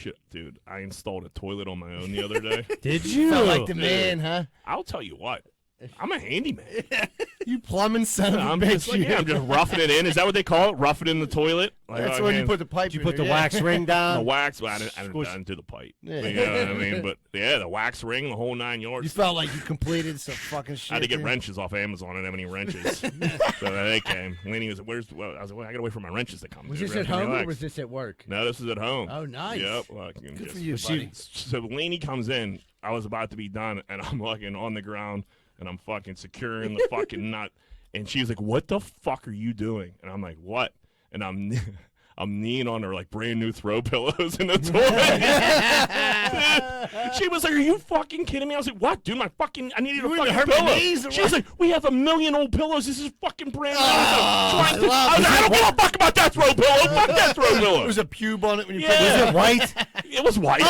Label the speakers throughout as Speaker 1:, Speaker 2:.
Speaker 1: Shit, dude, I installed a toilet on my own the other day.
Speaker 2: Did you?
Speaker 3: Felt like the man, huh?
Speaker 1: I'll tell you what. I'm a handyman.
Speaker 3: You plumbing son of a
Speaker 1: I'm
Speaker 3: bitch.
Speaker 1: I'm just roughing it in. Is that what they call it? Rough it in the toilet? Like,
Speaker 3: That's when you put the pipe.
Speaker 2: Did you
Speaker 3: in
Speaker 2: put the
Speaker 3: there,
Speaker 2: wax ring down?
Speaker 1: the wax. Well, I didn't do the pipe.
Speaker 3: Yeah.
Speaker 1: You know what I mean? But yeah, the wax ring, the whole 9 yards.
Speaker 3: You felt like you completed some fucking shit.
Speaker 1: I had to get
Speaker 3: dude.
Speaker 1: wrenches off Amazon. I didn't have any wrenches. So they came. Lenny was, I was like, I got to wait for my wrenches to come.
Speaker 3: Was
Speaker 1: dude.
Speaker 3: this at home or was this at work?
Speaker 1: No, this is at home.
Speaker 3: Oh, nice.
Speaker 1: Yep.
Speaker 3: Good for you, buddy.
Speaker 1: So Laney comes in. I was about to be done, and I'm fucking on the ground, and I'm fucking securing the fucking nut. And she's like, "What the fuck are you doing?" And I'm like, "What?" And I'm kneeing on her like brand new throw pillows in the toilet. She was like, "Are you fucking kidding me?" I was like, "What, dude? I needed a fucking pillow." She was like, "We have 1,000,000 old pillows. This is fucking brand new." I was like, "I don't give a fuck about that throw pillow. Fuck that throw pillow."
Speaker 3: There was a pube on it when you
Speaker 1: Yeah.
Speaker 3: put it.
Speaker 2: Was it white?
Speaker 1: It was white.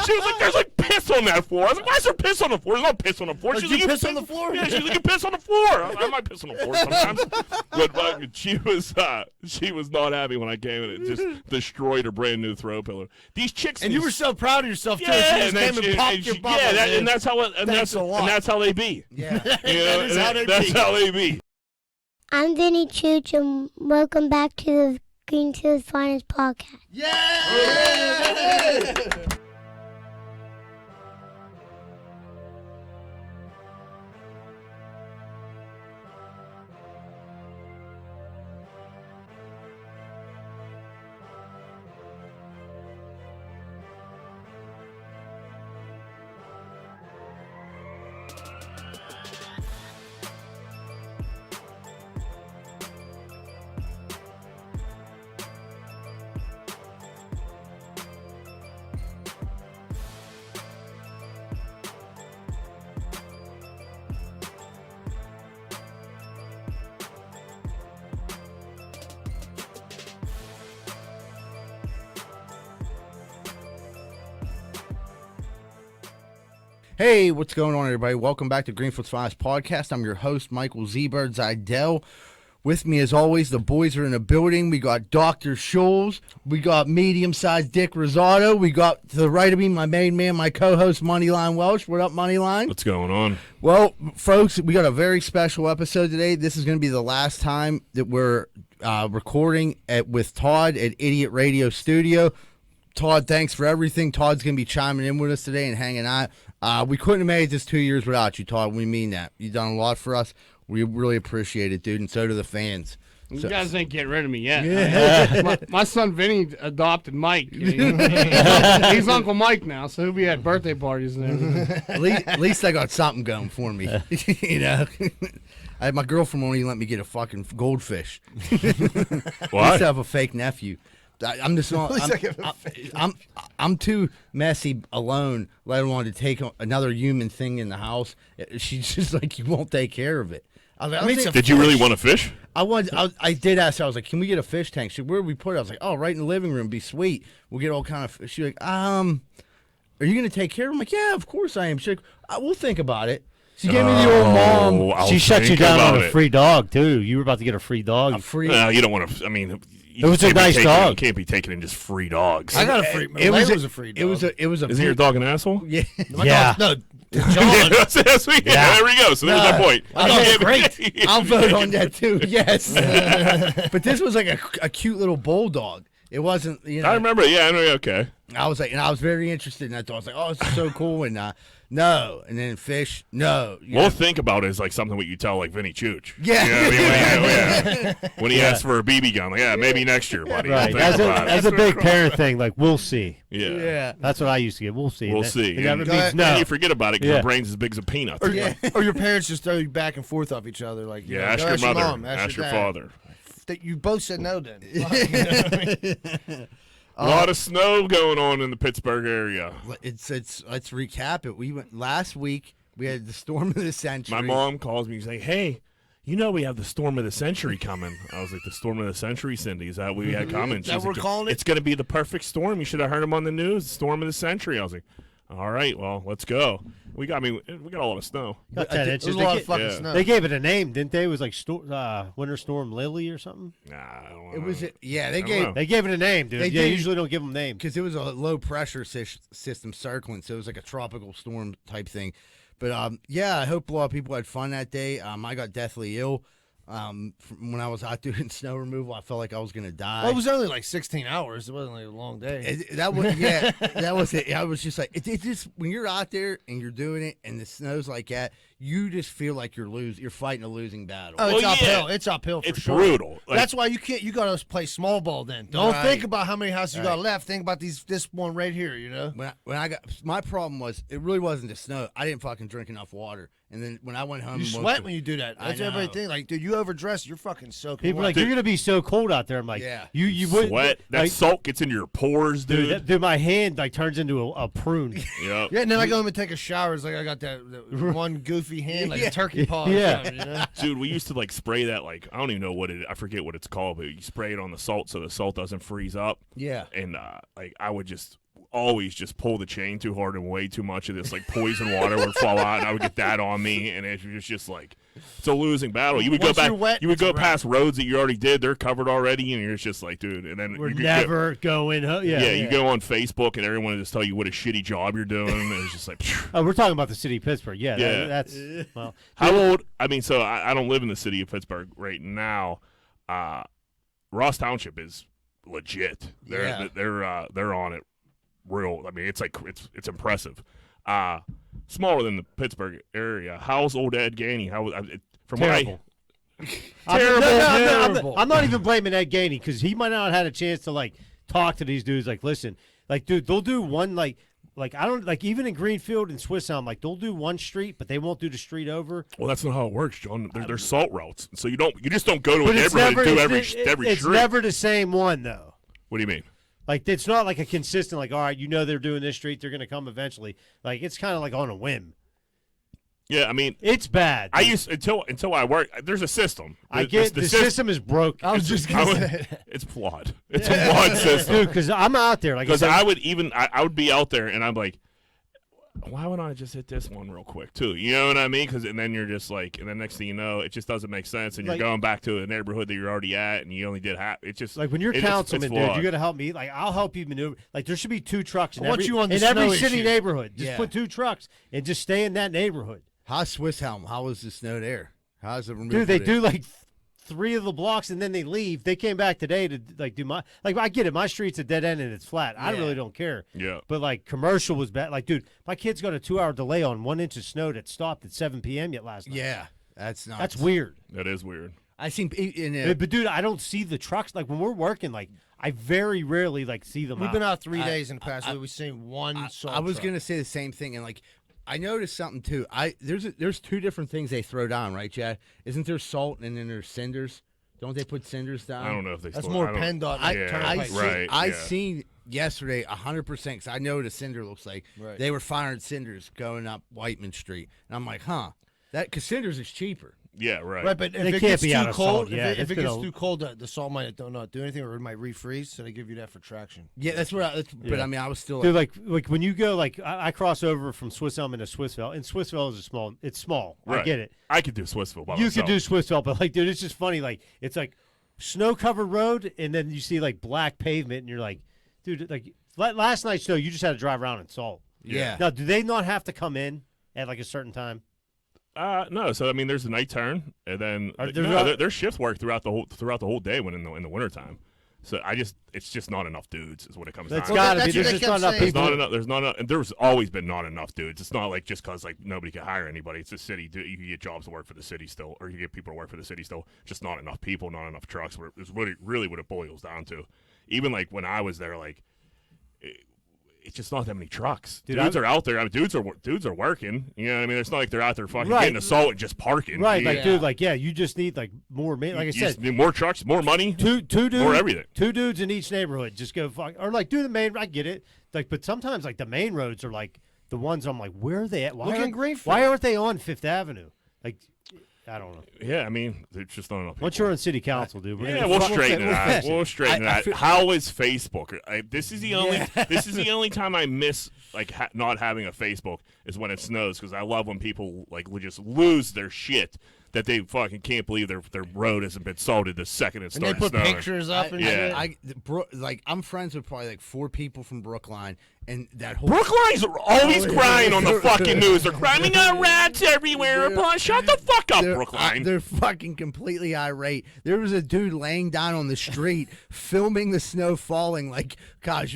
Speaker 1: She was like, "There's like piss on that floor." I was like, "Why is there piss on the floor? There's no piss on the floor."
Speaker 3: Like,
Speaker 1: She's
Speaker 3: you
Speaker 1: like,
Speaker 3: piss on the floor?
Speaker 1: Yeah, she's like, "You piss on the floor." I might piss on the floor sometimes. But she was not happy when I came and it just destroyed her brand new throw pillow. These chicks,
Speaker 3: And you were so proud of yourself too.
Speaker 1: yeah,
Speaker 3: She just came and popped your bubble.
Speaker 1: and that's how it, and
Speaker 3: Thanks
Speaker 1: that's
Speaker 3: a lot.
Speaker 1: and that's how they be.
Speaker 3: Yeah,
Speaker 1: You know,
Speaker 3: that's how they be.
Speaker 4: I'm Vinny Chooch, and welcome back to the Greenfield's Finest podcast.
Speaker 3: Yeah! Hey, what's going on, everybody? Welcome back to Greenfield's Finest Podcast. I'm your host, Michael Z-Bird Zidell. With me, as always, the boys are in the building. We got Dr. Scholes. We got medium-sized Dick Rosado. We got, to the right of me, my main man, my co-host, Moneyline Welsh. What up, Moneyline?
Speaker 1: What's going on?
Speaker 3: Well, folks, we got a very special episode today. This is going to be the last time that we're recording with Todd at Idiot Radio Studio. Todd, thanks for everything. Todd's going to be chiming in with us today and hanging out. We couldn't have made this 2 years without you, Todd. We mean that. You've done a lot for us. We really appreciate it, dude, and so do the fans.
Speaker 5: You guys ain't getting rid of me yet.
Speaker 3: Yeah.
Speaker 5: My son Vinny adopted Mike. He's Uncle Mike now, so he'll be at birthday parties and everything.
Speaker 3: At least I got something going for me. You know, my girlfriend won't even let me get a fucking goldfish.
Speaker 1: Why?
Speaker 3: I used to have a fake nephew. I'm just not. I'm too messy alone, let alone to take another human thing in the house. She's just like, you won't take care of it. I was like,
Speaker 1: Did you really want to fish?
Speaker 3: I did ask her. I was like, can we get a fish tank? She said, where do we put it? I was like, oh, right in the living room. Be sweet. We'll get all kind of. She's like, are you gonna take care of it? I'm like, yeah, of course I am. She's like, we'll think about it. She gave me the old mom.
Speaker 1: I'll
Speaker 2: She shut you
Speaker 1: think
Speaker 2: down
Speaker 1: about
Speaker 2: on a
Speaker 1: it.
Speaker 2: free dog, too. You were about to get a free dog.
Speaker 3: A free.
Speaker 1: You don't want to. I mean,
Speaker 2: It was a nice dog.
Speaker 1: You can't be taking in just free dogs.
Speaker 3: I got a free.
Speaker 5: It was a free dog.
Speaker 3: It was a.
Speaker 1: Isn't your dog an asshole?
Speaker 3: Yeah.
Speaker 2: Yeah.
Speaker 3: No.
Speaker 1: Yeah,
Speaker 3: John.
Speaker 1: that's sweet. Yeah, there we go. So there's my point.
Speaker 3: Oh, great. I'll vote on that too. Yes. But this was like a cute little bulldog. It wasn't. You know,
Speaker 1: I remember. Yeah, I know. Okay.
Speaker 3: I was like, and I was very interested in that. I was like, oh, this is so cool. And no, and then fish. No.
Speaker 1: We'll think about it as like something what you tell like Vinny Chooch.
Speaker 3: Yeah.
Speaker 1: You know what I mean? When he asks for a BB gun, like, yeah, maybe next year, buddy.
Speaker 2: Right.
Speaker 1: We'll think about
Speaker 2: As
Speaker 1: it.
Speaker 2: a big parent thing, like, we'll see.
Speaker 1: Yeah.
Speaker 3: Yeah.
Speaker 2: That's what I used to get. We'll see.
Speaker 1: We'll
Speaker 2: That-
Speaker 1: see.
Speaker 2: It never
Speaker 1: And-
Speaker 2: means
Speaker 1: And
Speaker 2: no.
Speaker 1: you forget about it because
Speaker 2: Yeah.
Speaker 1: your brain's as big as a peanut.
Speaker 6: Or your parents just throw you back and forth off each other. Like, you
Speaker 1: Yeah,
Speaker 6: know,
Speaker 1: ask
Speaker 6: go
Speaker 1: your mother.
Speaker 6: mom,
Speaker 1: Ask your
Speaker 6: dad.
Speaker 1: father.
Speaker 6: That you both said no then.
Speaker 1: A lot of snow going on in the Pittsburgh area.
Speaker 3: Let's recap it. We went last week. We had the storm of the century.
Speaker 1: My mom calls me and say, "Hey, you know we have the storm of the century coming." I was like, "The storm of the century, Cindy? Is that what we had coming?"
Speaker 6: that we're calling it?
Speaker 1: It's going to be the perfect storm. You should have heard him on the news. Storm of the century. I was like, "All right, well, let's go." We got a lot of snow.
Speaker 2: Got 10
Speaker 6: There
Speaker 2: inches.
Speaker 6: was a
Speaker 2: They,
Speaker 6: lot of fucking
Speaker 1: yeah.
Speaker 6: snow.
Speaker 2: they gave it a name, didn't they? It was like Winter Storm Lily or something.
Speaker 1: Nah, I don't
Speaker 3: It
Speaker 1: know.
Speaker 3: was yeah. They
Speaker 1: I don't
Speaker 3: gave
Speaker 1: know.
Speaker 2: They gave it a name, dude.
Speaker 3: They
Speaker 2: Yeah,
Speaker 3: did.
Speaker 2: usually don't give them names.
Speaker 3: because it was a low pressure system circling, so it was like a tropical storm type thing. But yeah, I hope a lot of people had fun that day. I got deathly ill. From when I was out doing snow removal, I felt like I was gonna die.
Speaker 6: Well, it was only like 16 hours. It wasn't like a long day.
Speaker 3: That was yeah, that was it. I was just like, it just when you're out there and you're doing it and the snow's like that, you just feel like you're fighting a losing battle.
Speaker 6: Oh, it's
Speaker 1: Well, yeah.
Speaker 6: uphill. It's uphill for
Speaker 1: It's
Speaker 6: sure.
Speaker 1: brutal. Like,
Speaker 6: That's why you can't. You gotta play small ball. Then don't
Speaker 3: Right.
Speaker 6: think about how many houses you got
Speaker 3: Right.
Speaker 6: left. Think about this one right here. You know.
Speaker 3: When I got my problem was it really wasn't the snow. I didn't fucking drink enough water, and then when I went home,
Speaker 6: You
Speaker 3: and woke
Speaker 6: sweat
Speaker 3: up-
Speaker 6: when you do that.
Speaker 3: I
Speaker 6: That's what everybody
Speaker 3: know.
Speaker 6: think. Like, dude, you overdress. You're fucking soaking
Speaker 2: People are
Speaker 6: wet.
Speaker 2: like, you're gonna be so cold out there. I'm like,
Speaker 3: Yeah.
Speaker 2: you would
Speaker 1: sweat. That
Speaker 2: like,
Speaker 1: salt gets into your pores, dude.
Speaker 2: dude, my hand like turns into a prune.
Speaker 1: Yep.
Speaker 6: Yeah, and then I go home and take a shower. It's like I got that one goofy hand, like
Speaker 3: Yeah.
Speaker 6: a turkey paw. Or
Speaker 2: Yeah.
Speaker 6: something, you know?
Speaker 1: Dude, we used to like spray that I don't even know I forget what it's called, but you spray it on the salt so the salt doesn't freeze up.
Speaker 3: Yeah.
Speaker 1: And I would just always just pull the chain too hard and way too much of this like poison water would fall out, and I would get that on me, and it was just like it's a losing battle. You would
Speaker 6: Once
Speaker 1: go back,
Speaker 6: you're wet,
Speaker 1: you would
Speaker 6: it's
Speaker 1: go
Speaker 6: a wrap.
Speaker 1: past roads that you already did; they're covered already, and you're just like, dude. And then
Speaker 2: We're
Speaker 1: you could
Speaker 2: never going.
Speaker 1: you go on Facebook and everyone will just tell you what a shitty job you're doing, and it's just like. Phew.
Speaker 2: Oh, we're talking about the city of Pittsburgh. Yeah,
Speaker 1: Yeah.
Speaker 2: that's well.
Speaker 1: How old? I mean, so I don't live in the city of Pittsburgh right now. Ross Township is legit.
Speaker 3: Yeah.
Speaker 1: They're on it real. I mean, it's like it's impressive. Smaller than the Pittsburgh area. How's old Ed Gainey? From
Speaker 2: Terrible.
Speaker 6: Terrible.
Speaker 2: I'm not even blaming Ed Gainey because he might not have had a chance to like talk to these dudes. Like, listen, like, dude, they'll do one like I don't like even in Greenfield and Swiss Sound, like they'll do one street, but they won't do the street over.
Speaker 1: Well, that's not how it works, John. They're salt routes, so you just don't go to a
Speaker 2: But it's
Speaker 1: neighborhood
Speaker 2: never
Speaker 1: and do
Speaker 2: it's,
Speaker 1: every
Speaker 2: it's
Speaker 1: street.
Speaker 2: never the same one though.
Speaker 1: What do you mean?
Speaker 2: Like it's not like a consistent. Like, all right, they're doing this street, they're gonna come eventually. Like it's kind of like on a whim.
Speaker 1: Yeah, I mean,
Speaker 2: It's bad.
Speaker 1: I used until I work. There's a system.
Speaker 2: I get the system is broken.
Speaker 6: I was just
Speaker 1: I
Speaker 6: gonna
Speaker 1: would-
Speaker 6: say.
Speaker 1: it's flawed. It's a flawed system.
Speaker 2: Dude, because I'm out there. Like,
Speaker 1: Because
Speaker 2: I said,
Speaker 1: I would be out there and I'm like, why would I just hit this one real quick too? You know what I mean? And then you're just like, and then next thing you know, it just doesn't make sense, and you're
Speaker 2: Like-
Speaker 1: going back to a neighborhood that you're already at, and you only did half. It just
Speaker 2: like when you're
Speaker 1: it's
Speaker 2: councilman, dude,
Speaker 1: flawed.
Speaker 2: you got to help me. Like I'll help you maneuver. Like there should be 2 trucks in
Speaker 6: I want
Speaker 2: every,
Speaker 6: you on the
Speaker 2: in every
Speaker 6: snow
Speaker 2: city
Speaker 6: issue.
Speaker 2: neighborhood. Just
Speaker 3: Yeah.
Speaker 2: put 2 trucks and just stay in that neighborhood.
Speaker 3: How's Swiss Helm? How was the snow there? How's the removal?
Speaker 2: Dude, they
Speaker 3: there?
Speaker 2: do like 3 of the blocks and then they leave. They came back today to like do my like I get it. My street's a dead end and it's flat. I
Speaker 3: Yeah.
Speaker 2: really don't care.
Speaker 1: Yeah.
Speaker 2: But like commercial was bad. Like, dude, my kids got a 2-hour delay on 1 inch of snow that stopped at 7 p.m. yet last night.
Speaker 3: Yeah, that's not.
Speaker 2: That's weird.
Speaker 1: That is weird.
Speaker 3: I seen in
Speaker 2: But dude, I don't see the trucks. Like when we're working, like I very rarely like see them.
Speaker 6: We've been out 3
Speaker 3: I-
Speaker 6: days in the past week. We've seen one salt
Speaker 3: I was
Speaker 6: truck.
Speaker 3: gonna say the same thing, and like I noticed something too. There's 2 different things they throw down, right, Chad? Isn't there salt and then there's cinders? Don't they put cinders down?
Speaker 1: I don't know if they.
Speaker 6: That's
Speaker 1: still,
Speaker 6: more
Speaker 1: I don't-
Speaker 6: PennDOT.
Speaker 3: I,
Speaker 1: Yeah,
Speaker 3: I,
Speaker 6: turnpike.
Speaker 3: seen,
Speaker 1: right,
Speaker 3: I
Speaker 1: yeah.
Speaker 3: seen yesterday 100% because I know what a cinder looks like.
Speaker 6: Right.
Speaker 3: They were firing cinders going up Whiteman Street, and I'm like, huh, that because cinders is cheaper.
Speaker 1: Yeah, right.
Speaker 6: Right, but if
Speaker 2: They
Speaker 6: it
Speaker 2: can't
Speaker 6: gets
Speaker 2: be
Speaker 6: too
Speaker 2: out of
Speaker 6: cold,
Speaker 2: salt, yeah,
Speaker 6: if
Speaker 2: it's
Speaker 6: it gets
Speaker 2: gonna-
Speaker 6: too cold, the salt might not do anything, or it might refreeze. So they give you that for traction.
Speaker 3: Yeah, that's what. But
Speaker 2: Yeah.
Speaker 3: I mean, I was still
Speaker 2: Dude, like when you go, like I cross over from Swiss Elm into Swissville, and Swissville is it's small. I
Speaker 1: Right.
Speaker 2: get it.
Speaker 1: I could do Swissville by
Speaker 2: You
Speaker 1: myself.
Speaker 2: could do Swissville, but like, dude, it's just funny. Like it's like snow covered road, and then you see like black pavement, and you're like, dude, like last night's snow, you just had to drive around in salt.
Speaker 3: yeah.
Speaker 2: Now, do they not have to come in at like a certain time?
Speaker 1: No, so I mean, there's a night turn, and then
Speaker 2: Are there-
Speaker 1: their shifts work throughout the whole day when in the wintertime. So it's just not enough dudes, is what it comes
Speaker 2: That's
Speaker 1: down.
Speaker 2: got to
Speaker 6: that's
Speaker 2: be.
Speaker 6: what
Speaker 2: There's
Speaker 6: they
Speaker 2: just
Speaker 6: kept
Speaker 2: not enough
Speaker 6: saying.
Speaker 1: There's
Speaker 2: people.
Speaker 1: not enough. There's not enough, and there's always been not enough dudes. It's not like just because like nobody can hire anybody. It's a city. You can get jobs to work for the city still, or you get people to work for the city still. Just not enough people, not enough trucks. It's really what it boils down to. Even like when I was there, like it's just not that many trucks.
Speaker 2: Dude,
Speaker 1: Dudes are out there. I mean, dudes are working. You know what I mean? It's not like they're out there fucking
Speaker 2: Right.
Speaker 1: getting assault and just parking.
Speaker 2: Right,
Speaker 1: You-
Speaker 2: like
Speaker 3: Yeah.
Speaker 2: dude, like yeah, you just need like more. Like I
Speaker 1: you
Speaker 2: said,
Speaker 1: just need more trucks, more money.
Speaker 2: two dudes,
Speaker 1: Or everything.
Speaker 2: 2 dudes in each neighborhood. Just go fuck or like do the main. I get it. Like, but sometimes like the main roads are like the ones I'm like, where are they at?
Speaker 6: Look in Greenfield.
Speaker 2: Why aren't they on Fifth Avenue? Like, I don't know.
Speaker 1: Yeah, I mean, there's just not enough people.
Speaker 2: Once you're on city council, dude, we're
Speaker 1: Yeah,
Speaker 2: gonna
Speaker 1: we'll
Speaker 2: fuck-
Speaker 1: straighten it
Speaker 2: we'll
Speaker 1: out.
Speaker 2: fix it.
Speaker 1: We'll straighten
Speaker 3: I
Speaker 1: it out.
Speaker 3: feel-
Speaker 1: How is Facebook? This is the only. This is the only time I miss like not having a Facebook is when it snows, because I love when people like just lose their shit that they fucking can't believe their road hasn't been salted the second it
Speaker 6: And they
Speaker 1: started
Speaker 6: put
Speaker 1: snowing.
Speaker 6: pictures up and
Speaker 1: Yeah.
Speaker 6: shit.
Speaker 3: I'm friends with probably like 4 people from Brookline, and that whole
Speaker 1: Brookline's always crying on the fucking news. They're crying, "We got rats everywhere." Shut the fuck up, Brookline.
Speaker 3: They're fucking completely irate. There was a dude laying down on the street filming the snow falling. Like, gosh,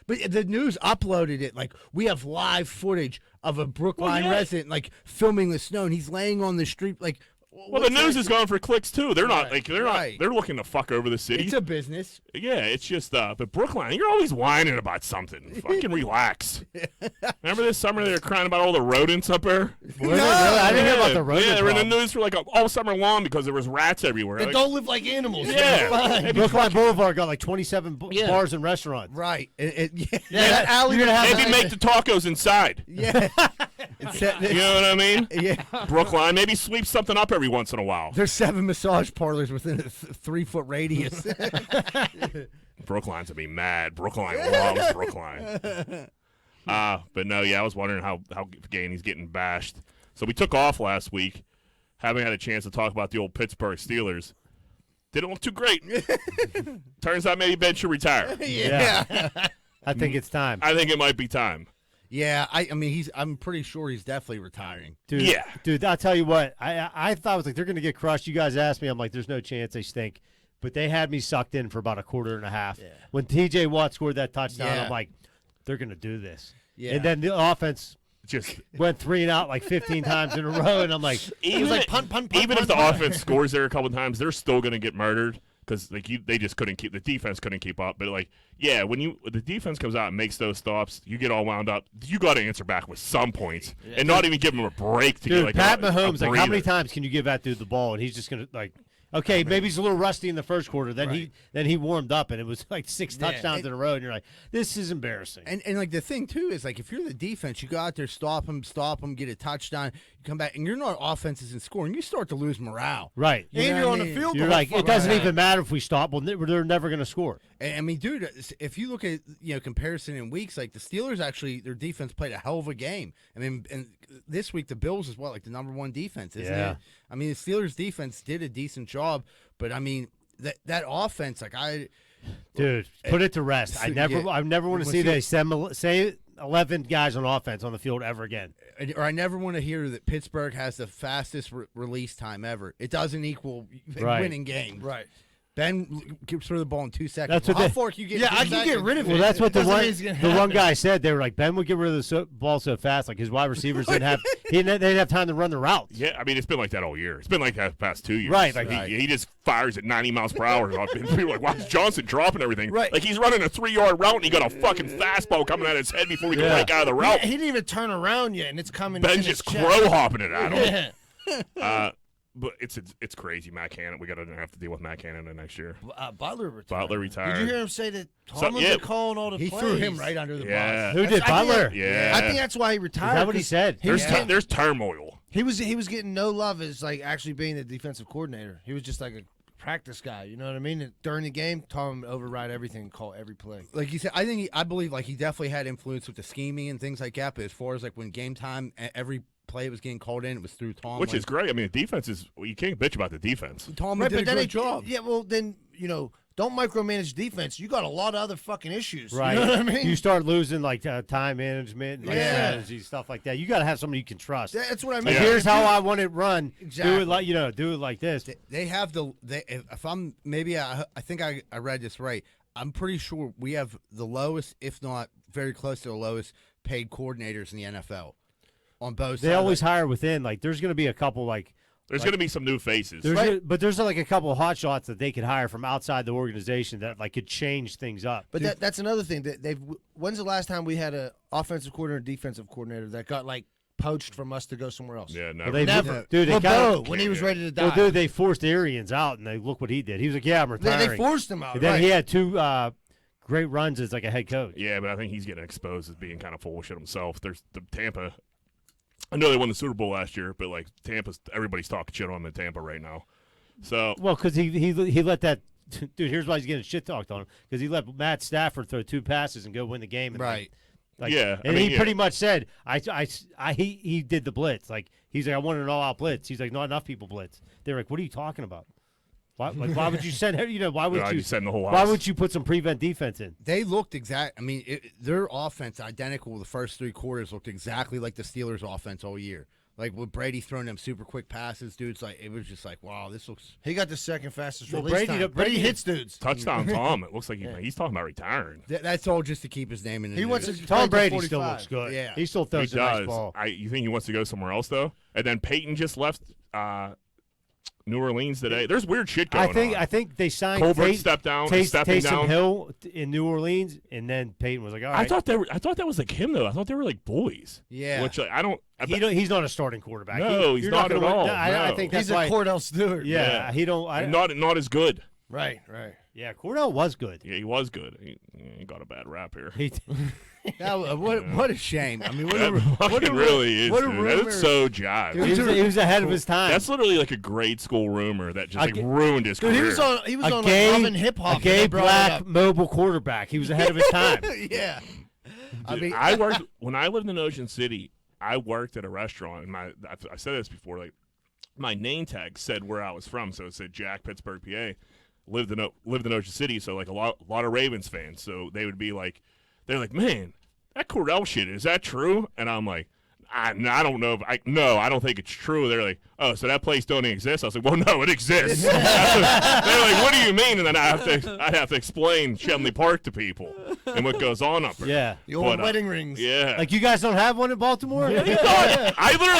Speaker 3: but the news uploaded it. Like, we have live footage of a Brookline resident like filming the snow, and he's laying on the street. Like,
Speaker 1: Well, the news is going for clicks too. They're not like
Speaker 3: right.
Speaker 1: they're looking to fuck over the city.
Speaker 3: it's a business.
Speaker 1: Yeah, it's just but Brookline, you're always whining about something. Fucking relax. Remember this summer they were crying about all the rodents up there?
Speaker 2: Were they really? I didn't hear about the rodent
Speaker 1: Yeah, they were in the
Speaker 2: problem.
Speaker 1: news for like all summer long because there was rats everywhere.
Speaker 6: They
Speaker 1: Like,
Speaker 6: don't live like animals.
Speaker 1: yeah.
Speaker 2: Brookline Boulevard got like 27 bars and restaurants.
Speaker 3: Right.
Speaker 6: Yeah, that alley.
Speaker 2: You're gonna have
Speaker 1: Maybe make the tacos inside.
Speaker 3: Yeah.
Speaker 1: You know what I mean?
Speaker 3: Yeah.
Speaker 1: Brookline, maybe sweep something up every once in a while.
Speaker 3: There's 7 massage parlors within a 3-foot radius.
Speaker 1: Brookline's gonna be mad. Brookline loves Brookline. But no, yeah, I was wondering how Gainey's getting bashed. So we took off last week, having had a chance to talk about the old Pittsburgh Steelers. Didn't look too great. Turns out maybe Ben should retire.
Speaker 2: Yeah. I think it's time.
Speaker 1: I think it might be time.
Speaker 3: Yeah, I mean, I'm pretty sure he's definitely retiring.
Speaker 2: Dude,
Speaker 1: Yeah.
Speaker 2: Dude, I'll tell you what. I thought I was like, they're going to get crushed. You guys asked me. I'm like, there's no chance they stink. But they had me sucked in for about a quarter and a half.
Speaker 3: Yeah.
Speaker 2: When TJ Watt scored that touchdown,
Speaker 3: Yeah.
Speaker 2: I'm like, they're going to do this.
Speaker 3: Yeah.
Speaker 2: And then the offense
Speaker 1: Just
Speaker 2: went 3 and out like 15 times in a row. And I'm like,
Speaker 1: even,
Speaker 6: like punt, punt, punt,
Speaker 1: even if
Speaker 6: punt,
Speaker 1: the
Speaker 6: punt.
Speaker 1: offense scores there a couple times, they're still going to get murdered because like they just couldn't keep the defense couldn't keep up. But like, yeah, when the defense comes out and makes those stops, you get all wound up. You got to answer back with some points and not even give them a break to
Speaker 2: dude,
Speaker 1: get like
Speaker 2: Pat
Speaker 1: a
Speaker 2: Mahomes, like, how many
Speaker 1: breather.
Speaker 2: times can you give that dude the ball? And he's just going to, like, okay, maybe he's a little rusty in the first quarter. Then he warmed up, and it was like 6 touchdowns in a row. And you're like, this is embarrassing.
Speaker 3: And like the thing too is like if you're the defense, you go out there, stop them, get a touchdown, you come back, and you're not offenses and scoring. You start to lose morale.
Speaker 2: Right.
Speaker 3: You
Speaker 6: And
Speaker 3: know
Speaker 6: you're
Speaker 3: what
Speaker 6: on
Speaker 3: I
Speaker 6: the
Speaker 3: mean?
Speaker 6: field.
Speaker 2: You're
Speaker 6: the whole
Speaker 2: like, it
Speaker 6: fucking
Speaker 2: doesn't
Speaker 6: time.
Speaker 2: even matter if we stop. Well, they're never going to score.
Speaker 3: I mean, dude, if you look at comparison in weeks, like the Steelers actually their defense played a hell of a game. I mean, and this week the Bills is like the #1 defense, isn't
Speaker 2: Yeah.
Speaker 3: it? I mean, the Steelers defense did a decent job, but I mean that offense, like
Speaker 2: Dude, put it to rest. I never want to see they say 11 guys on offense on the field ever again.
Speaker 3: or I never want to hear that Pittsburgh has the fastest release time ever. It doesn't equal
Speaker 2: Right.
Speaker 3: winning games.
Speaker 6: Right.
Speaker 3: Ben gets rid of the ball in 2 seconds.
Speaker 2: That's what
Speaker 3: How
Speaker 2: they-
Speaker 3: far can you get?
Speaker 6: Yeah,
Speaker 3: in 2
Speaker 6: I can
Speaker 3: seconds?
Speaker 6: get rid of it.
Speaker 2: Well, that's what the
Speaker 6: Doesn't
Speaker 2: one
Speaker 6: mean it's gonna
Speaker 2: the one
Speaker 6: happen.
Speaker 2: guy said. They were like, Ben would get rid of the ball so fast, like his wide receivers didn't have they didn't have time to run the routes.
Speaker 1: Yeah, I mean, it's been like that all year. It's been like that the past 2 years.
Speaker 2: Right, like-
Speaker 1: he just fires at 90 miles per hour. And people are like, why is Johnson dropping everything?
Speaker 6: Right.
Speaker 1: Like he's running a 3-yard route and he got a fucking fastball coming at his head before he can
Speaker 2: Yeah.
Speaker 1: break out of the route.
Speaker 6: He didn't even turn around yet, and it's coming.
Speaker 1: Ben's
Speaker 6: in his
Speaker 1: just
Speaker 6: chest.
Speaker 1: crow hopping it at him.
Speaker 6: Yeah.
Speaker 1: But it's crazy. Matt Cannon. We got to have to deal with Matt Cannon next year.
Speaker 6: Butler retired.
Speaker 1: Butler retired.
Speaker 6: Did you hear him say that
Speaker 1: So-
Speaker 6: Tomlin's
Speaker 1: yeah.
Speaker 6: calling all the
Speaker 3: He
Speaker 6: plays?
Speaker 3: threw him right under the
Speaker 1: Yeah.
Speaker 2: Who did,
Speaker 6: I think
Speaker 2: Butler?
Speaker 1: Yeah.
Speaker 6: I think that's why he retired.
Speaker 2: Is that what he
Speaker 6: 'cause
Speaker 2: said?
Speaker 6: He was,
Speaker 1: There's turmoil.
Speaker 6: he was getting no love as like actually being the defensive coordinator. He was just like a practice guy. You know what I mean? And during the game, Tom would override everything and call every play.
Speaker 3: Like you said, I believe like he definitely had influence with the scheming and things like that. But as far as like when game time, every play was getting called in, it was through Tom.
Speaker 1: Which
Speaker 3: like,
Speaker 1: is great. I mean, the defense is. You can't bitch about the defense.
Speaker 3: Tom
Speaker 6: Right,
Speaker 3: did a
Speaker 6: then
Speaker 3: great job.
Speaker 6: Yeah, well then don't micromanage defense. You got a lot of other fucking issues.
Speaker 2: Right.
Speaker 6: You know what I mean?
Speaker 2: You start losing like time management, and, like
Speaker 6: Yeah.
Speaker 2: strategy, stuff like that. You got to have somebody you can trust.
Speaker 6: That's what I
Speaker 2: Like,
Speaker 6: mean.
Speaker 1: Yeah.
Speaker 2: here's how I want it run.
Speaker 6: Exactly.
Speaker 2: Do it like this.
Speaker 3: They have if I'm maybe I think I read this right. I'm pretty sure we have the lowest, if not very close to the lowest, paid coordinators in the NFL on both.
Speaker 2: They
Speaker 3: sides.
Speaker 2: always hire within. Like, there's going to be a couple like.
Speaker 1: There's going to be some new faces.
Speaker 2: But there's like a couple of hot shots that they could hire from outside the organization that like could change things up.
Speaker 6: But that's another thing that they've. When's the last time we had an offensive coordinator, defensive coordinator that got like poached from us to go somewhere else?
Speaker 1: Yeah,
Speaker 2: Well,
Speaker 1: never.
Speaker 6: Never.
Speaker 2: Dude, they
Speaker 6: Well,
Speaker 2: kinda-
Speaker 6: Bo, when he was ready to die.
Speaker 2: Well, dude, they forced Arians out, and they look what he did. He was like, "Yeah, I'm retiring."
Speaker 6: They forced him out.
Speaker 2: And then
Speaker 6: right.
Speaker 2: he had 2 great runs as like a head coach.
Speaker 1: Yeah, but I think he's getting exposed as being kind of full of shit himself. There's the Tampa. I know they won the Super Bowl last year, but like everybody's talking shit on the Tampa right now. So
Speaker 2: Well, because he let that dude. Here's why he's getting shit talked on him because he let Matt Stafford throw 2 passes and go win the game. In
Speaker 3: Right.
Speaker 2: Like,
Speaker 1: Yeah, I
Speaker 2: and
Speaker 1: mean,
Speaker 2: he pretty much said, he did the blitz. Like, he's like, I wanted an all-out blitz. He's like, not enough people blitz. They're like, what are you talking about? Why would you send? Why would you
Speaker 1: send the whole house?
Speaker 2: Why would you put some prevent defense in?
Speaker 3: They looked exact. I mean, their offense identical. The first 3 quarters looked exactly like the Steelers' offense all year. Like with Brady throwing them super quick passes, dudes. Like it was just like, wow, this looks.
Speaker 6: He got the second fastest
Speaker 2: Well,
Speaker 6: release time.
Speaker 2: Brady
Speaker 6: hits dudes.
Speaker 1: Touchdown Tom. It looks like he's talking about retiring.
Speaker 3: That's all just to keep his name in the
Speaker 6: He
Speaker 3: news.
Speaker 6: wants to
Speaker 2: Tom
Speaker 6: play
Speaker 2: Brady
Speaker 6: to
Speaker 2: still
Speaker 6: 45.
Speaker 2: looks good.
Speaker 3: Yeah.
Speaker 2: He still
Speaker 1: He
Speaker 2: throws a nice
Speaker 1: does.
Speaker 2: ball.
Speaker 1: You think he wants to go somewhere else though? And then Peyton just left New Orleans today. There's weird shit going on.
Speaker 2: I think they signed
Speaker 1: Colbert stepped down, stepping
Speaker 2: Taysom
Speaker 1: down.
Speaker 2: Hill in New Orleans, and then Peyton was like, all right.
Speaker 1: I thought that was like him though. I thought they were like boys.
Speaker 3: Yeah.
Speaker 1: Which like, I don't.
Speaker 2: He's not a starting quarterback.
Speaker 1: No, he's
Speaker 2: you're
Speaker 1: not
Speaker 2: gonna
Speaker 1: at all.
Speaker 2: win. I
Speaker 1: No.
Speaker 2: think that's
Speaker 6: He's a
Speaker 2: why.
Speaker 6: Cordell Stewart.
Speaker 2: Yeah, he don't.
Speaker 1: Not as good.
Speaker 6: Right.
Speaker 2: Yeah, Cordell was good.
Speaker 1: Yeah, he was good. He got a bad rap here.
Speaker 2: He,
Speaker 3: What a shame. I mean, what
Speaker 1: That
Speaker 3: a,
Speaker 1: fucking
Speaker 3: what a,
Speaker 1: really is.
Speaker 3: what a
Speaker 1: Dude.
Speaker 3: rumor.
Speaker 1: That's so jive.
Speaker 2: he was ahead of his time.
Speaker 1: That's literally like a grade school rumor that just like
Speaker 2: ga-
Speaker 1: ruined his
Speaker 6: Dude,
Speaker 1: career.
Speaker 6: he was on
Speaker 2: a
Speaker 6: like
Speaker 2: gay,
Speaker 6: Love and Hip Hop.
Speaker 2: a gay black mobile quarterback. He was ahead of his time.
Speaker 3: Yeah. I
Speaker 1: Dude,
Speaker 3: mean,
Speaker 1: I worked when I lived in Ocean City. I worked at a restaurant, and I said this before. Like my name tag said where I was from, so it said Jack, Pittsburgh, PA. Lived in Ocean City, so like a lot of Ravens fans. So they would be like, they're like, man, that Cordell shit, is that true? And I'm like, I don't know. I don't think it's true. They're like, oh, so that place don't exist? I was like, well, no, it exists. They're like, what do you mean? And then I have to explain Shenley Park to people and what goes on up there.
Speaker 2: Yeah.
Speaker 6: The old wedding rings.
Speaker 1: Yeah.
Speaker 2: Like, you guys don't have one in Baltimore?
Speaker 1: I literally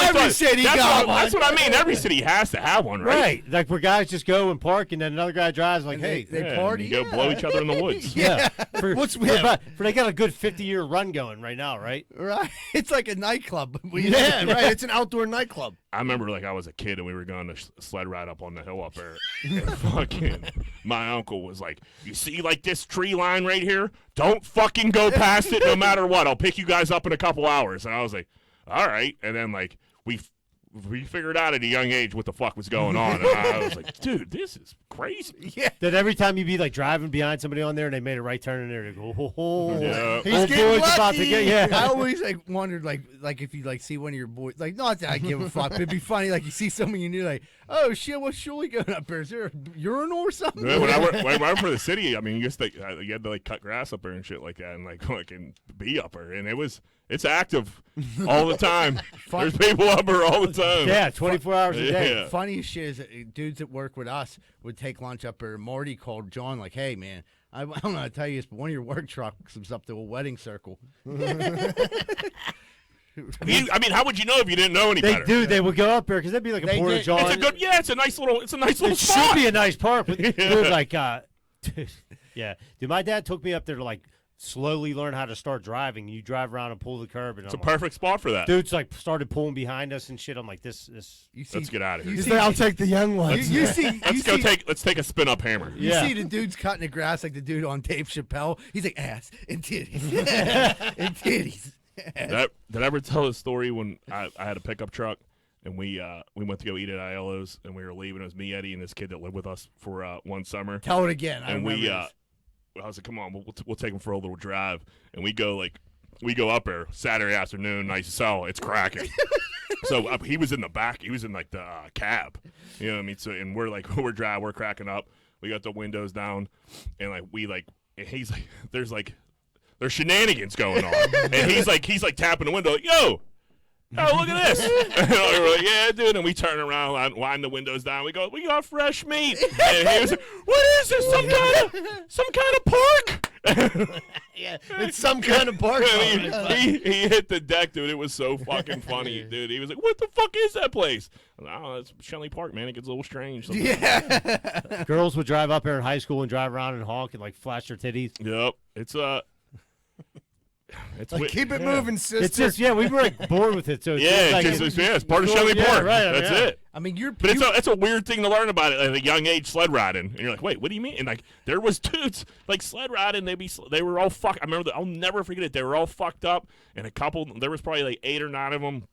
Speaker 3: Every
Speaker 1: thought
Speaker 3: city
Speaker 1: that's
Speaker 3: got
Speaker 1: what, that's what I mean. Every city has to have one, right?
Speaker 2: Right. Like, where guys just go and park, and then another guy drives, like,
Speaker 3: And
Speaker 2: hey.
Speaker 3: they
Speaker 1: Yeah,
Speaker 3: party.
Speaker 1: You go blow each other in the woods.
Speaker 2: Yeah.
Speaker 6: What's
Speaker 2: They got a good 50-year run going right now, right?
Speaker 3: Right. It's like a nightclub.
Speaker 6: Yeah, right. It's an outdoor nightclub.
Speaker 1: I remember like I was a kid and we were going to sled ride up on the hill up there. And fucking my uncle was like, you see like this tree line right here? Don't fucking go past it no matter what. I'll pick you guys up in a couple hours. And I was like, all right. And then like we figured out at a young age what the fuck was going on. And I was like, dude, this is crazy.
Speaker 3: Yeah.
Speaker 2: That every time you'd be like driving behind somebody on there and they made a right turn in there, they go, oh,
Speaker 1: Yeah.
Speaker 6: He's
Speaker 2: old
Speaker 6: getting
Speaker 2: boy's about to
Speaker 6: lucky.
Speaker 2: get, yeah.
Speaker 3: I always like wondered like if you like see one of your boys like not that I give a fuck, but it'd be funny like you see someone you knew like, oh shit, what's Shuley going up there? Is there a urinal or something?
Speaker 1: Yeah, when I worked for the city, I mean, you just like you had to like cut grass up there and shit like that, and like fucking be up there, and it's active all the time. There's people up there all the time.
Speaker 2: Yeah, 24 hours a day.
Speaker 1: Yeah.
Speaker 3: Funniest shit is that dudes that work with us would take lunch up there. Marty called John like, hey man, I don't know how to tell you this, but one of your work trucks was up to a wedding circle.
Speaker 1: I mean, how would you know if you didn't know any
Speaker 2: They
Speaker 1: better?
Speaker 2: do. They would go up there because that'd be like a
Speaker 3: They
Speaker 2: Porta
Speaker 3: did.
Speaker 2: John.
Speaker 1: It's a good, yeah. It's a nice little
Speaker 2: It
Speaker 1: spot.
Speaker 2: should be a nice park. But
Speaker 1: Yeah.
Speaker 2: dude, like, dude, yeah. Dude, my dad took me up there to like slowly learn how to start driving. You drive around and pull the curb, and
Speaker 1: It's a
Speaker 2: I'm like,
Speaker 1: perfect spot for that.
Speaker 2: dudes like started pulling behind us and shit. I'm like, this.
Speaker 3: You see,
Speaker 1: Let's get out of here.
Speaker 3: you
Speaker 6: He's
Speaker 3: see-
Speaker 6: like, I'll take the young ones.
Speaker 3: You see,
Speaker 1: Let's take a spin up hammer.
Speaker 3: You
Speaker 2: Yeah.
Speaker 3: see the dudes cutting the grass like the dude on Dave Chappelle. He's like ass and titties and titties.
Speaker 1: Did I ever tell a story when I had a pickup truck and we went to go eat at Aiello's and we were leaving? It was me, Eddie, and this kid that lived with us for one summer.
Speaker 3: Tell it again. I
Speaker 1: And
Speaker 3: remember
Speaker 1: we
Speaker 3: this.
Speaker 1: I was like, come on, we'll take him for a little drive. And we go up there Saturday afternoon, nice as hell. It's cracking. So he was in the back. He was in like the cab. You know what I mean? So and we're like we're driving, we're cracking up. We got the windows down, and he's like there's shenanigans going on, and he's like tapping the window, like, yo. Oh, look at this. And we're like, yeah, dude. And we turn around, wind the windows down. We go, we got fresh meat. And he was like, what is this? Some kind of pork?
Speaker 6: Yeah, it's some kind of park.
Speaker 1: And he hit the deck, dude. It was so fucking funny, dude. He was like, what the fuck is that place? I was like, oh, it's Shenley Park, man. It gets a little strange sometimes.
Speaker 3: Yeah.
Speaker 2: Girls would drive up there in high school and drive around and honk and like flash their titties.
Speaker 1: Yep. It's
Speaker 6: Like, keep it moving, sister.
Speaker 2: It's just we were like bored with it. So it's
Speaker 1: yeah,
Speaker 2: like,
Speaker 1: it's part of
Speaker 2: Yeah,
Speaker 1: Shenley Park.
Speaker 2: right,
Speaker 1: That's
Speaker 2: yeah.
Speaker 1: it.
Speaker 3: I mean,
Speaker 1: But it's a weird thing to learn about it at a young age, sled riding. And you're like, wait, what do you mean? And like, there was dudes like sled riding. They were all fucked. I remember I'll never forget it. They were all fucked up, and there was probably like 8 or 9 of them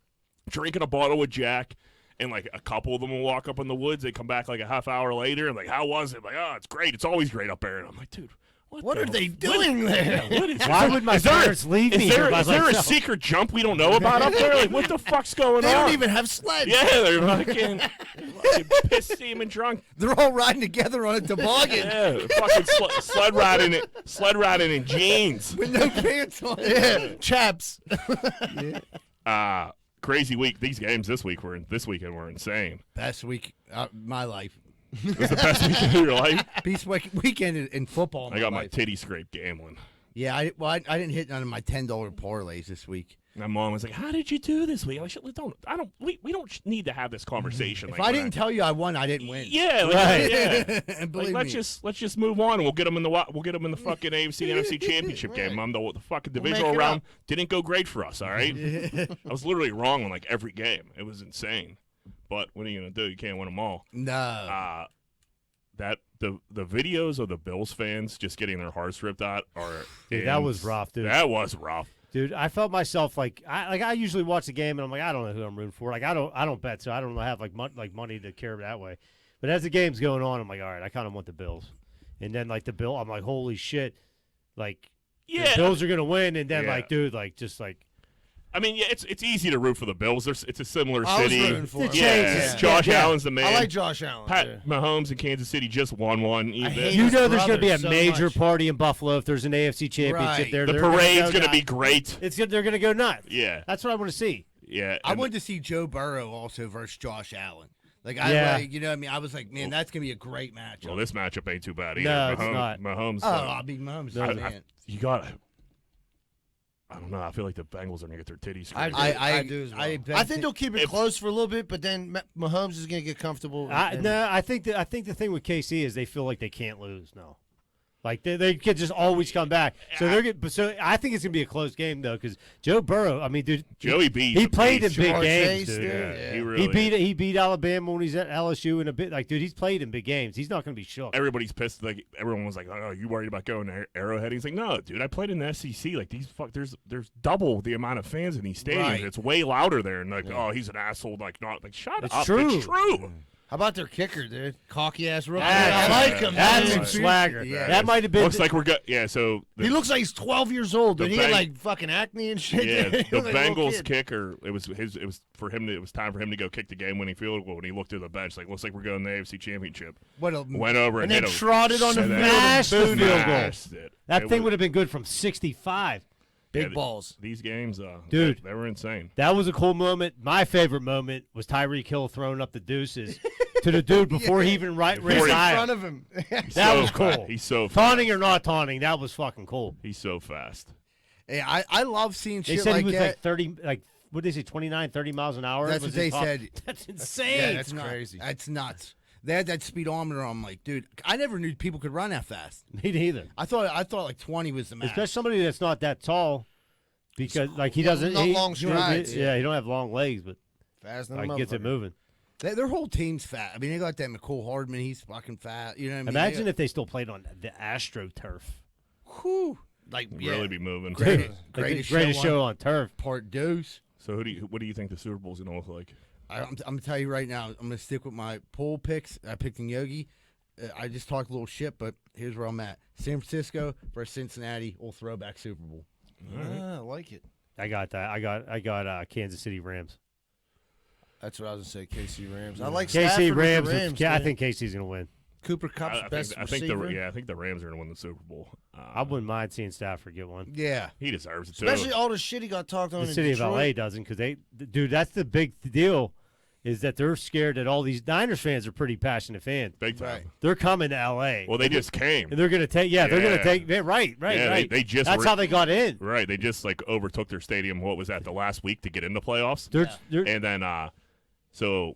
Speaker 1: drinking a bottle with Jack. And like a couple of them will walk up in the woods. They come back like a half hour later, and like, how was it? Like, oh, it's great. It's always great up there. And I'm like, dude,
Speaker 6: What are they doing there?
Speaker 1: What is,
Speaker 2: Why would my parents leave me here by
Speaker 1: Is there a
Speaker 2: myself?
Speaker 1: secret jump we don't know about up there? Like, what the fuck's going
Speaker 6: They
Speaker 1: on?
Speaker 6: don't even have sleds.
Speaker 1: Yeah, they're fucking pissed, steaming drunk.
Speaker 3: They're all riding together on a toboggan
Speaker 1: Yeah, fucking sled riding in jeans.
Speaker 3: with no pants on.
Speaker 6: Yeah, chaps.
Speaker 1: Crazy week. These games this weekend were insane.
Speaker 3: Best week of my life.
Speaker 1: It was the best weekend of your life.
Speaker 3: Best weekend in football.
Speaker 1: I got my
Speaker 3: life.
Speaker 1: titty scraped gambling.
Speaker 3: Yeah, I didn't hit none of my $10 parlays this week.
Speaker 1: My mom was like, "How did you do this week?" We don't need to have this conversation.
Speaker 3: If I didn't tell you I won, I didn't win.
Speaker 1: Yeah, like,
Speaker 2: Right.
Speaker 1: yeah.
Speaker 3: And
Speaker 1: Like,
Speaker 3: believe
Speaker 1: let's
Speaker 3: me.
Speaker 1: just move on. We'll get them in the fucking AFC NFC Championship game. Mom, the fucking
Speaker 6: make
Speaker 1: divisional
Speaker 6: it
Speaker 1: round
Speaker 6: up.
Speaker 1: didn't go great for us. All right, I was literally wrong on like every game. It was insane. But what are you gonna do? You can't win them all.
Speaker 3: No.
Speaker 1: That the videos of the Bills fans just getting their hearts ripped out are
Speaker 2: Dude, that was rough, dude.
Speaker 1: That was rough.
Speaker 2: Dude, I felt myself like I usually watch the game and I'm like, I don't know who I'm rooting for. Like I don't bet, so I don't have like money to care that way. But as the game's going on, I'm like, all right, I kind of want the Bills. And then like I'm like, holy shit, like the Bills are gonna win. And then
Speaker 1: Yeah.
Speaker 2: like, dude, like just like.
Speaker 1: I mean, yeah, it's easy to root for the Bills. It's a similar
Speaker 6: I was
Speaker 1: city.
Speaker 6: rooting for 'em.
Speaker 1: Yeah, Josh
Speaker 2: Yeah.
Speaker 1: Allen's the man.
Speaker 6: I like Josh Allen.
Speaker 1: Pat
Speaker 6: yeah.
Speaker 1: Mahomes in Kansas City just won one.
Speaker 6: I hate
Speaker 2: You
Speaker 6: his
Speaker 2: know there's going to be a
Speaker 6: brother so
Speaker 2: major
Speaker 6: much.
Speaker 2: party in Buffalo if there's an AFC Championship
Speaker 3: Right.
Speaker 2: there.
Speaker 1: The
Speaker 2: They're gonna
Speaker 1: parade's
Speaker 2: go
Speaker 1: going to be
Speaker 2: nuts.
Speaker 1: great.
Speaker 2: They're going to go nuts.
Speaker 1: Yeah,
Speaker 2: That's what I want to see.
Speaker 1: yeah.
Speaker 3: I
Speaker 1: and-
Speaker 3: wanted to see Joe Burrow also versus Josh Allen. Like
Speaker 2: Yeah.
Speaker 3: you know what I mean? I was like, man, that's gonna be a great matchup.
Speaker 1: Well, this matchup ain't too bad either.
Speaker 2: No, it's
Speaker 1: Mahomes,
Speaker 2: not.
Speaker 1: Mahomes.
Speaker 3: oh, I'll be Mahomes.
Speaker 2: No,
Speaker 3: man.
Speaker 1: You got. I don't know. I feel like the Bengals are going to get their titties
Speaker 6: I
Speaker 1: scraped.
Speaker 6: do, I do as well. I think they'll keep it close for a little bit, but then Mahomes is going to get comfortable.
Speaker 2: I think the thing with KC is they feel like they can't lose now. Like they could just always come back. So I think it's gonna be a close game though, because Joe Burrow. I mean, dude,
Speaker 1: Joey B.
Speaker 2: he played in big
Speaker 6: Jamar
Speaker 2: games,
Speaker 6: Chase,
Speaker 2: dude.
Speaker 6: dude.
Speaker 1: He really.
Speaker 2: He beat Alabama when he's at LSU in a bit. Like, dude, he's played in big games. He's not gonna be shook.
Speaker 1: Everybody's pissed. Like everyone was like, "Oh, you worried about going to Arrowhead?" He's like, "No, dude. I played in the SEC. Like there's double the amount of fans in these stadiums.
Speaker 3: Right.
Speaker 1: It's way louder there." And like, "Oh, he's an asshole." Like, not like, shut
Speaker 2: It's
Speaker 1: up.
Speaker 2: true.
Speaker 1: It's true.
Speaker 6: How about their kicker, dude? Cocky ass rookie.
Speaker 2: That's-
Speaker 6: I like him.
Speaker 2: That's
Speaker 6: man.
Speaker 2: some swagger.
Speaker 3: Yeah.
Speaker 2: That might have been.
Speaker 1: Looks like we're good. Yeah. So
Speaker 6: He looks like he's 12 years old, dude.
Speaker 1: The
Speaker 6: He had
Speaker 1: Beng-
Speaker 6: like fucking acne and shit.
Speaker 1: yeah,
Speaker 6: He
Speaker 1: the
Speaker 6: looked like a little
Speaker 1: Bengals
Speaker 6: kid.
Speaker 1: kicker. It was for him. It was time for him to go kick the game-winning field goal. When he looked to the bench, like, looks like we're going to the AFC Championship.
Speaker 3: What a
Speaker 1: Went over and,
Speaker 6: And then
Speaker 1: hit him.
Speaker 6: trotted on the
Speaker 1: And
Speaker 6: field
Speaker 1: then
Speaker 2: Smashed the
Speaker 6: booted
Speaker 2: field
Speaker 6: him.
Speaker 2: goal.
Speaker 1: smashed it.
Speaker 2: that
Speaker 1: It
Speaker 2: thing
Speaker 1: was-
Speaker 2: would have been good from 65.
Speaker 6: Big
Speaker 1: Yeah,
Speaker 6: balls.
Speaker 1: These games,
Speaker 2: Dude.
Speaker 1: they were insane.
Speaker 2: That was a cool moment. My favorite moment was Tyreek Hill throwing up the deuces to the dude before he even
Speaker 6: He's
Speaker 2: ran
Speaker 6: in
Speaker 2: high.
Speaker 6: front of him.
Speaker 2: That
Speaker 1: So
Speaker 2: was cool.
Speaker 1: fast. He's so fast.
Speaker 2: Taunting or not taunting, that was fucking cool.
Speaker 1: He's so fast.
Speaker 3: Yeah, I love seeing
Speaker 2: They
Speaker 3: shit
Speaker 2: said
Speaker 3: like
Speaker 2: he was
Speaker 3: that.
Speaker 2: like 30, like what did they say, 29, 30 miles an hour?
Speaker 3: That's
Speaker 2: was
Speaker 3: what they
Speaker 2: his top-
Speaker 3: said.
Speaker 2: That's insane.
Speaker 6: Yeah, that's
Speaker 3: It's not-
Speaker 6: crazy.
Speaker 3: That's nuts. They had that speedometer. I'm like, dude, I never knew people could run that fast.
Speaker 2: Me neither.
Speaker 3: I thought like 20 was the max.
Speaker 2: Especially somebody that's not that tall, because like he doesn't.
Speaker 6: not
Speaker 2: he-
Speaker 6: long
Speaker 2: you know,
Speaker 6: strides.
Speaker 2: Yeah, he don't have long legs, but
Speaker 6: Fast than a
Speaker 2: like gets it
Speaker 6: motherfucker.
Speaker 2: moving.
Speaker 3: Their whole team's fat. I mean, they got that McCole Hardman. He's fucking fat. You know what I mean?
Speaker 2: Imagine if they still played on the AstroTurf.
Speaker 3: Whew.
Speaker 6: Like,
Speaker 1: Really be moving.
Speaker 3: Great.
Speaker 2: Like the
Speaker 3: Greatest
Speaker 2: greatest
Speaker 3: show
Speaker 2: show on turf.
Speaker 3: Part deuce.
Speaker 1: So what do you think the Super Bowl's gonna look like?
Speaker 3: I'm gonna tell you right now. I'm gonna stick with my poll picks. I picked in Yogi. I just talked a little shit, but here's where I'm at: San Francisco versus Cincinnati. Old throwback Super Bowl.
Speaker 6: I like it.
Speaker 2: I got that. I got Kansas City Rams.
Speaker 6: That's what I was going to say, KC Rams. I like
Speaker 2: KC
Speaker 6: Stafford with
Speaker 2: Rams.
Speaker 6: the Rams.
Speaker 2: I
Speaker 6: man.
Speaker 2: think KC's gonna win.
Speaker 6: Cooper Cup's best
Speaker 1: I think
Speaker 6: receiver.
Speaker 1: I think the Rams are gonna win the Super Bowl.
Speaker 2: I wouldn't mind seeing Stafford get one.
Speaker 3: Yeah.
Speaker 1: He deserves it too.
Speaker 6: Especially all the shit he got talked on
Speaker 2: The
Speaker 6: in
Speaker 2: city
Speaker 6: Detroit.
Speaker 2: of LA doesn't, because dude, that's the big deal, is that they're scared that all these Niners fans are pretty passionate fans.
Speaker 1: Big time.
Speaker 3: Right.
Speaker 2: They're coming to LA.
Speaker 1: Well, they just came.
Speaker 2: And they're gonna take. Yeah, they're gonna
Speaker 1: Yeah.
Speaker 2: take. Right.
Speaker 1: Yeah,
Speaker 2: Right.
Speaker 1: they just
Speaker 2: That's
Speaker 1: were-
Speaker 2: how they got in.
Speaker 1: Right, they just like overtook their stadium. What was that? The last week to get into playoffs,
Speaker 2: They're
Speaker 1: and then so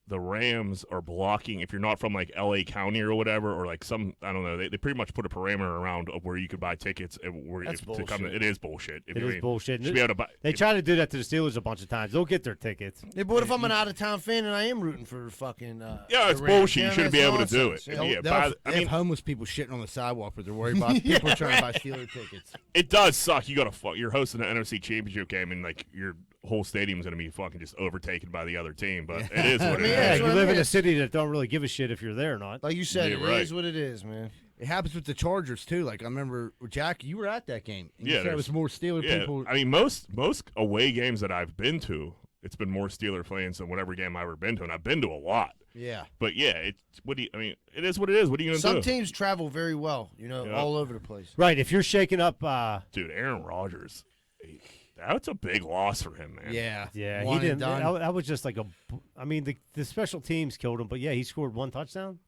Speaker 1: the Rams are blocking. If you're not from like L.A. County or whatever, or like some, I don't know, they pretty much put a parameter around of where you could buy tickets.
Speaker 6: That's
Speaker 1: to come.
Speaker 6: bullshit.
Speaker 1: It is bullshit.
Speaker 2: It is bullshit.
Speaker 1: You should be able to buy.
Speaker 2: They try to do that to the Steelers a bunch of times. They'll get their tickets.
Speaker 6: Yeah, but what if I'm an out of town fan and I am rooting for fucking?
Speaker 1: Yeah, it's
Speaker 6: the Rams?
Speaker 1: bullshit. You
Speaker 6: Yeah,
Speaker 1: shouldn't be
Speaker 6: that's
Speaker 1: able to do
Speaker 6: nonsense.
Speaker 1: it.
Speaker 6: Yeah.
Speaker 1: Yeah,
Speaker 3: They
Speaker 1: buy-
Speaker 3: have,
Speaker 1: I
Speaker 3: they
Speaker 1: mean,
Speaker 3: have homeless people shitting on the sidewalk, but they're worried about people trying to buy Steeler tickets.
Speaker 1: it does suck. You got to You're hosting an NFC Championship game, and like your whole stadium's gonna be fucking just overtaken by the other team. But it is what it
Speaker 6: mean,
Speaker 1: is.
Speaker 6: yeah,
Speaker 2: Yeah,
Speaker 6: that's
Speaker 2: you
Speaker 6: what I
Speaker 2: live in
Speaker 6: mean.
Speaker 2: a city that don't really give a shit if you're there or not.
Speaker 6: Like you said,
Speaker 1: Yeah,
Speaker 6: it
Speaker 1: right.
Speaker 6: is what it is, man.
Speaker 3: It happens with the Chargers too. Like I remember, Jack, you were at that game. And you
Speaker 1: Yeah,
Speaker 3: said it was more Steeler people.
Speaker 1: I mean, most away games that I've been to, it's been more Steeler fans than whatever game I've ever been to, and I've been to a lot.
Speaker 3: Yeah.
Speaker 1: But yeah, it is what it is. What are you gonna
Speaker 6: Some
Speaker 1: do?
Speaker 6: teams travel very well,
Speaker 1: Yeah.
Speaker 6: all over the place.
Speaker 2: Right. If you're shaking up,
Speaker 1: Dude, Aaron Rodgers, that's a big loss for him, man.
Speaker 3: Yeah.
Speaker 2: yeah,
Speaker 3: One
Speaker 2: he
Speaker 3: and
Speaker 2: didn't.
Speaker 3: done.
Speaker 2: That was just like a. I mean, the special teams killed him, but yeah, he scored 1 touchdown.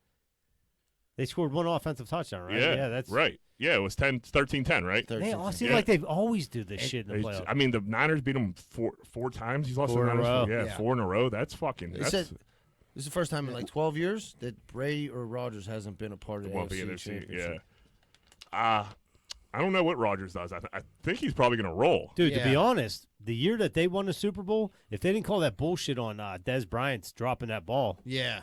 Speaker 2: They scored 1 offensive touchdown, right?
Speaker 1: Yeah,
Speaker 2: that's
Speaker 1: right. Yeah, it was 13-10, right?
Speaker 2: They all seem
Speaker 1: Yeah.
Speaker 2: like they've always do this shit in the playoffs.
Speaker 1: I mean, the Niners beat him four times. He's lost
Speaker 2: 4
Speaker 1: the
Speaker 2: in a
Speaker 1: Niners.
Speaker 2: row.
Speaker 1: Yeah,
Speaker 3: Yeah.
Speaker 1: 4 in a row. That's fucking.
Speaker 6: They
Speaker 1: That's
Speaker 6: said this is the first time in like 12 years that Brady or Rodgers hasn't been a part of the
Speaker 1: won't be in
Speaker 6: AFC
Speaker 1: their seat.
Speaker 6: Championship.
Speaker 1: Yeah. I don't know what Rodgers does. I think he's probably gonna roll.
Speaker 2: Dude, to be
Speaker 3: Yeah.
Speaker 2: honest, the year that they won the Super Bowl, if they didn't call that bullshit on Des Bryant's dropping that ball,
Speaker 3: Yeah.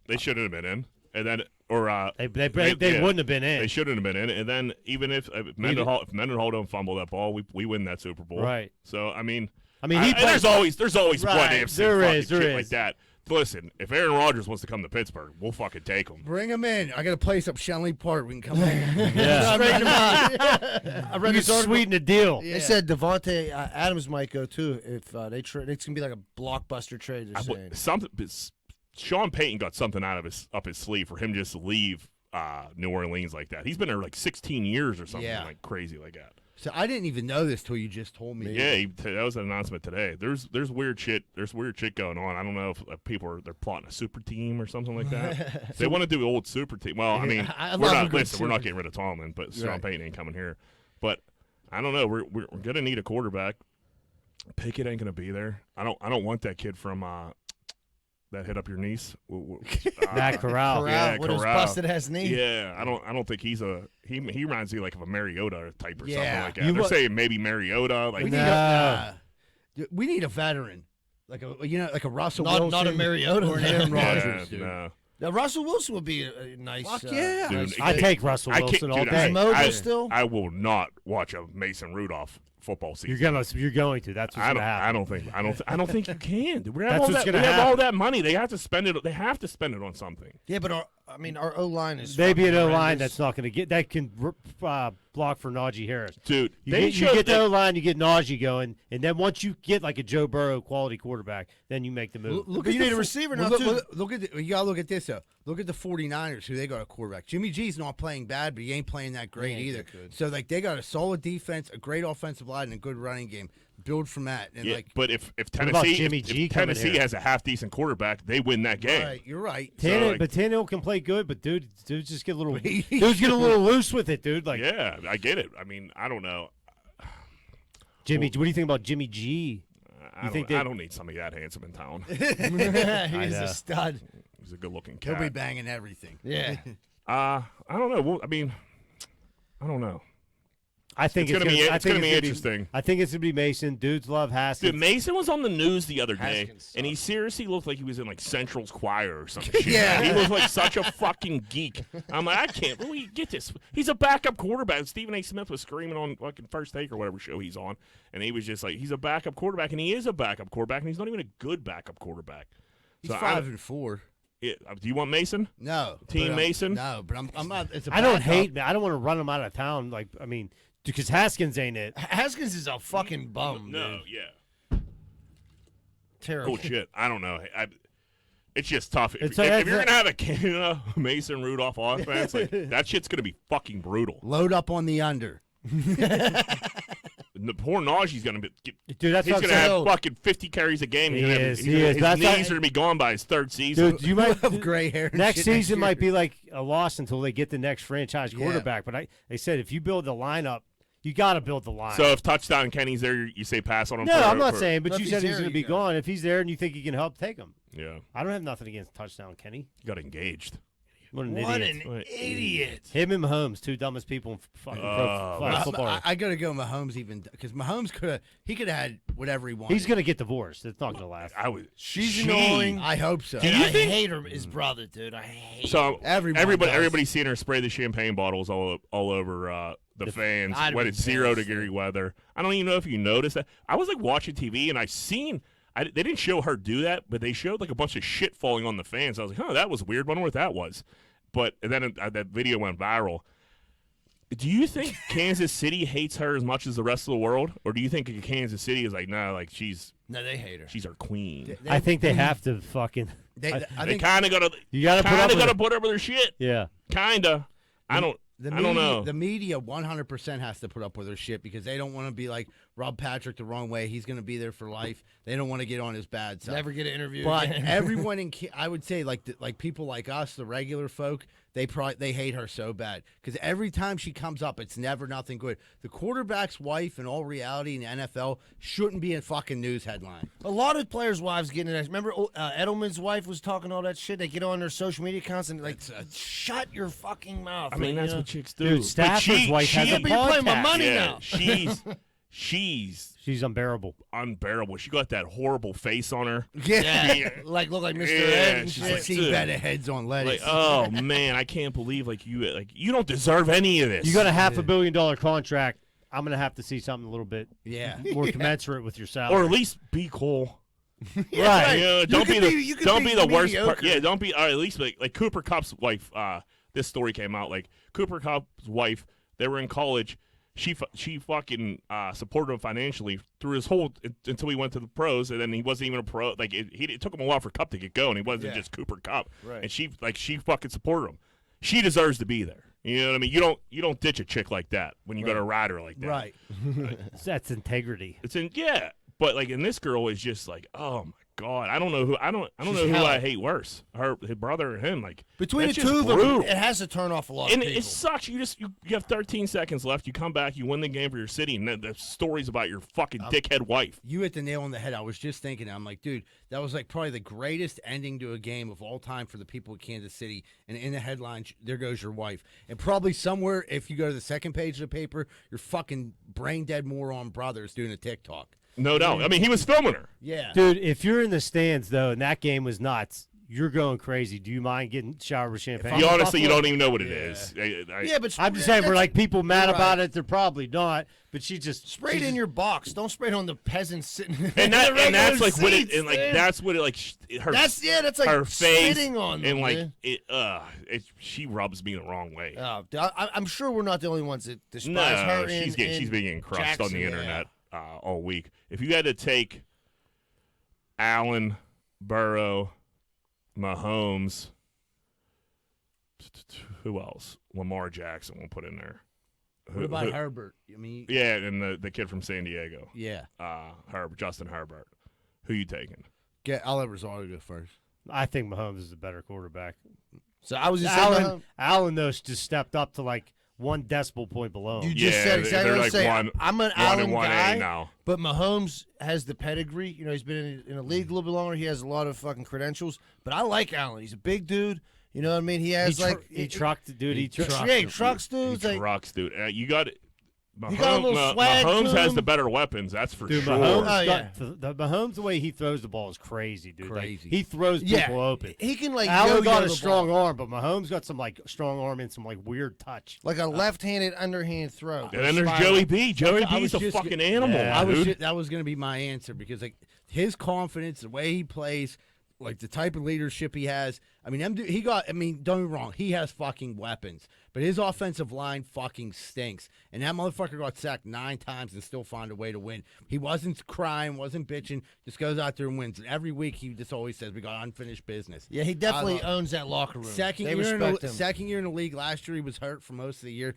Speaker 1: They shouldn't have been in, and then or
Speaker 2: they
Speaker 1: yeah.
Speaker 2: wouldn't have been in.
Speaker 1: They shouldn't have been in, and then even if Mendenhall don't fumble that ball, we win that Super Bowl.
Speaker 2: Right.
Speaker 1: So I mean,
Speaker 2: I mean,
Speaker 1: I-
Speaker 2: he
Speaker 1: and
Speaker 2: plays.
Speaker 1: there's always one
Speaker 2: Right,
Speaker 1: AFC
Speaker 2: there
Speaker 1: fucking
Speaker 2: is, there
Speaker 1: shit
Speaker 2: is.
Speaker 1: like that. Listen, if Aaron Rodgers wants to come to Pittsburgh, we'll fucking take him.
Speaker 3: Bring him in. I got a place up Shenley Park. We can come in.
Speaker 2: Yeah.
Speaker 6: Straighten him out. I read
Speaker 2: You
Speaker 6: this article.
Speaker 2: sweeten the deal.
Speaker 3: Yeah.
Speaker 6: They said Devontae Adams might go too if they trade. It's gonna be like a blockbuster trade. They're saying.
Speaker 1: Sean Payton got something up his sleeve for him just to leave New Orleans like that. He's been there like 16 years or something
Speaker 3: Yeah.
Speaker 1: like crazy like that.
Speaker 3: So I didn't even know this till you just told me.
Speaker 1: Yeah, that was an announcement today. There's weird shit. There's weird shit going on. I don't know if they're plotting a super team or something like that. They want to do the old super team. Well, I mean,
Speaker 6: I
Speaker 1: we're
Speaker 6: love a
Speaker 1: not.
Speaker 6: good
Speaker 1: Listen, we're not
Speaker 6: super
Speaker 1: getting rid of Tomlin, but Sean
Speaker 6: Right.
Speaker 1: Payton ain't coming here. But I don't know. We're gonna need a quarterback. Pickett ain't gonna be there. I don't want that kid from that hit up your niece.
Speaker 2: Matt Corral.
Speaker 6: Corral
Speaker 1: Yeah,
Speaker 6: with his
Speaker 1: Corral.
Speaker 6: busted ass knee.
Speaker 1: Yeah, I don't think he reminds me like of a Mariota type or something
Speaker 3: Yeah.
Speaker 1: like that.
Speaker 2: You
Speaker 1: They're
Speaker 2: wa-
Speaker 1: saying maybe Mariota. Like
Speaker 3: We need we need a veteran, like a Russell
Speaker 6: Not
Speaker 3: Wilson,
Speaker 6: a Mariota.
Speaker 3: or an Aaron
Speaker 1: yeah,
Speaker 3: Rodgers. dude.
Speaker 1: no.
Speaker 6: Now Russell Wilson would be a nice.
Speaker 3: Fuck yeah.
Speaker 1: Dude,
Speaker 6: nice
Speaker 1: I
Speaker 2: I
Speaker 6: fit.
Speaker 2: take Russell
Speaker 1: I can't-
Speaker 2: Wilson all
Speaker 1: dude,
Speaker 2: day.
Speaker 6: Is Mobile still?
Speaker 1: I will not watch a Mason Rudolph football season.
Speaker 2: You're going to. That's what's
Speaker 1: I
Speaker 2: gonna happen.
Speaker 1: don't think you can. Dude. We have
Speaker 2: That's
Speaker 1: all
Speaker 2: what's
Speaker 1: that.
Speaker 2: gonna
Speaker 1: We have
Speaker 2: happen.
Speaker 1: all that money. They have to spend it. They have to spend it on something.
Speaker 6: Yeah, but our O line is
Speaker 2: Maybe an
Speaker 6: fucking
Speaker 2: O line
Speaker 6: horrendous.
Speaker 2: that's not going to get that can block for Najee Harris.
Speaker 1: Dude,
Speaker 2: You
Speaker 1: they
Speaker 2: get the O line, you get Najee going, and then once you get like a Joe Burrow quality quarterback, then you make the move.
Speaker 3: Look
Speaker 6: But
Speaker 3: at
Speaker 6: you
Speaker 3: the
Speaker 6: need a
Speaker 3: fo-
Speaker 6: receiver
Speaker 3: well,
Speaker 6: now,
Speaker 3: look,
Speaker 6: too.
Speaker 3: you gotta look at this though. Look at the 49ers, who they got a quarterback. Jimmy G's not playing bad, but he ain't playing that great
Speaker 6: ain't
Speaker 3: either.
Speaker 6: that good.
Speaker 3: So like they got a solid defense, a great offensive line, and a good running game. Build from that, and
Speaker 1: yeah,
Speaker 3: like
Speaker 1: but if
Speaker 2: about
Speaker 1: Tennessee
Speaker 2: Jimmy
Speaker 1: if
Speaker 2: G coming
Speaker 1: Tennessee
Speaker 2: here?
Speaker 1: has a half decent quarterback, they win that game.
Speaker 3: right, you're right.
Speaker 2: Tannehill,
Speaker 1: like-
Speaker 2: Tannehill can play good, but dudes just get a little dudes get a little loose with it, dude. Like
Speaker 1: Yeah, I get it. I mean, I don't know.
Speaker 2: Jimmy, what do you think about Jimmy G?
Speaker 1: I
Speaker 2: think
Speaker 1: don't,
Speaker 2: they-
Speaker 1: I don't need somebody that handsome in town.
Speaker 6: He's
Speaker 2: know.
Speaker 6: a stud.
Speaker 1: He's a good-looking
Speaker 3: He'll
Speaker 1: cat.
Speaker 3: be banging everything.
Speaker 6: Yeah.
Speaker 1: I don't know. Well, I mean, I don't know.
Speaker 2: I think
Speaker 1: It's gonna be-
Speaker 2: I
Speaker 1: it's
Speaker 2: think
Speaker 1: gonna be
Speaker 2: gonna
Speaker 1: interesting.
Speaker 2: I think it's gonna be Mason. Dudes love Haskins.
Speaker 1: Dude, Mason was on the news the other day,
Speaker 6: Haskins
Speaker 1: and he
Speaker 6: sucks.
Speaker 1: seriously looked like he was in like Central's choir or some shit.
Speaker 3: Yeah.
Speaker 1: He was like such a fucking geek. I'm like, I can't really get this. He's a backup quarterback. Stephen A. Smith was screaming on fucking First Take or whatever show he's on, and he was just like, he's a backup quarterback, and he is a backup quarterback, and he's not even a good backup quarterback.
Speaker 3: He's
Speaker 1: So
Speaker 3: 5-4.
Speaker 1: do you want Mason?
Speaker 3: No,
Speaker 1: Team
Speaker 3: but I'm-
Speaker 1: Mason?
Speaker 3: No, but I'm not. It's a
Speaker 2: I don't
Speaker 3: backup.
Speaker 2: hate. I don't want to run him out of town. Like I mean, because Haskins ain't it.
Speaker 6: Haskins is a fucking bum.
Speaker 1: No,
Speaker 6: dude.
Speaker 1: yeah.
Speaker 6: Terrible.
Speaker 1: Oh shit, I don't know. It's just tough. If,
Speaker 2: It's
Speaker 1: if you're gonna have a Canada Mason Rudolph offense, like, that shit's gonna be fucking brutal.
Speaker 3: Load up on the under.
Speaker 1: The poor Najee's gonna be.
Speaker 2: Dude, that's
Speaker 1: He's
Speaker 2: what I'm
Speaker 1: gonna have
Speaker 2: saying.
Speaker 1: fucking 50 carries a game.
Speaker 2: He
Speaker 1: He's gonna have-
Speaker 2: is,
Speaker 1: he's
Speaker 2: he
Speaker 1: gonna-
Speaker 2: is.
Speaker 1: His
Speaker 2: That's
Speaker 1: knees
Speaker 2: not-
Speaker 1: are gonna be gone by his third season.
Speaker 2: Dude, you might
Speaker 3: Of gray hair. and
Speaker 2: next
Speaker 3: shit
Speaker 2: season
Speaker 3: year.
Speaker 2: might be like a loss until they get the next franchise
Speaker 3: Yeah.
Speaker 2: quarterback. But they said if you build the lineup, you got to build the line.
Speaker 1: So if touchdown Kenny's there, you say pass on him.
Speaker 2: no,
Speaker 1: for-
Speaker 2: I'm not
Speaker 1: for-
Speaker 2: saying, but
Speaker 6: If
Speaker 2: you
Speaker 6: he's
Speaker 2: said he's
Speaker 6: there,
Speaker 2: going to
Speaker 6: you
Speaker 2: be
Speaker 6: go.
Speaker 2: gone. If he's there and you think he can help, take him.
Speaker 1: Yeah,
Speaker 2: I don't have nothing against touchdown Kenny.
Speaker 1: he got engaged.
Speaker 2: What an
Speaker 6: What
Speaker 2: idiot.
Speaker 6: an idiot.
Speaker 2: Him and Mahomes, two dumbest people in fucking football.
Speaker 3: I gotta go Mahomes even because Mahomes could have had whatever he wanted.
Speaker 2: He's going to get divorced. It's not going to last.
Speaker 1: I was.
Speaker 6: She's
Speaker 1: She-
Speaker 6: annoying.
Speaker 3: I hope so.
Speaker 1: Do
Speaker 6: And
Speaker 1: you
Speaker 6: I
Speaker 1: think-
Speaker 6: hate his brother, dude. I hate.
Speaker 1: So
Speaker 3: Everyone does.
Speaker 1: everybody's seen her spray the champagne bottles all over the fans
Speaker 6: I'd
Speaker 1: when
Speaker 6: be
Speaker 1: it's 0
Speaker 6: pissed.
Speaker 1: degree weather. I don't even know if you noticed that. I was like watching TV and they didn't show her do that, but they showed like a bunch of shit falling on the fans. I was like, that was weird. Wonder what that was. But then that video went viral. Do you think Kansas City hates her as much as the rest of the world, or do you think Kansas City is like, nah, like
Speaker 6: No, they hate her.
Speaker 1: she's our queen?
Speaker 2: I think they have to fucking.
Speaker 3: I
Speaker 1: They
Speaker 3: think
Speaker 1: kind of gotta.
Speaker 2: You gotta put up with
Speaker 1: gotta
Speaker 2: it.
Speaker 1: put up with her shit.
Speaker 2: Yeah.
Speaker 1: Kinda. I don't know.
Speaker 3: The media 100% has to put up with her shit because they don't want to be like Rob Patrick the wrong way. He's going to be there for life. They don't want to get on his bad side.
Speaker 6: Never get an interview
Speaker 3: But
Speaker 6: again.
Speaker 3: everyone I would say like people like us, the regular folk, they hate her so bad because every time she comes up, it's never nothing good. The quarterback's wife, in all reality, in the NFL, shouldn't be a fucking news headline.
Speaker 6: A lot of players' wives getting it. Remember, Edelman's wife was talking all that shit. They get on their social media accounts and like, shut your fucking mouth.
Speaker 1: I mean,
Speaker 6: like,
Speaker 1: that's
Speaker 6: you know?
Speaker 1: what chicks do.
Speaker 2: Dude,
Speaker 1: But
Speaker 2: Stafford's wife has
Speaker 6: Yeah,
Speaker 2: a
Speaker 6: but you're playing my
Speaker 2: podcast.
Speaker 6: money
Speaker 1: yeah,
Speaker 6: now.
Speaker 1: she's
Speaker 2: unbearable.
Speaker 1: unbearable. She got that horrible face on her.
Speaker 6: Yeah, like look like Mr.
Speaker 1: Yeah,
Speaker 6: Ed and
Speaker 1: she's
Speaker 6: shit.
Speaker 1: like,
Speaker 3: See
Speaker 1: dude.
Speaker 3: better heads on lettuce.
Speaker 1: Like, oh man, I can't believe you don't deserve any of this.
Speaker 2: You got a $500 million contract. I'm gonna have to see something a little bit
Speaker 3: yeah.
Speaker 2: more commensurate with your
Speaker 1: or
Speaker 2: salary.
Speaker 1: at least be cool.
Speaker 2: right.
Speaker 1: You know, don't
Speaker 6: could
Speaker 1: be
Speaker 6: you could
Speaker 1: don't be the worst.
Speaker 6: mediocre.
Speaker 1: Yeah, don't be. Or at least like Cooper Cup's wife. This story came out. Like Cooper Cup's wife, they were in college. She fucking supported him financially through his whole until he went to the pros, and then he wasn't even a pro. Like it took him a while for Cup to get going. He wasn't just Cooper Cup,
Speaker 6: Right.
Speaker 1: and she fucking supported him. She deserves to be there. You know what I mean? You don't ditch a chick like that when you got a rider like that.
Speaker 3: Right.
Speaker 2: That's integrity.
Speaker 1: It's but like, and this girl is just like, oh my god, I don't know who
Speaker 6: She's
Speaker 1: who
Speaker 6: hell.
Speaker 1: I hate worse, his brother or him. Like
Speaker 6: Between the
Speaker 1: that's
Speaker 6: two
Speaker 1: just
Speaker 6: of them,
Speaker 1: brutal.
Speaker 6: it has to turn off a lot
Speaker 1: And
Speaker 6: of people.
Speaker 1: it sucks. You have 13 seconds left. You come back. You win the game for your city. And the stories about your fucking dickhead wife.
Speaker 3: You hit the nail on the head. I was just thinking, I'm like, dude, that was like probably the greatest ending to a game of all time for the people of Kansas City. And in the headline, there goes your wife. And probably somewhere, if you go to the second page of the paper, your fucking brain dead moron brother is doing a TikTok.
Speaker 1: No doubt. I mean, he was filming her.
Speaker 3: Yeah.
Speaker 2: Dude, if you're in the stands though, and that game was nuts, you're going crazy. Do you mind getting showered with champagne?
Speaker 1: You honestly, you
Speaker 3: Buffalo-
Speaker 1: don't even know what it is.
Speaker 6: yeah, but
Speaker 2: I'm just saying, we're
Speaker 6: that's-
Speaker 2: like people mad
Speaker 6: you're
Speaker 2: about
Speaker 6: right.
Speaker 2: it. They're probably not, but she just
Speaker 6: Spray it in your box. Don't spray it on the peasants sitting.
Speaker 1: and that's like what it,
Speaker 6: seats,
Speaker 1: and like
Speaker 6: dude.
Speaker 1: that's what it like. Her
Speaker 6: That's like
Speaker 1: her face
Speaker 6: spitting on them,
Speaker 1: and like
Speaker 6: dude.
Speaker 1: she rubs me the wrong way.
Speaker 6: Oh, I'm sure we're not the only ones that despise
Speaker 1: No,
Speaker 6: her.
Speaker 1: she's been getting crushed
Speaker 6: Jackson,
Speaker 1: on the
Speaker 6: yeah.
Speaker 1: internet all week. If you had to take Allen, Burrow, Mahomes, who else? Lamar Jackson we'll put in there.
Speaker 3: What about Herbert? I mean,
Speaker 1: Yeah, and the kid from San Diego,
Speaker 3: yeah.
Speaker 1: Justin Herbert. Who you taking?
Speaker 3: I'll let Rosario go first.
Speaker 2: I think Mahomes is the better quarterback.
Speaker 6: So I was just saying,
Speaker 2: Allen though just stepped up to like 1 decimal point below him.
Speaker 6: you just said exactly
Speaker 1: they're
Speaker 6: what I'm
Speaker 1: like
Speaker 6: saying. I'm an Allen
Speaker 1: 1-1A
Speaker 6: guy,
Speaker 1: now.
Speaker 6: but Mahomes has the pedigree. You know, he's been in the league a little bit longer. He has a lot of fucking credentials. But I like Allen. He's a big dude. You know what I mean? He has
Speaker 2: he trucked, dude. He trucked.
Speaker 6: yeah, he trucks dudes.
Speaker 1: He
Speaker 6: Like,
Speaker 1: trucks, dude. You got it.
Speaker 6: He got a little swag
Speaker 1: Mahomes
Speaker 6: to
Speaker 1: has
Speaker 6: him.
Speaker 1: the better weapons, that's for
Speaker 2: Dude,
Speaker 1: sure.
Speaker 2: Mahomes,
Speaker 6: Oh,
Speaker 2: Mahomes, the way he throws the ball is crazy, dude. Like,
Speaker 3: Crazy.
Speaker 2: he throws
Speaker 6: yeah,
Speaker 2: people open.
Speaker 6: he can like
Speaker 2: Allen
Speaker 6: yo-yo
Speaker 2: got
Speaker 6: the
Speaker 2: a strong
Speaker 6: ball.
Speaker 2: arm, but Mahomes got some like strong arm and some like weird touch.
Speaker 6: like a left-handed underhand throw.
Speaker 1: And then there's
Speaker 6: Spiral.
Speaker 1: Joey B. Joey
Speaker 3: I
Speaker 1: B's
Speaker 3: was
Speaker 1: a
Speaker 3: just-
Speaker 1: fucking animal,
Speaker 2: Yeah.
Speaker 1: dude.
Speaker 3: That was going to be my answer because like his confidence, the way he plays, like the type of leadership he has. I mean, don't get me wrong, he has fucking weapons, but his offensive line fucking stinks. And that motherfucker got sacked 9 times and still found a way to win. He wasn't crying, wasn't bitching, just goes out there and wins. And every week he just always says, we got unfinished business.
Speaker 6: Yeah, he definitely
Speaker 3: I love-
Speaker 6: owns that locker room.
Speaker 3: Second
Speaker 6: they
Speaker 3: year,
Speaker 6: respect him.
Speaker 3: second year in the league. Last year he was hurt for most of the year.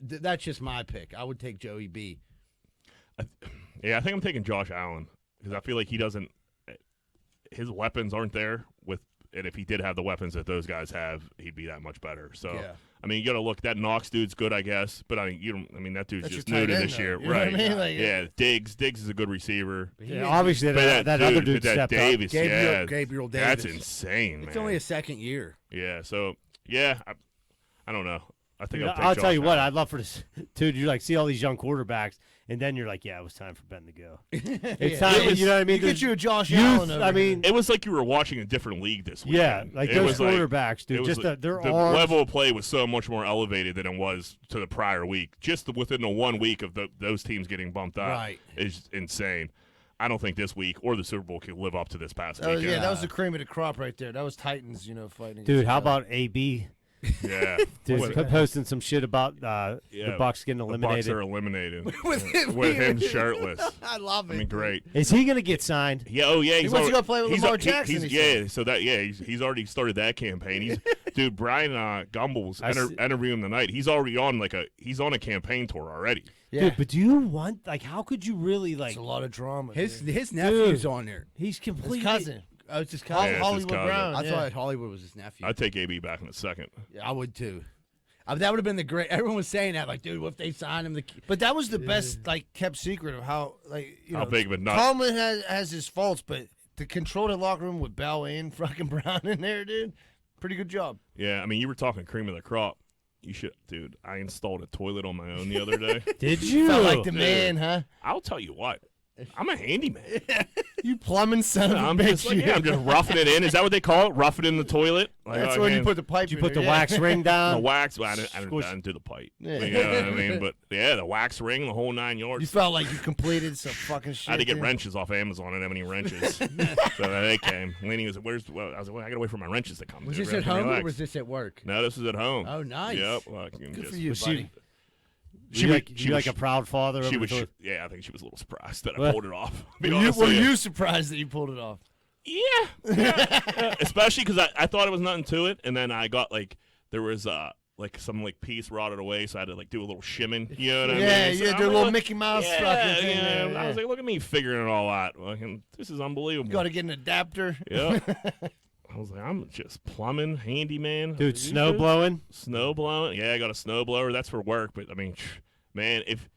Speaker 3: That's just my pick. I would take Joey B.
Speaker 1: Yeah, I think I'm taking Josh Allen because I feel like he doesn't. His weapons aren't there and if he did have the weapons that those guys have, he'd be that much better. So,
Speaker 3: Yeah.
Speaker 1: I mean, you got to look. That Knox dude's good, I guess, but I mean, that dude's
Speaker 6: That's
Speaker 1: just
Speaker 6: your
Speaker 1: new
Speaker 6: tight
Speaker 1: to
Speaker 6: end,
Speaker 1: this
Speaker 6: though.
Speaker 1: year,
Speaker 6: You know what I
Speaker 1: right?
Speaker 6: mean? Like,
Speaker 1: yeah, Diggs is a good receiver.
Speaker 2: Yeah, obviously
Speaker 1: But
Speaker 2: that other
Speaker 1: dude,
Speaker 2: dude
Speaker 1: that
Speaker 2: stepped
Speaker 1: Davis, yeah,
Speaker 3: Gabriel
Speaker 1: that's
Speaker 3: Davis.
Speaker 1: insane, man.
Speaker 3: It's only a second year.
Speaker 1: Yeah, so yeah, I don't know. I think
Speaker 2: up.
Speaker 1: I'll take
Speaker 2: I'll tell
Speaker 1: Josh
Speaker 2: you what,
Speaker 1: Allen.
Speaker 2: I'd love for this, dude. You like see all these young quarterbacks, and then you're like, yeah, it was time for Ben to go. It's time.
Speaker 6: It was-
Speaker 2: You know what I mean?
Speaker 6: You get
Speaker 2: There's
Speaker 6: you a Josh
Speaker 2: youth,
Speaker 6: Allen over
Speaker 2: I mean,
Speaker 1: It was like you were watching a different league this week.
Speaker 2: yeah, like
Speaker 1: it
Speaker 2: those
Speaker 1: was
Speaker 2: quarterbacks, dude.
Speaker 1: it was
Speaker 2: Just
Speaker 1: like-
Speaker 2: their
Speaker 1: the
Speaker 2: arms.
Speaker 1: level of play was so much more elevated than it was to the prior week. Just within the 1 week of those teams getting bumped up
Speaker 3: Right.
Speaker 1: is insane. I don't think this week or the Super Bowl can live up to this past
Speaker 6: Oh,
Speaker 1: weekend.
Speaker 6: yeah, that was the cream of the crop right there. That was Titans, fighting.
Speaker 2: Dude,
Speaker 6: against
Speaker 2: how
Speaker 6: each other.
Speaker 2: about AB
Speaker 1: Yeah.
Speaker 2: Dude,
Speaker 1: What-
Speaker 2: posting some shit about the
Speaker 1: Yeah,
Speaker 2: Bucks getting
Speaker 1: the Bucks
Speaker 2: eliminated.
Speaker 1: are eliminated
Speaker 6: With
Speaker 1: with him shirtless.
Speaker 6: I love it.
Speaker 1: I mean, great.
Speaker 2: Is he gonna get signed?
Speaker 1: Yeah, oh yeah,
Speaker 6: He wants to go play with
Speaker 1: he's
Speaker 6: Lamar Jackson, he
Speaker 1: yeah, so that he's already started that campaign. He's dude, Brian Gumbel's interviewing him tonight. He's already on he's on a campaign tour already.
Speaker 6: Yeah.
Speaker 2: Dude, but do you want how could you really
Speaker 6: It's a lot of drama.
Speaker 3: His
Speaker 6: dude.
Speaker 3: nephew's on there.
Speaker 2: He's completely
Speaker 6: His cousin.
Speaker 3: Oh, it's his
Speaker 1: Yeah,
Speaker 3: cousin.
Speaker 1: it's his
Speaker 6: Hollywood
Speaker 1: cousin.
Speaker 6: Brown.
Speaker 3: I
Speaker 6: yeah.
Speaker 3: thought Hollywood was his nephew.
Speaker 1: I'd take AB back in a second.
Speaker 3: Yeah, I would too. That would have been the great. Everyone was saying that, like, dude, what if they sign him?
Speaker 6: But that was the best, kept secret of how,
Speaker 1: How big of a nut.
Speaker 6: Tomlin has his faults, but to control the locker room with Bell and fucking Brown in there, dude, pretty good job.
Speaker 1: Yeah, I mean, you were talking cream of the crop. You should, dude. I installed a toilet on my own the other day.
Speaker 2: Did you?
Speaker 6: Felt like the man, huh?
Speaker 1: I'll tell you what. I'm a handyman.
Speaker 6: You plumbing son of a
Speaker 1: I'm
Speaker 6: bitch.
Speaker 1: just, I'm just roughing it in. Is that what they call it? Roughing in the toilet? Like,
Speaker 6: That's
Speaker 1: I
Speaker 6: when you
Speaker 1: mean,
Speaker 6: put the pipe.
Speaker 2: Did you
Speaker 6: in
Speaker 2: put the
Speaker 6: there,
Speaker 2: wax ring
Speaker 1: the
Speaker 2: down?
Speaker 1: wax. Well, I didn't
Speaker 2: Squish.
Speaker 1: do the pipe.
Speaker 6: Yeah.
Speaker 1: You know what I mean? But yeah, the wax ring, the whole 9 yards.
Speaker 6: You felt like you completed some fucking shit.
Speaker 1: I had to get
Speaker 6: dude.
Speaker 1: wrenches off Amazon. I didn't have any wrenches. So they came. Lenny was, I was like, well, I got to wait for my wrenches to come.
Speaker 3: Was
Speaker 1: dude.
Speaker 3: this at
Speaker 1: Relax.
Speaker 3: home or was this at work?
Speaker 1: No, this is at home.
Speaker 3: Oh, nice.
Speaker 1: Yep. Well,
Speaker 6: Good for you,
Speaker 2: Was
Speaker 6: buddy.
Speaker 2: She like a proud father.
Speaker 1: She
Speaker 2: over
Speaker 1: was.
Speaker 2: the-
Speaker 1: Yeah, I think she was a little surprised that I
Speaker 2: What?
Speaker 1: pulled it off. To
Speaker 6: Were
Speaker 1: be
Speaker 6: you,
Speaker 1: honest
Speaker 6: were
Speaker 1: with
Speaker 6: you surprised that you pulled it off?
Speaker 1: Yeah. Especially because I thought it was nothing to it, and then I got there was some piece rotted away, so I had to do a little shimming. You know what I mean?
Speaker 6: Yeah,
Speaker 1: So
Speaker 6: you
Speaker 1: I'm
Speaker 6: do a
Speaker 1: like,
Speaker 6: little Mickey Mouse
Speaker 1: yeah,
Speaker 6: fucking thing.
Speaker 1: yeah.
Speaker 6: there,
Speaker 1: I was like, look at me figuring it all out. This is unbelievable.
Speaker 6: got to get an adapter.
Speaker 1: Yeah. I was like, I'm just plumbing, handyman.
Speaker 2: Dude, snow blowing.
Speaker 1: Snow blowing. Yeah, I got a snow blower. That's for work. But I mean, man, if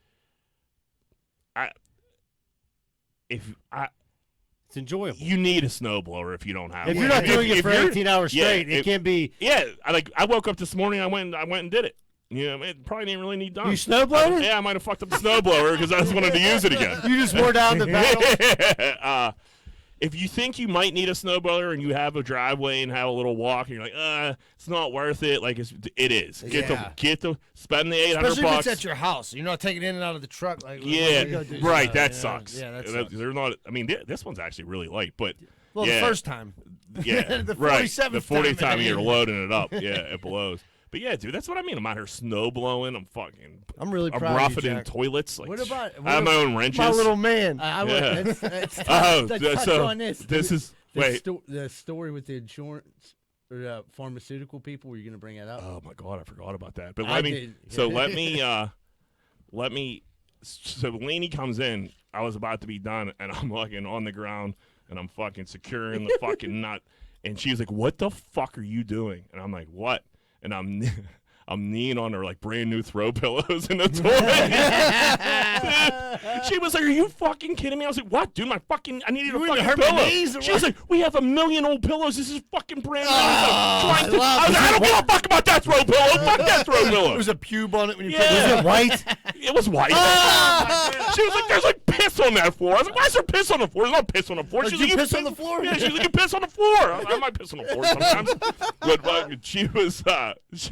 Speaker 2: It's enjoyable.
Speaker 1: you need a snow blower if you don't have
Speaker 2: If
Speaker 1: one.
Speaker 2: you're not doing it
Speaker 1: If
Speaker 2: for
Speaker 1: you're-
Speaker 2: 18 hours
Speaker 1: yeah,
Speaker 2: straight, it can be.
Speaker 1: Yeah, I woke up this morning. I went and did it. You know, it probably didn't really need done.
Speaker 2: You snowblowed it?
Speaker 1: Yeah, I might have fucked up the snow blower because I just wanted to use it again.
Speaker 2: You just wore down the battle.
Speaker 1: If you think you might need a snowblower and you have a driveway and have a little walk, and you're like, it's not worth it. Like it is.
Speaker 3: Yeah.
Speaker 1: Get the spend the $800
Speaker 6: Especially if
Speaker 1: bucks.
Speaker 6: it's at your house. You're not taking it in and out of the truck. Like,
Speaker 1: Yeah,
Speaker 6: go do
Speaker 1: right.
Speaker 6: something.
Speaker 1: That
Speaker 6: Yeah,
Speaker 1: sucks.
Speaker 6: Yeah, that
Speaker 1: That-
Speaker 6: sucks.
Speaker 1: They're not. I mean, this one's actually really light, but
Speaker 6: Well,
Speaker 1: yeah,
Speaker 6: the first time.
Speaker 1: yeah,
Speaker 6: The
Speaker 1: right.
Speaker 6: 47th
Speaker 1: The 40th
Speaker 6: time.
Speaker 1: time you're loading it up, yeah, it blows. But yeah, dude, that's what I mean. I'm out here snow blowing.
Speaker 6: I'm really
Speaker 1: I'm
Speaker 6: proud of
Speaker 1: roughing
Speaker 6: you,
Speaker 1: in
Speaker 6: Jack.
Speaker 1: toilets. Like,
Speaker 3: What about-
Speaker 1: I have my own wrenches.
Speaker 6: My little man.
Speaker 3: I would.
Speaker 1: Yeah.
Speaker 3: Let's
Speaker 1: Oh,
Speaker 3: touch
Speaker 1: so
Speaker 3: on this.
Speaker 1: this is wait.
Speaker 3: The story with the insurance or the pharmaceutical people. Were you going to bring that up?
Speaker 1: Oh my god, I forgot about that. But
Speaker 3: I
Speaker 1: let me.
Speaker 3: did.
Speaker 1: So let me. So Laney comes in. I was about to be done, and I'm on the ground, and I'm fucking securing the fucking nut. And she's like, "What the fuck are you doing?" And I'm like, "What?" And I'm kneeing on her brand new throw pillows in the toilet. She was like, "Are you fucking kidding me?" I was like, "What, dude? I needed a
Speaker 6: You into
Speaker 1: fucking
Speaker 6: hurt my
Speaker 1: pillow."
Speaker 6: knees or
Speaker 1: She was
Speaker 6: what?
Speaker 1: like, "We have 1,000,000 old pillows. This is fucking brand new."
Speaker 6: I
Speaker 1: I was like, "I don't give a fuck about that throw pillow. Fuck that throw pillow."
Speaker 6: There was a pube on it when you
Speaker 1: Yeah.
Speaker 6: put it.
Speaker 2: Was it white?
Speaker 1: It was white. She was like, "There's piss on that floor." I was like, "Why is there piss on the floor? There's no piss on the floor."
Speaker 6: Did
Speaker 1: She's
Speaker 6: you
Speaker 1: like,
Speaker 6: piss on the floor?
Speaker 1: Yeah, she's like, "You piss on the floor." I might piss on the floor sometimes. But she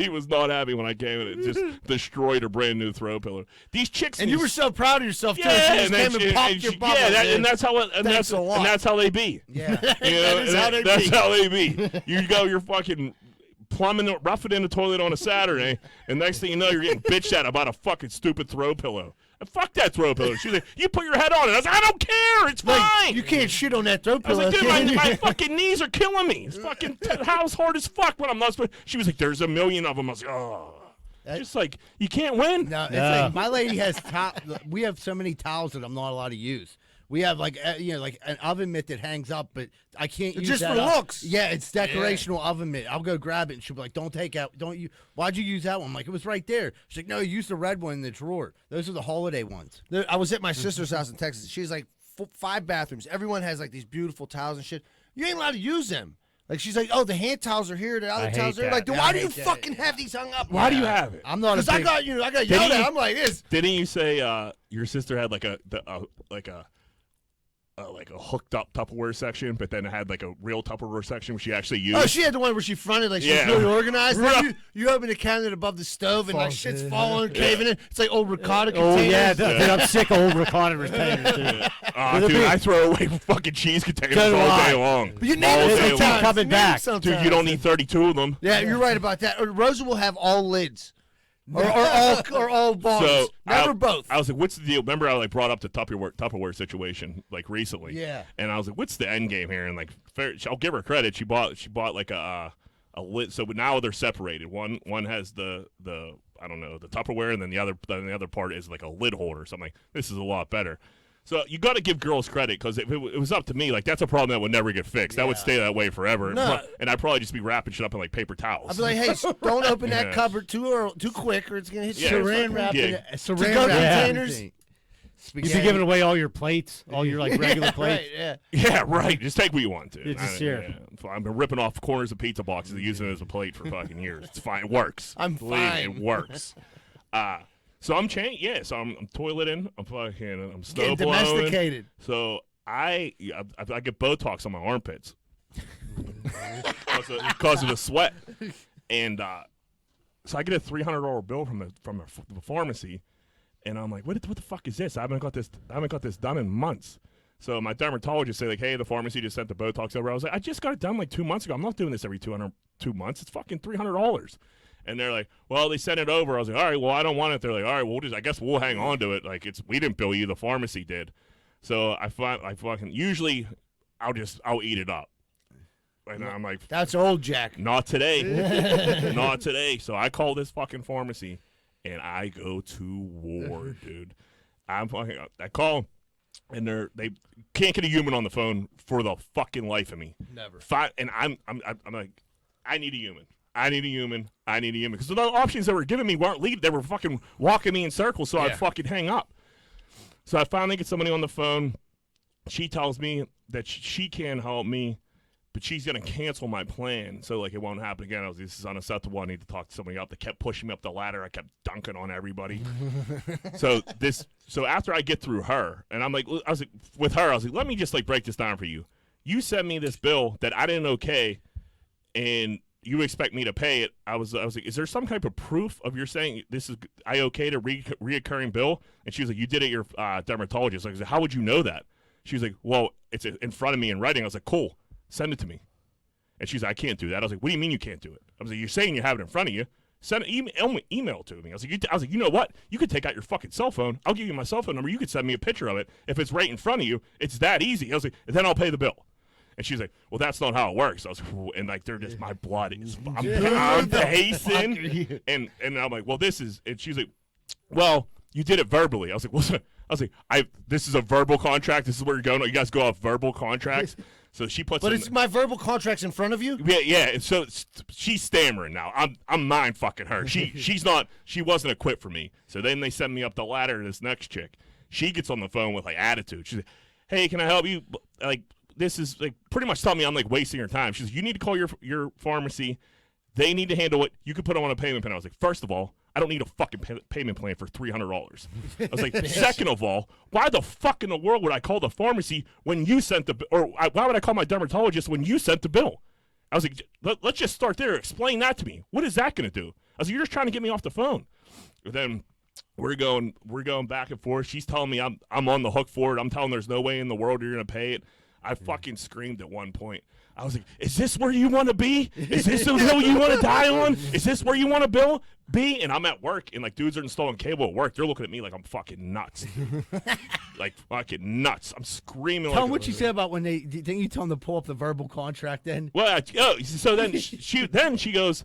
Speaker 1: was not happy when I came and it just destroyed her brand new throw pillow. These chicks
Speaker 6: And you were so proud of yourself, too.
Speaker 1: yeah,
Speaker 6: You just came and popped your bubble.
Speaker 1: and that's how
Speaker 6: Thanks a lot.
Speaker 1: and that's how they be.
Speaker 3: Yeah.
Speaker 1: You know,
Speaker 6: is how they
Speaker 1: that's
Speaker 6: be.
Speaker 1: how they be. You go, you're fucking plumbing, roughing in the toilet on a Saturday, and next thing you know, you're getting bitched at about a fucking stupid throw pillow. And fuck that throw pillow. She's like, "You put your head on it." I was like, "I don't care. It's fine."
Speaker 6: You can't shit on that throw
Speaker 1: I was
Speaker 6: pillow.
Speaker 1: like, "Dude, my fucking knees are killing me. It's fucking house hard as fuck when I'm not supposed." She was like, "There's 1,000,000 of them." I was like, "Oh." Just like, you can't win.
Speaker 3: No, it's
Speaker 2: Yeah.
Speaker 3: like my lady has we have so many towels that I'm not allowed to use. We have like an oven mitt that hangs up, but I can't use
Speaker 6: Just
Speaker 3: that
Speaker 6: for
Speaker 3: up.
Speaker 6: looks.
Speaker 3: Yeah, it's decorational oven mitt. I'll go grab it, and she'll be like, "Don't take out. Don't you? Why'd you use that one?" I'm like, "It was right there." She's like, "No, you used the red one in the drawer. Those are the holiday ones."
Speaker 6: I was at my sister's house in Texas. She's like 5 bathrooms. Everyone has like these beautiful towels and shit. You ain't allowed to use them. Like she's like, "Oh, the hand towels are here. The other
Speaker 2: I hate
Speaker 6: towels are here."
Speaker 2: that.
Speaker 6: Like, then
Speaker 3: Yeah,
Speaker 6: why
Speaker 3: I
Speaker 6: do you
Speaker 3: hate that.
Speaker 6: fucking have these hung up?
Speaker 1: Why do you have it?
Speaker 3: I'm not a
Speaker 6: Because I
Speaker 3: big.
Speaker 6: got yelled
Speaker 1: you-
Speaker 6: at. I'm like, this.
Speaker 1: Didn't you say your sister had like a like a hooked up Tupperware section, but then it had like a real Tupperware section which she actually used.
Speaker 6: Oh, she had the one where she fronted like she was
Speaker 1: Yeah.
Speaker 6: really organized.
Speaker 1: Right.
Speaker 6: Then you open the cabinet above the stove and like
Speaker 3: Falls
Speaker 6: shit's
Speaker 3: in.
Speaker 6: falling, caving in. It's like old ricotta
Speaker 2: Oh
Speaker 6: containers.
Speaker 2: yeah, dude, I'm sick of old ricotta containers too.
Speaker 1: Dude, I throw away fucking cheese containers
Speaker 2: So do
Speaker 1: all
Speaker 2: I.
Speaker 1: day long.
Speaker 6: But you need
Speaker 1: All
Speaker 6: them
Speaker 1: day
Speaker 2: They keep
Speaker 1: long.
Speaker 6: sometimes.
Speaker 2: coming
Speaker 6: You need them
Speaker 2: back.
Speaker 6: sometimes.
Speaker 1: Dude, you don't need 32 of them.
Speaker 6: Yeah, you're right about that. Rosa will have all lids. Or all bars.
Speaker 1: So
Speaker 6: Never both.
Speaker 1: I was like, "What's the deal?" Remember, I like brought up the Tupperware situation like recently.
Speaker 6: Yeah.
Speaker 1: And I was like, "What's the end game here?" And like, I'll give her credit. She bought like a lid. So now they're separated. One has the I don't know, the Tupperware, and then the other part is like a lid holder. So I'm like, this is a lot better. So you got to give girls credit, because if it was up to me, like that's a problem that would never get fixed. That would stay that way forever.
Speaker 6: No.
Speaker 1: And I'd probably just be wrapping shit up in like paper towels.
Speaker 6: I'd be like, hey, don't open that
Speaker 1: Yeah.
Speaker 6: cupboard too quick, or it's gonna hit
Speaker 1: Yeah,
Speaker 6: you.
Speaker 3: Saran wrap.
Speaker 1: Yeah.
Speaker 3: Saran
Speaker 6: To-go
Speaker 3: wrap.
Speaker 6: containers.
Speaker 2: You'd
Speaker 3: Spaghetti.
Speaker 2: be giving away all your plates, all your like regular plates.
Speaker 6: Right, yeah.
Speaker 1: Yeah, right. Just take what you want to.
Speaker 2: It's just here.
Speaker 1: I've been ripping off corners of pizza boxes and using it as a plate for fucking years. It's fine. It works.
Speaker 6: I'm
Speaker 1: Believe me,
Speaker 6: fine.
Speaker 1: it works. So I'm changing. Yeah. So I'm toileting. I'm snow
Speaker 6: Getting
Speaker 1: blowing.
Speaker 6: domesticated.
Speaker 1: So I get Botox on my armpits because of the sweat, and so I get a $300 bill from the pharmacy, and I'm like, what the fuck is this? I haven't got this done in months. So my dermatologist say like, hey, the pharmacy just sent the Botox over. I was like, I just got it done like 2 months ago. I'm not doing this every 2 months. It's fucking $300. And they're like, well, they sent it over. I was like, all right, well, I don't want it. They're like, all right, well, I guess we'll hang on to it. Like, we didn't bill you, the pharmacy did. So I fucking usually I'll eat it up. And I'm like,
Speaker 6: That's old Jack.
Speaker 1: not today, not today. So I call this fucking pharmacy, and I go to war, dude. I call, and they can't get a human on the phone for the fucking life of me.
Speaker 6: Never.
Speaker 1: And I'm like, I need a human. I need a human. I need a human. Because the options they were giving me weren't lead. They were fucking walking me in circles, so
Speaker 6: Yeah.
Speaker 1: I'd fucking hang up. So I finally get somebody on the phone. She tells me that she can't help me, but she's going to cancel my plan, so like it won't happen again. I was like, this is unacceptable. I need to talk to somebody up. They kept pushing me up the ladder. I kept dunking on everybody. So after I get through her, and I was like, with her, I was like, let me just like break this down for you. You sent me this bill that I didn't okay, and you expect me to pay it. I was like, is there some type of proof of your saying this is I okay to reoccurring bill? And she was like, you did it your dermatologist. I was like, how would you know that? She was like, well, it's in front of me in writing. I was like, cool, send it to me. And she's like, I can't do that. I was like, what do you mean you can't do it? I was like, you're saying you have it in front of you. Send an email to me. I was like, you know what? You could take out your fucking cell phone. I'll give you my cell phone number. You could send me a picture of it. If it's right in front of you, it's that easy. I was like, then I'll pay the bill. And she's like, well, that's not how it works. I was like, and like, they're just, my blood is, I'm pacing. And I'm like, well, this is, and she's like, well, you did it verbally. I was like, well, this is a verbal contract. This is where you're going. You guys go off verbal contracts. So she puts
Speaker 6: But
Speaker 1: in,
Speaker 6: it's my verbal contracts in front of you?
Speaker 1: yeah. And so she's stammering now. I'm mind fucking her. She wasn't equipped for me. So then they send me up the ladder to this next chick. She gets on the phone with like attitude. She's like, hey, can I help you? Like, this is like pretty much telling me I'm like wasting your time. She's like, you need to call your pharmacy. They need to handle it. You can put them on a payment plan. I was like, first of all, I don't need a fucking payment plan for $300. I was like, second of all, why the fuck in the world would I call the pharmacy when you sent why would I call my dermatologist when you sent the bill? I was like, let's just start there. Explain that to me. What is that going to do? I was like, you're just trying to get me off the phone. And then we're going back and forth. She's telling me I'm on the hook for it. I'm telling her there's no way in the world you're going to pay it. I fucking screamed at one point. I was like, is this where you want to be? Is this the hill you want to die on? Is this where you want to be? And I'm at work, and like dudes are installing cable at work. They're looking at me like I'm fucking nuts. Like fucking nuts. I'm screaming.
Speaker 3: Tell
Speaker 1: like
Speaker 3: them what you said about when didn't you tell them to pull up the verbal contract then?
Speaker 1: Well, so then she goes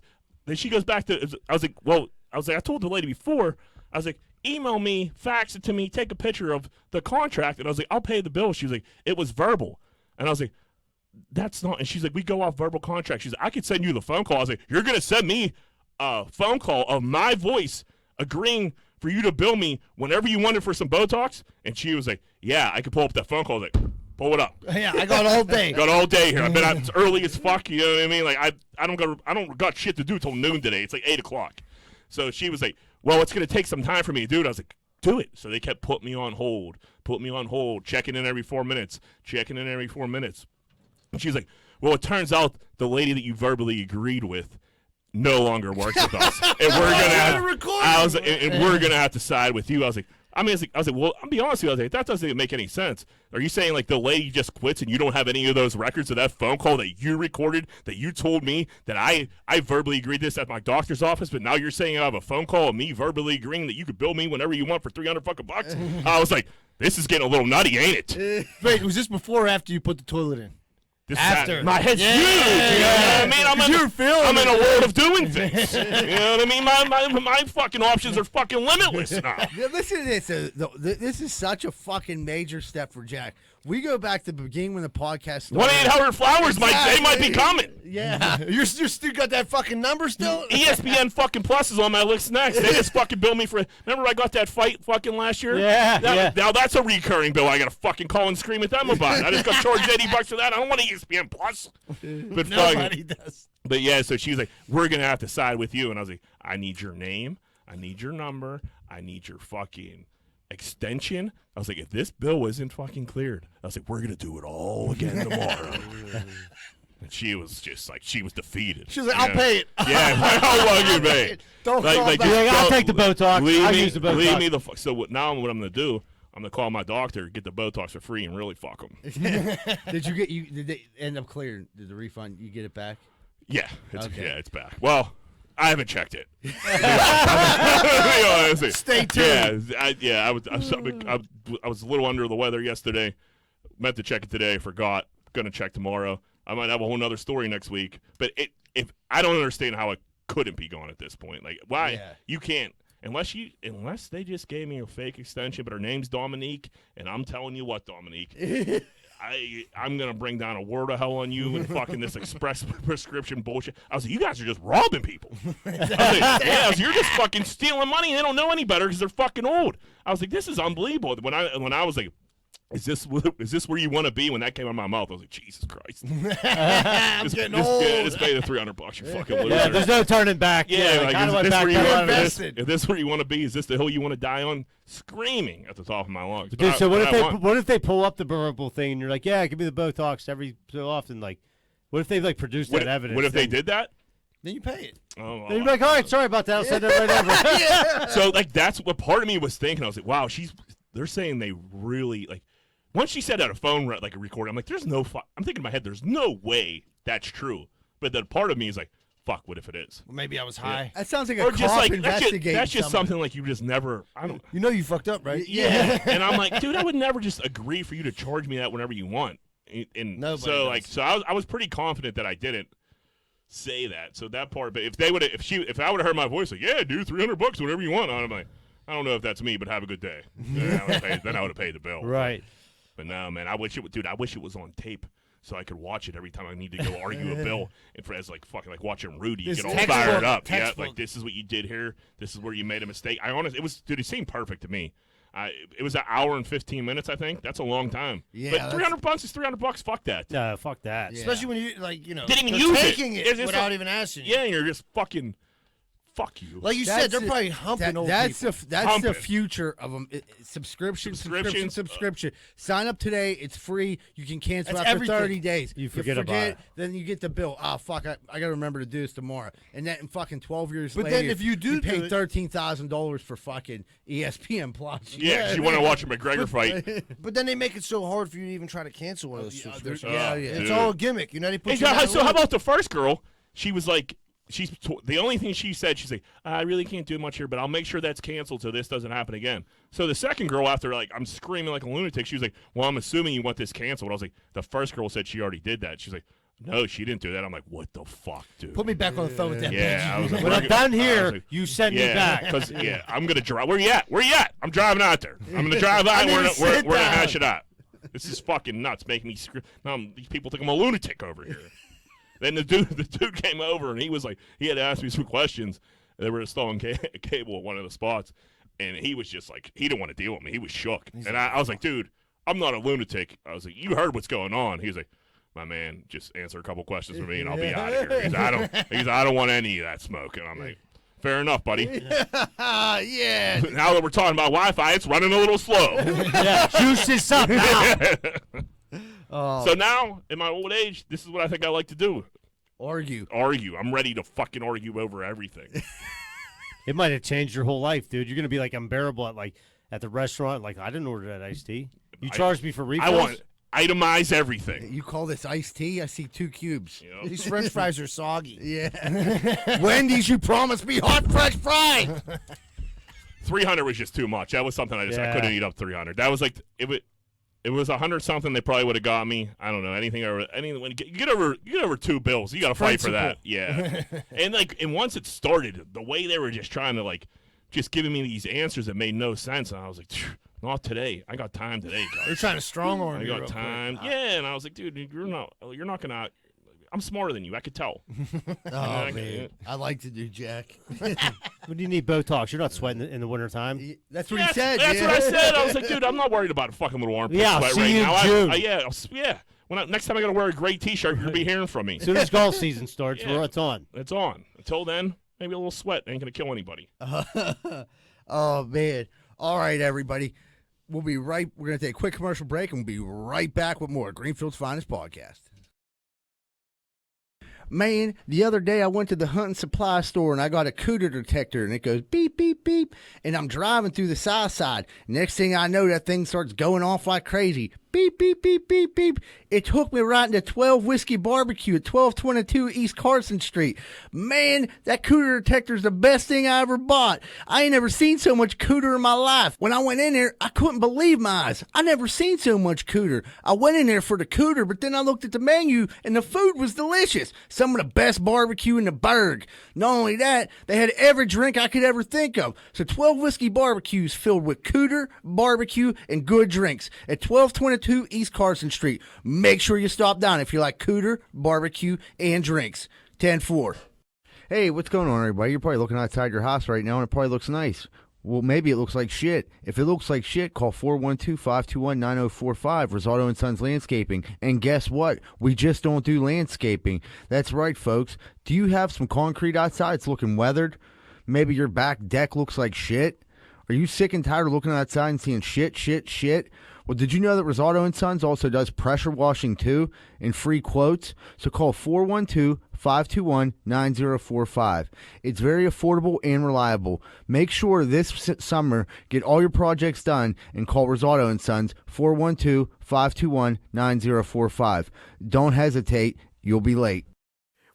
Speaker 1: back to, I was like, I told the lady before, I was like, email me, fax it to me, take a picture of the contract. And I was like, I'll pay the bill. She was like, it was verbal. And I was like, that's not, and she's like, we go off verbal contract. She's like, I could send you the phone call. I was like, you're going to send me a phone call of my voice agreeing for you to bill me whenever you wanted for some Botox? And she was like, yeah, I could pull up that phone call. I was like, pull it up.
Speaker 6: Yeah, I got all day.
Speaker 1: Got all day here. I've been out it's early as fuck. You know what I mean? Like I don't got shit to do till noon today. It's like 8 o'clock. So she was like, well, it's gonna take some time for me to do it. I was like, do it. So they kept putting me on hold. put me on hold, checking in every 4 minutes. And she's like, well, it turns out the lady that you verbally agreed with no longer works with us. And we're gonna have to side with you. I was like, well, I'll be honest with you. I was like, that doesn't make any sense. Are you saying like the lady just quits and you don't have any of those records of that phone call that you recorded, that you told me that I verbally agreed this at my doctor's office, but now you're saying I have a phone call of me verbally agreeing that you could bill me whenever you want for $300 fucking bucks? I was like, this is getting a little nutty, ain't it?
Speaker 6: Wait, was this before or after you put the toilet in?
Speaker 1: After. My head's huge. You know what I mean? I'm in a world of doing things. You know what I mean? My fucking options are fucking limitless now.
Speaker 3: Yeah, listen to this. This is such a fucking major step for Jack. We go back to the beginning when the podcast started.
Speaker 1: 1-800-Flowers, they might be coming.
Speaker 3: Yeah.
Speaker 6: You're still got that fucking number still?
Speaker 1: ESPN fucking Plus is on my list next. They just fucking bill me for. Remember I got that fight fucking last year?
Speaker 2: Yeah.
Speaker 1: Now that's a recurring bill. I got to fucking call and scream at them about it. I just got charged $80 for that. I don't want ESPN Plus. But
Speaker 6: Nobody does.
Speaker 1: But yeah, so she was like, we're going to have to side with you. And I was like, I need your name. I need your number. I need your fucking extension. I was like, if this bill isn't fucking cleared, I was like, we're going to do it all again tomorrow. And she was just like, she was defeated.
Speaker 6: She was like, I'll pay it.
Speaker 1: Yeah, how long you pay it?
Speaker 6: Don't call back.
Speaker 2: I'll take the Botox. I'll use the Botox.
Speaker 1: Leave me the fuck. So now what I'm going to do, I'm going to call my doctor, get the Botox for free, and really fuck them.
Speaker 3: Did they end up clearing? Did the refund, you get it back?
Speaker 1: Yeah,
Speaker 3: Okay.
Speaker 1: it's back. Well, I haven't checked it.
Speaker 6: Stay tuned.
Speaker 1: I was a little under the weather yesterday. Meant to check it today, forgot. Gonna check tomorrow. I might have a whole nother story next week. But if I don't understand how it couldn't be gone at this point. Like, why you can't unless they just gave me a fake extension, but her name's Dominique, and I'm telling you what, Dominique. I'm going to bring down a word of hell on you and fucking this express prescription bullshit. I was like, you guys are just robbing people. I was like, you're just fucking stealing money and they don't know any better because they're fucking old. I was like, this is unbelievable. When I was like, is this where you want to be? When that came out of my mouth, I was like, Jesus Christ.
Speaker 6: I'm getting old.
Speaker 1: Just pay the $300, you fucking loser.
Speaker 2: Yeah, there's no turning back.
Speaker 1: Yeah, like,
Speaker 6: is
Speaker 1: this where you want to be? Is this the hill you want to die on? Screaming at the top of my lungs.
Speaker 2: Dude, so what if they pull up the verbal thing and you're like, yeah, give me the Botox every so often? Like, what if they like produce that evidence?
Speaker 1: What if they did that?
Speaker 6: Then you pay it.
Speaker 1: Oh, well,
Speaker 2: then you're like, all right, sorry about that. I'll send it right over.
Speaker 6: Yeah.
Speaker 1: So like that's what part of me was thinking. I was like, wow, they're saying they really like. Once she said that a phone like a recording, I'm like, there's no. I'm thinking in my head, there's no way that's true. But then part of me is like, fuck, what if it is?
Speaker 6: Well, maybe I was high.
Speaker 3: That sounds like a
Speaker 1: Or just
Speaker 3: cop
Speaker 1: like
Speaker 3: investigating.
Speaker 1: that's just something like you just never. I don't.
Speaker 6: You know you fucked up, right?
Speaker 1: Yeah. And I'm like, dude, I would never just agree for you to charge me that whenever you want. And
Speaker 6: Nobody
Speaker 1: so
Speaker 6: does.
Speaker 1: like, so I was pretty confident that I didn't say that. So that part, but if I would have heard my voice like, yeah, dude, $300 whatever you want, I'm like, I don't know if that's me, but have a good day. Then I would have paid the bill.
Speaker 2: Right.
Speaker 1: But no, man, I wish it was on tape so I could watch it every time I need to go argue a bill. And for as like fucking like watching Rudy
Speaker 6: This
Speaker 1: get all
Speaker 6: textbook-
Speaker 1: fired up.
Speaker 6: textbook.
Speaker 1: Yeah, like this is what you did here. This is where you made a mistake. It seemed perfect to me. It was an hour and 15 minutes, I think. That's a long time.
Speaker 3: Yeah,
Speaker 1: but $300 is $300. Fuck that.
Speaker 2: Fuck that.
Speaker 3: Yeah.
Speaker 6: Especially when you
Speaker 1: Didn't even
Speaker 6: they're
Speaker 1: use it.
Speaker 6: taking
Speaker 1: It's just
Speaker 6: without
Speaker 1: like-
Speaker 6: even asking you.
Speaker 1: Yeah, you're just fucking. Fuck you.
Speaker 6: Like you said, they're probably humping old
Speaker 3: that's
Speaker 6: people.
Speaker 3: the
Speaker 1: Humping.
Speaker 3: future of them. Subscription.
Speaker 1: Subscriptions.
Speaker 3: Sign up today. It's free. You can cancel
Speaker 6: That's
Speaker 3: after
Speaker 6: everything.
Speaker 3: 30 days.
Speaker 2: You forget about it.
Speaker 3: Then you get the bill. Oh fuck! I got to remember to do this tomorrow. And then fucking 12 years
Speaker 6: But
Speaker 3: later,
Speaker 6: then if you do
Speaker 3: pay
Speaker 6: do it-
Speaker 3: $13,000 for fucking ESPN Plus.
Speaker 1: Yeah, 'cause you want to watch a McGregor fight.
Speaker 6: But then they make it so hard for you to even try to cancel one of those subscriptions.
Speaker 3: yeah.
Speaker 6: It's
Speaker 1: Dude.
Speaker 6: all a gimmick. You know, they put
Speaker 1: Hey,
Speaker 6: you down
Speaker 1: so how
Speaker 6: low.
Speaker 1: about the first girl? She was like, the only thing she said, she's like, I really can't do much here, but I'll make sure that's canceled so this doesn't happen again. So the second girl, after like I'm screaming like a lunatic, she was like, well, I'm assuming you want this canceled. I was like, the first girl said she already did that. She's like, no, she didn't do that. I'm like, what the fuck, dude?
Speaker 6: Put me back on the phone with that
Speaker 1: Yeah, I was like,
Speaker 2: When I'm
Speaker 1: we're
Speaker 2: done
Speaker 1: gonna- I
Speaker 2: here,
Speaker 1: was like,
Speaker 2: you send me
Speaker 1: yeah,
Speaker 2: back.
Speaker 1: because I'm gonna drive. Where you at? Where you at? I'm driving out there. I'm gonna drive out.
Speaker 6: need
Speaker 1: We're
Speaker 6: to
Speaker 1: gonna
Speaker 6: sit
Speaker 1: we're gonna
Speaker 6: down.
Speaker 1: hash it out. This is fucking nuts. Making me scream. Now these people think I'm a lunatic over here. Then the dude came over and he was like, he had asked me some questions. They were installing cable at one of the spots, and he was just like, he didn't want to deal with me. He was shook, and I was like, dude, I'm not a lunatic. I was like, you heard what's going on. He was like, my man, just answer a couple questions for me and I'll be out of here. He's like, I don't want any of that smoke. And I'm like, Fair enough, buddy.
Speaker 3: Yeah.
Speaker 1: Now that we're talking about Wi-Fi, it's running a little slow.
Speaker 2: Yeah, juice this up now.
Speaker 3: Oh,
Speaker 1: So now, in my old age, this is what I think I like to do.
Speaker 3: argue.
Speaker 1: Argue. I'm ready to fucking argue over everything.
Speaker 2: It might have changed your whole life, dude. You're gonna be like unbearable at the restaurant. Like, I didn't order that iced tea. You charged me for refills.
Speaker 1: I want itemize everything.
Speaker 3: You call this iced tea? I see 2 cubes.
Speaker 1: You know?
Speaker 6: These French fries are soggy.
Speaker 3: Yeah. Wendy's, you promised me hot French fries.
Speaker 1: 300 was just too much. That was something I couldn't eat up 300. That was like it was 100 something. They probably would have got me. I don't know anything when you get over $2 you got to fight for that. Yeah. and once it started, the way they were just trying to just giving me these answers that made no sense, and I was like, not today. I got time today, guys.
Speaker 6: They're trying to strong arm
Speaker 1: I
Speaker 6: you.
Speaker 1: got
Speaker 6: real
Speaker 1: time.
Speaker 6: quick.
Speaker 1: Yeah, and I was like, dude, you're not gonna. I'm smarter than you. I could tell.
Speaker 3: Oh, man. I like to do, Jack.
Speaker 2: What do you need Botox? You're not sweating in the wintertime.
Speaker 3: That's what he said.
Speaker 1: That's
Speaker 3: yeah.
Speaker 1: what I said. I was like, dude, I'm not worried about a fucking little armpit
Speaker 2: Yeah, I'll
Speaker 1: sweat
Speaker 2: see
Speaker 1: right
Speaker 2: you in
Speaker 1: now.
Speaker 2: June.
Speaker 1: Yeah. Next time I gotta wear a gray T-shirt, you'll be hearing from me.
Speaker 2: As soon as golf season starts,
Speaker 1: Yeah.
Speaker 2: it's on.
Speaker 1: It's on. Until then, maybe a little sweat ain't gonna kill anybody.
Speaker 3: Oh, man. All right, everybody. We're going to take a quick commercial break, and we'll be right back with more Greenfield's Finest Podcast. Man, the other day I went to the hunting supply store and I got a cooter detector and it goes beep, beep, beep. And I'm driving through the south side. Next thing I know, that thing starts going off like crazy. Beep, beep, beep, beep, beep. It took me right into 12 Whiskey Barbecue at 1222 East Carson Street. Man, that cooter detector is the best thing I ever bought. I ain't never seen so much cooter in my life. When I went in there, I couldn't believe my eyes. I never seen so much cooter. I went in there for the cooter, but then I looked at the menu and the food was delicious. Some of the best barbecue in the burg. Not only that, they had every drink I could ever think of. So 12 Whiskey Barbecues filled with cooter, barbecue, and good drinks at 1222 East Carson Street. Make sure you stop down if you like cooter, barbecue, and drinks. 10-4. Hey, what's going on, everybody? You're probably looking outside your house right now, and it probably looks nice. Well, maybe it looks like shit. If it looks like shit, call 412-521-9045, Rosado & Sons Landscaping. And guess what? We just don't do landscaping. That's right, folks. Do you have some concrete outside? It's looking weathered. Maybe your back deck looks like shit. Are you sick and tired of looking outside and seeing shit? Well, did you know that Rosado & Sons also does pressure washing too and free quotes? So call 412-521-9045. It's very affordable and reliable. Make sure this summer get all your projects done and call Rosado & Sons 412-521-9045. Don't hesitate. You'll be late.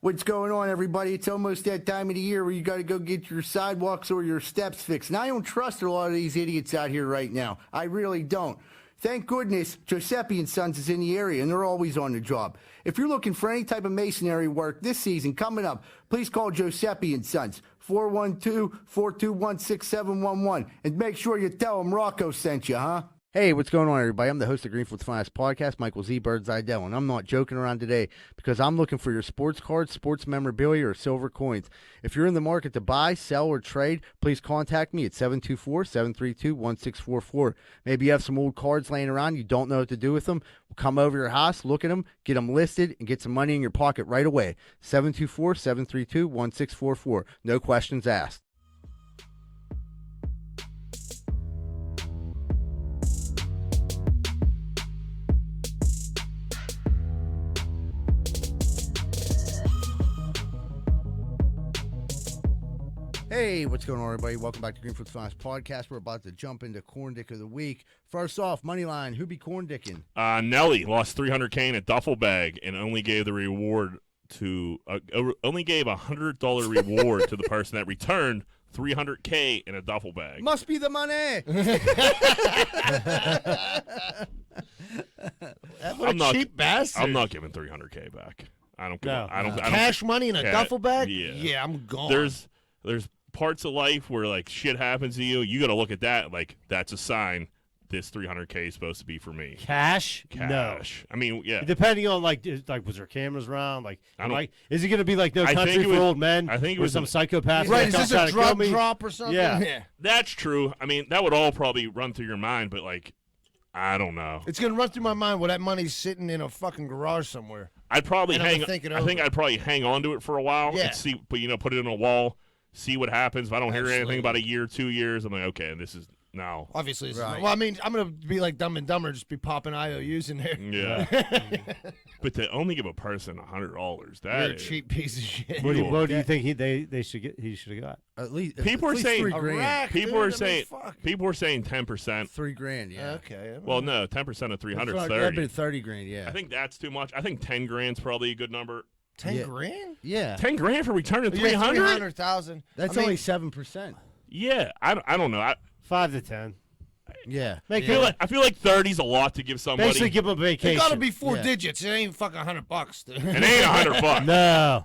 Speaker 3: What's going on, everybody? It's almost that time of the year where you got to go get your sidewalks or your steps fixed. And I don't trust a lot of these idiots out here right now. I really don't. Thank goodness Giuseppe & Sons is in the area, and they're always on the job. If you're looking for any type of masonry work this season coming up, please call Giuseppe & Sons, 412-421-6711, and make sure you tell them Rocco sent you, huh? Hey, what's going on, everybody? I'm the host of Greenfield's Finest Podcast, Michael Z. Birdseye-Dell, and I'm not joking around today because I'm looking for your sports cards, sports memorabilia, or silver coins. If you're in the market to buy, sell, or trade, please contact me at 724-732-1644. Maybe you have some old cards laying around, you don't know what to do with them. We'll come over to your house, look at them, get them listed, and get some money in your pocket right away. 724-732-1644. No questions asked. Hey, what's going on, everybody? Welcome back to Greenfield's Finest Podcast. We're about to jump into Corn Dick of the Week. First off, Moneyline, who be Corn Dicking?
Speaker 1: Nelly lost $300K in a duffel bag and only gave the reward to only gave $100 reward to the person that returned $300K in a duffel bag.
Speaker 3: Must be the money.
Speaker 6: What a cheap bastard.
Speaker 1: I'm not giving $300K back. I don't give.
Speaker 2: No.
Speaker 1: I don't.
Speaker 6: Cash money in a duffel bag?
Speaker 1: Yeah.
Speaker 6: I'm gone.
Speaker 1: There's parts of life where like shit happens to you. You got to look at that like that's a sign. This $300K is supposed to be for me.
Speaker 2: Cash? No.
Speaker 1: Cash. I mean, yeah.
Speaker 2: Depending on was there cameras around?
Speaker 1: I don't-
Speaker 2: Is it going to be like No
Speaker 1: I
Speaker 2: Country
Speaker 1: think it
Speaker 2: for
Speaker 1: was-
Speaker 2: Old Men?
Speaker 1: I think it
Speaker 2: where
Speaker 1: was
Speaker 2: some
Speaker 1: an-
Speaker 2: psychopath.
Speaker 6: right, is this
Speaker 2: trying
Speaker 6: a
Speaker 2: to kill
Speaker 6: drug
Speaker 2: me?
Speaker 6: drop or something?
Speaker 2: Yeah.
Speaker 1: That's true. I mean, that would all probably run through your mind, but like, I don't know.
Speaker 6: It's going to run through my mind where that money's sitting in a fucking garage somewhere.
Speaker 1: I'd probably
Speaker 6: And I'm
Speaker 1: hang.
Speaker 6: gonna think it
Speaker 1: I think
Speaker 6: over.
Speaker 1: I'd probably hang on to it for a while
Speaker 6: Yeah.
Speaker 1: and see, but put it in a wall, see what happens. If I don't hear
Speaker 6: Absolutely.
Speaker 1: anything about a year, 2 years, I'm like, okay, this is now.
Speaker 6: Obviously, this is-
Speaker 3: Right.
Speaker 6: well, I mean, I'm gonna be like Dumb and Dumber, just be popping IOUs in there.
Speaker 1: Yeah. But to only give a person $100, that
Speaker 6: You're a
Speaker 1: is-
Speaker 6: cheap piece of shit.
Speaker 2: What do you think they should get? He should have got.
Speaker 3: At least
Speaker 1: People
Speaker 3: at
Speaker 1: are
Speaker 3: least
Speaker 1: saying-
Speaker 3: $3
Speaker 1: A
Speaker 3: grand.
Speaker 6: rack.
Speaker 1: People
Speaker 6: Dude,
Speaker 1: are
Speaker 6: I mean,
Speaker 1: saying
Speaker 6: fuck.
Speaker 1: people are saying 10%.
Speaker 3: $3 grand. Yeah.
Speaker 6: Okay.
Speaker 1: Well, no, 10% of 300 is
Speaker 3: That'd have
Speaker 1: 30.
Speaker 3: been 30 grand. Yeah.
Speaker 1: I think that's too much. I think 10 grand's probably a good number.
Speaker 6: 10
Speaker 3: Yeah.
Speaker 6: grand?
Speaker 3: Yeah.
Speaker 1: 10 grand for returning
Speaker 6: Yeah,
Speaker 1: 300?
Speaker 6: 300,000.
Speaker 3: That's
Speaker 6: I mean,
Speaker 3: only 7%.
Speaker 1: Yeah, I don't know. I
Speaker 2: 5 to 10.
Speaker 3: Yeah.
Speaker 2: Make
Speaker 1: feel like 30's a lot to give somebody.
Speaker 2: basically give them a
Speaker 6: It
Speaker 2: vacation.
Speaker 6: gotta be 4
Speaker 3: Yeah.
Speaker 6: digits. It ain't fucking $100, dude.
Speaker 1: It ain't $100.
Speaker 2: No.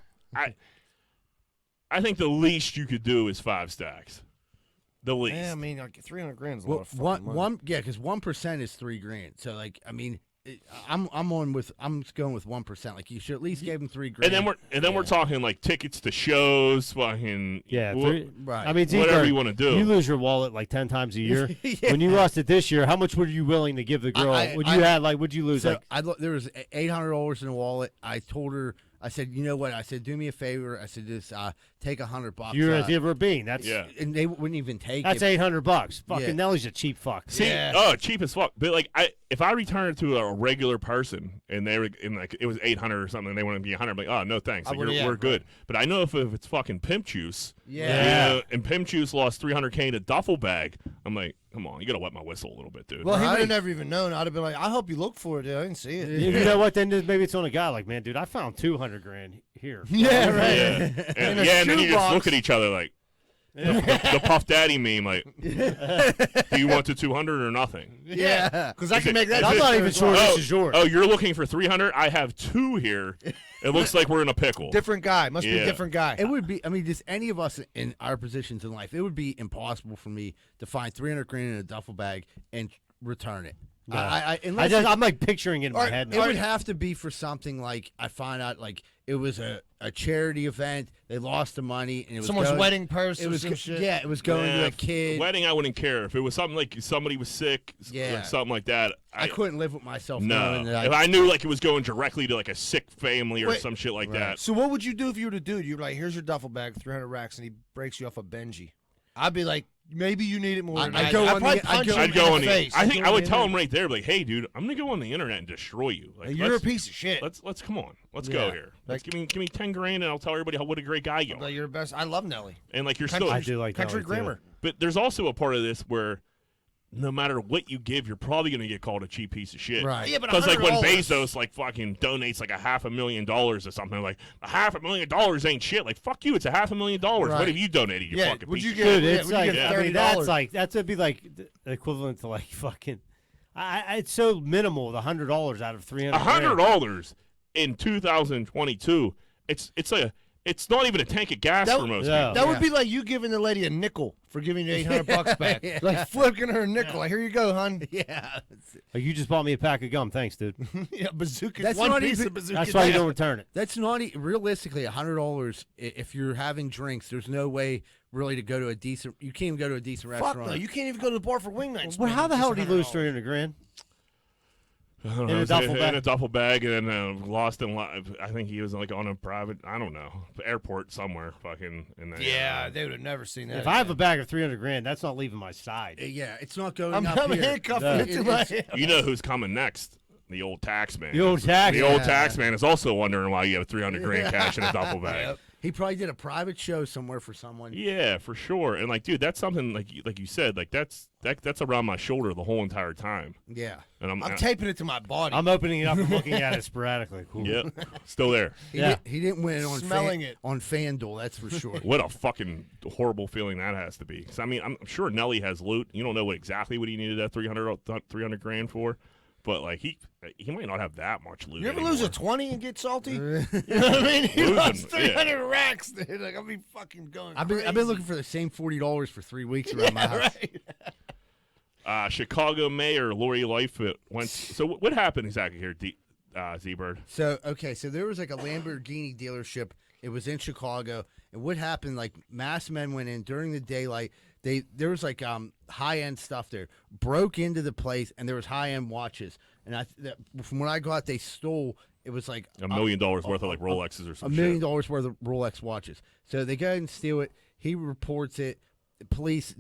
Speaker 1: I think the least you could do is 5 stacks. The least.
Speaker 6: Yeah, I mean, like 300 grand is a lot
Speaker 3: Well,
Speaker 6: of fucking money.
Speaker 3: because 1% is $3 grand. So like, I mean, I'm just going with 1%. Like you should at least give them $3 grand.
Speaker 1: and then we're talking like tickets to shows, fucking
Speaker 2: Yeah.
Speaker 1: wh-
Speaker 3: right.
Speaker 2: I mean,
Speaker 1: whatever
Speaker 2: Zeke,
Speaker 1: you want to do.
Speaker 2: You lose your wallet like 10 times a year.
Speaker 3: Yeah.
Speaker 2: When you lost it this year, how much were you willing to give the girl? Would you lose
Speaker 3: So
Speaker 2: like?
Speaker 3: there was $800 in the wallet. I told her, I said, you know what? I said, do me a favor. I said, just take $100.
Speaker 2: You're a giver being. That's
Speaker 1: Yeah.
Speaker 3: And they wouldn't even take
Speaker 2: that's
Speaker 3: it.
Speaker 2: $800. Fucking
Speaker 3: Yeah.
Speaker 2: Nellie's a cheap fuck.
Speaker 1: See,
Speaker 6: Yeah.
Speaker 1: cheap as fuck. But like, if I return it to a regular person and they were in like it was 800 or something, and they want to be 100, I'm like, oh no thanks, like, we're good. But I know if it's fucking pimp juice,
Speaker 3: Yeah.
Speaker 1: you know, and pimp juice lost 300K in a duffel bag, I'm like, come on, you gotta wet my whistle a little bit, dude.
Speaker 6: Well, he would
Speaker 3: Right.
Speaker 6: have never even known. I'd have been like, I hope you look for it, dude. I didn't see it.
Speaker 2: You know what? Then maybe it's on a guy like, man, dude, I found 200 grand here.
Speaker 6: Yeah, right.
Speaker 1: yeah, and,
Speaker 6: a
Speaker 1: and then you just
Speaker 6: shoebox.
Speaker 1: look at each other like the Puff Daddy meme, like, do you want the 200 or nothing?
Speaker 6: Yeah. Because I can make that.
Speaker 2: I'm not even sure this
Speaker 1: Oh,
Speaker 2: is yours.
Speaker 1: oh, you're looking for 300? I have 2 here. It looks like we're in a pickle.
Speaker 6: Different guy. Must be
Speaker 1: Yeah.
Speaker 6: a different guy.
Speaker 3: It would be, I mean, just any of us in our positions in life, it would be impossible for me to find 300 grand in a duffel bag and return it. Unless
Speaker 2: I'm like picturing it in my
Speaker 6: Alright,
Speaker 2: head
Speaker 3: it
Speaker 2: now.
Speaker 3: would have to be for something like I find out like it was a charity event. They lost the money and it was
Speaker 6: Someone's
Speaker 3: going,
Speaker 6: wedding purse
Speaker 3: It
Speaker 6: or
Speaker 3: was
Speaker 6: some shit.
Speaker 3: yeah, it was going
Speaker 1: Yeah,
Speaker 3: to a kid.
Speaker 1: Wedding, I wouldn't care. If it was something like somebody was sick,
Speaker 3: Yeah.
Speaker 1: like something like that.
Speaker 3: I couldn't live with myself
Speaker 1: No.
Speaker 3: knowing that
Speaker 1: If I knew like it was going directly to like a sick family or
Speaker 6: Wait,
Speaker 1: some shit like
Speaker 3: right.
Speaker 1: that.
Speaker 6: So what would you do if you were the dude? You're like, here's your duffel bag, 300 racks, and he breaks you off a Benji. I'd be like, maybe you need it more. than
Speaker 3: I'd
Speaker 6: I
Speaker 3: go
Speaker 6: do.
Speaker 3: on the-
Speaker 6: probably
Speaker 3: I'd
Speaker 6: punch
Speaker 3: go-
Speaker 6: him
Speaker 1: I'd go
Speaker 6: in
Speaker 1: on
Speaker 6: the
Speaker 1: the.
Speaker 6: face.
Speaker 1: I think
Speaker 6: I'd
Speaker 1: I
Speaker 6: go
Speaker 1: would
Speaker 6: in
Speaker 1: tell
Speaker 6: there.
Speaker 1: him right there, like, hey, dude, I'm gonna go on the internet and destroy you. Like,
Speaker 6: You're a
Speaker 1: let's-
Speaker 6: piece of shit.
Speaker 1: Let's come on. Let's go here. Let's give me 10 grand and I'll tell everybody what a great guy you are.
Speaker 6: Like, you're the best. I love Nelly.
Speaker 1: And like you're
Speaker 6: Country-
Speaker 1: still.
Speaker 2: I do like
Speaker 6: Country
Speaker 2: that one, too.
Speaker 6: grammar.
Speaker 1: But there's also a part of this where no matter what you give, you're probably gonna get called a cheap piece of shit.
Speaker 3: Right.
Speaker 6: Yeah, but
Speaker 1: Because like when
Speaker 6: $100
Speaker 1: Bezos like fucking donates like $500,000 or something, like $500,000 ain't shit. Like fuck you, it's $500,000.
Speaker 3: Right.
Speaker 1: what have you donated? You
Speaker 6: Yeah,
Speaker 1: fucking
Speaker 6: would
Speaker 1: piece
Speaker 6: you
Speaker 1: of
Speaker 6: get-
Speaker 1: shit?
Speaker 2: Dude,
Speaker 6: Yeah,
Speaker 2: it's
Speaker 6: we
Speaker 2: like
Speaker 6: get
Speaker 2: I mean,
Speaker 6: $30.
Speaker 2: that's would be like the equivalent to like fucking. It's so minimal. The $100 out of 300.
Speaker 1: $100 in 2022. It's not even a tank of gas
Speaker 6: That-
Speaker 1: for most
Speaker 2: Yeah.
Speaker 1: people.
Speaker 6: That would be like you giving the lady a nickel for giving you $800 back.
Speaker 3: Yeah.
Speaker 6: Like flipping her a nickel. Like, here you go, hun.
Speaker 3: yeah.
Speaker 2: Like, you just bought me a pack of gum. Thanks, dude.
Speaker 6: Yeah, bazooka.
Speaker 3: That's
Speaker 6: one
Speaker 3: not
Speaker 6: piece
Speaker 3: even-
Speaker 6: of bazooka.
Speaker 2: That's why you don't return it.
Speaker 3: That's not realistically $100. If you're having drinks, there's no way really to go to a decent. You can't even go to a decent
Speaker 6: Fuck
Speaker 3: restaurant.
Speaker 6: no. You can't even go to the bar for wing nights.
Speaker 2: Well,
Speaker 6: man.
Speaker 2: how the
Speaker 6: It's
Speaker 2: hell
Speaker 6: just
Speaker 2: did he lose
Speaker 6: $100.
Speaker 2: 300 grand?
Speaker 1: I don't
Speaker 2: In
Speaker 1: know,
Speaker 2: a duffel
Speaker 1: in
Speaker 2: bag?
Speaker 1: a duffel bag, and then lost in. I think he was like on a private. I don't know, airport somewhere. Fucking. And then,
Speaker 6: Yeah, they would have never seen that.
Speaker 2: If I have a bag of 300 grand, that's not leaving my side.
Speaker 3: Yeah, it's not going
Speaker 6: I'm
Speaker 3: up here.
Speaker 6: handcuffing
Speaker 2: No.
Speaker 6: it to my
Speaker 1: you know who's coming next? The old tax man.
Speaker 2: The old tax
Speaker 1: The old
Speaker 3: man.
Speaker 1: tax man is also wondering why you have 300 grand cash in a duffel bag.
Speaker 6: Yep.
Speaker 3: He probably did a private show somewhere for someone.
Speaker 1: Yeah, for sure. And like, dude, that's something like you said, like that's around my shoulder the whole entire time.
Speaker 3: Yeah.
Speaker 1: And
Speaker 6: I'm taping it to my body.
Speaker 2: I'm opening it up and looking at it sporadically. Ooh.
Speaker 1: yep, still there.
Speaker 2: Yeah.
Speaker 3: He didn't win it on
Speaker 6: Smelling it.
Speaker 3: on FanDuel, that's for sure.
Speaker 1: What a fucking horrible feeling that has to be. 'Cause, I mean, I'm sure Nelly has loot. You don't know exactly what he needed that 300 grand for, but like he might not have that much loot.
Speaker 6: You ever
Speaker 1: anymore.
Speaker 6: lose a 20 and get salty? You know what I mean? He
Speaker 1: Losing,
Speaker 6: lost
Speaker 1: yeah.
Speaker 6: 300 racks, dude. Like, I'll be fucking going
Speaker 3: I've been
Speaker 6: crazy.
Speaker 3: looking for the same $40 for 3 weeks around my house.
Speaker 6: Right.
Speaker 1: Chicago Mayor Lori Lightfoot went. So what happened exactly here, Z-Bird?
Speaker 3: So there was like a Lamborghini dealership. It was in Chicago, and what happened? Like mass men went in during the daylight. There was like high end stuff there. Broke into the place, and there was high end watches. And from what I got, they stole It was like
Speaker 1: $1 million worth of like Rolexes or
Speaker 3: $1
Speaker 1: some
Speaker 3: million
Speaker 1: shit.
Speaker 3: worth of Rolex watches. So they go ahead and steal it. He reports it. The police